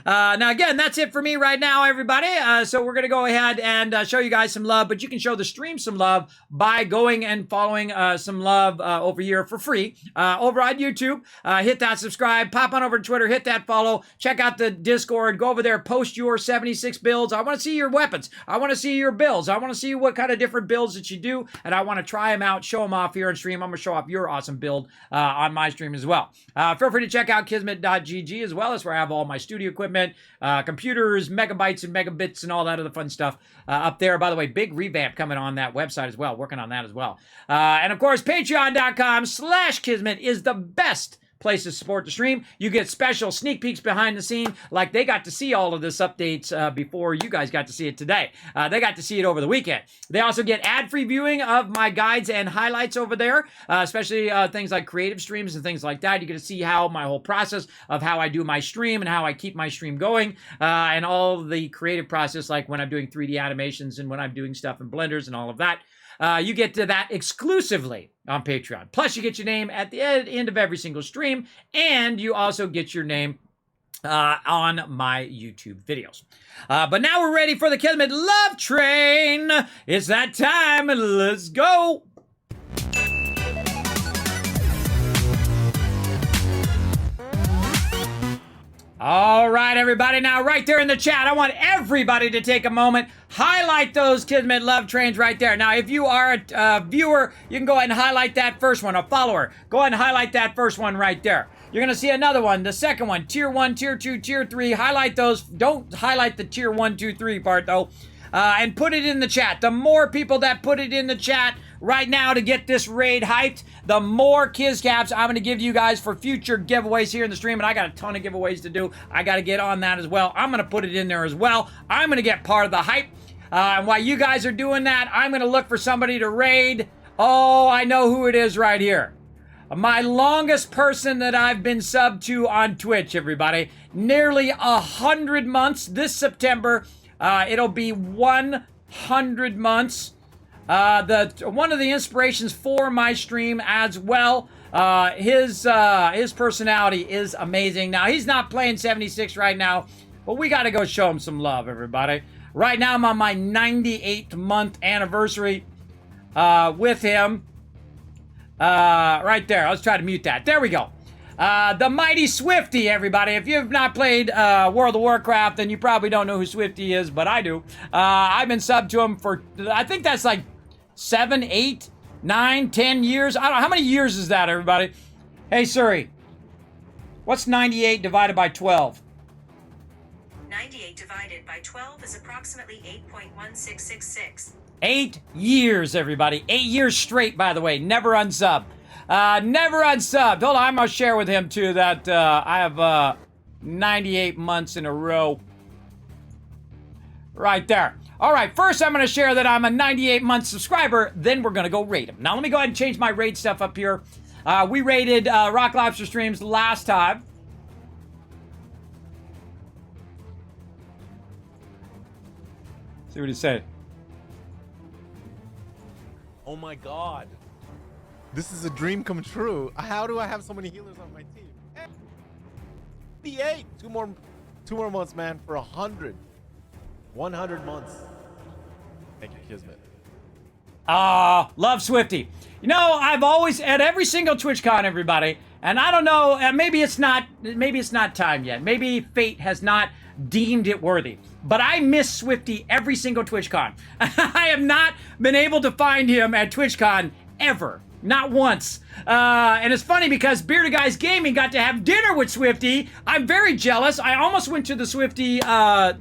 Now, again, that's it for me right now, everybody. So we're going to go ahead and show you guys some love, but you can show the stream some love by going and following some love over here for free over on YouTube. Hit that subscribe, pop on over to Twitter, hit that follow, check out the Discord, go over there, post your 76 builds. I want to see your weapons. I want to see your builds. I want to see what kind of different builds that you do, and I want to try them out, show them off here on stream. I'm going to show off your awesome build on my stream as well. Feel free to check out kismet.gg as well. That's where I have all my studio equipment, computers, megabytes and megabits and all that other fun stuff up there. By the way, big revamp coming on that website as well, working on that as well. And of course, patreon.com/Kismet is the best place to support the stream. You get special sneak peeks behind the scene, like they got to see all of this updates before you guys got to see it today. They got to see it over the weekend. They also get ad-free viewing of my guides and highlights over there, especially things like creative streams and things like that. You get to see how my whole process of how I do my stream and how I keep my stream going, and all the creative process, like when I'm doing 3D animations and when I'm doing stuff in blenders and all of that. You get to that exclusively on Patreon. Plus, you get your name at the end of every single stream, and you also get your name on my YouTube videos. But now we're ready for the Kismet Love Train. It's that time. Let's go. All right, everybody. Now, right there in the chat, I want everybody to take a moment, highlight those Kismet Love Trains right there. Now, if you are a viewer, you can go ahead and highlight that first one, a follower. Go ahead and highlight that first one right there. You're going to see another one, the second one, Tier 1, Tier 2, Tier 3. Highlight those. Don't highlight the Tier 1, 2, 3 part, though. And put it in the chat. The more people that put it in the chat right now to get this raid hyped, the more Kiz Caps I'm going to give you guys for future giveaways here in the stream. And I got a ton of giveaways to do. I got to get on that as well. I'm going to put it in there as well. I'm going to get part of the hype. And while you guys are doing that, I'm going to look for somebody to raid. Oh, I know who it is right here. My longest person that I've been subbed to on Twitch, everybody. Nearly 100 months this September. It'll be 100 months. One of the inspirations for my stream as well. His personality is amazing. Now, he's not playing 76 right now, but we got to go show him some love, everybody. Right now, I'm on my 98th month anniversary with him. Right there. Let's try to mute that. There we go. The mighty Swifty, everybody. If you've not played World of Warcraft, then you probably don't know who Swifty is, but I do. I've been subbed to him for, I think that's like 7, 8, 9, 10 years. I don't know. How many years is that, everybody? Hey, Suri. What's 98 divided by 12? 98 divided by 12 is approximately 8.1666. 8 years, everybody. 8 years straight, by the way. Never unsub. Never unsubbed. Hold on, I'm going to share with him, too, that I have 98 months in a row. Right there. All right, first I'm going to share that I'm a 98-month subscriber, then we're going to go raid him. Now, let me go ahead and change my raid stuff up here. We raided Rock Lobster Streams last time. See what he said. Oh my god. This is a dream come true. How do I have so many healers on my team? 58! Two more months, man, for 100. 100 months. Thank you, Kismet. Love Swifty. You know, I've always, at every single TwitchCon, everybody, and I don't know, maybe it's not time yet. Maybe fate has not deemed it worthy. But I miss Swifty every single TwitchCon. I have not been able to find him at TwitchCon ever. Not once. And it's funny because Bearded Guys Gaming got to have dinner with Swifty. I'm very jealous. I almost went to the Swifty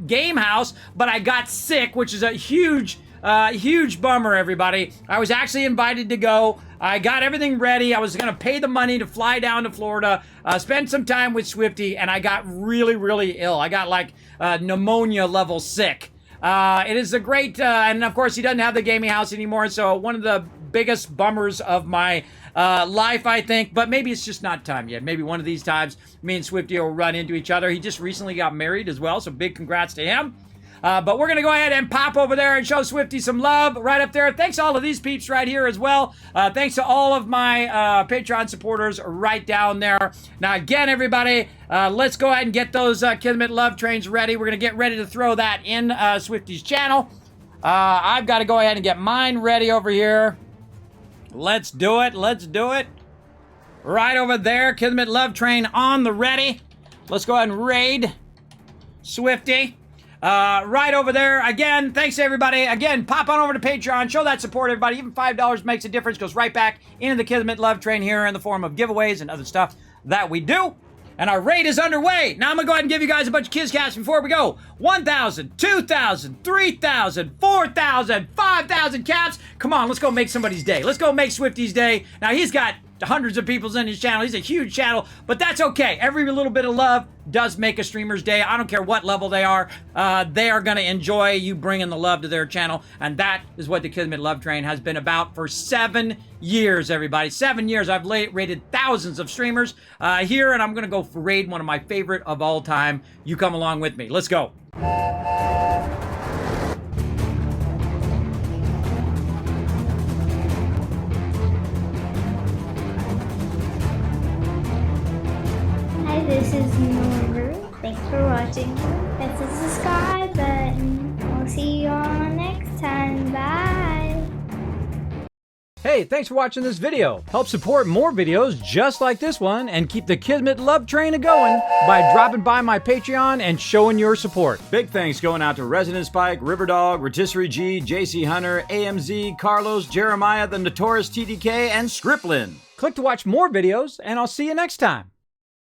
game house, but I got sick, which is a huge bummer, everybody. I was actually invited to go. I got everything ready. I was going to pay the money to fly down to Florida, spend some time with Swifty, and I got really, really ill. I got like pneumonia level sick. It is a great, and of course he doesn't have the gaming house anymore, so one of the biggest bummers of my life, I think, but maybe it's just not time yet. Maybe one of these times me and Swifty will run into each other. He just recently got married as well, so big congrats to him. But we're going to go ahead and pop over there and show Swifty some love right up there. Thanks to all of these peeps right here as well. Thanks to all of my Patreon supporters right down there. Now, again, everybody, let's go ahead and get those Kismet Love Trains ready. We're going to get ready to throw that in Swifty's channel. I've got to go ahead and get mine ready over here. Let's do it. Let's do it. Right over there, Kismet Love Train on the ready. Let's go ahead and raid Swifty. Right over there. Again, thanks everybody. Again, pop on over to Patreon. Show that support, everybody. Even $5 makes a difference. Goes right back into the Kismet Love Train here in the form of giveaways and other stuff that we do. And our raid is underway. Now I'm going to go ahead and give you guys a bunch of Kiz Caps before we go. 1,000, 2,000, 3,000, 4,000, 5,000 caps. Come on, let's go make somebody's day. Let's go make Swifty's day. Now he's got hundreds of people in his channel. He's a huge channel, but that's okay. Every little bit of love does make a streamer's day. I don't care what level they are going to enjoy you bringing the love to their channel, and that is what the Kismet Love Train has been about for 7 years, everybody. 7 years. I've rated thousands of streamers here, and I'm going to go raid one of my favorite of all time. You come along with me. Let's go. This is Norbert. Thanks for watching. Hit the subscribe button. We'll see you all next time. Bye. Hey, thanks for watching this video. Help support more videos just like this one and keep the Kismet love train a-going by dropping by my Patreon and showing your support. Big thanks going out to Resident Spike, Riverdog, Rotisserie G, JC Hunter, AMZ, Carlos, Jeremiah, the Notorious TDK, and Scriptlin. Click to watch more videos, and I'll see you next time.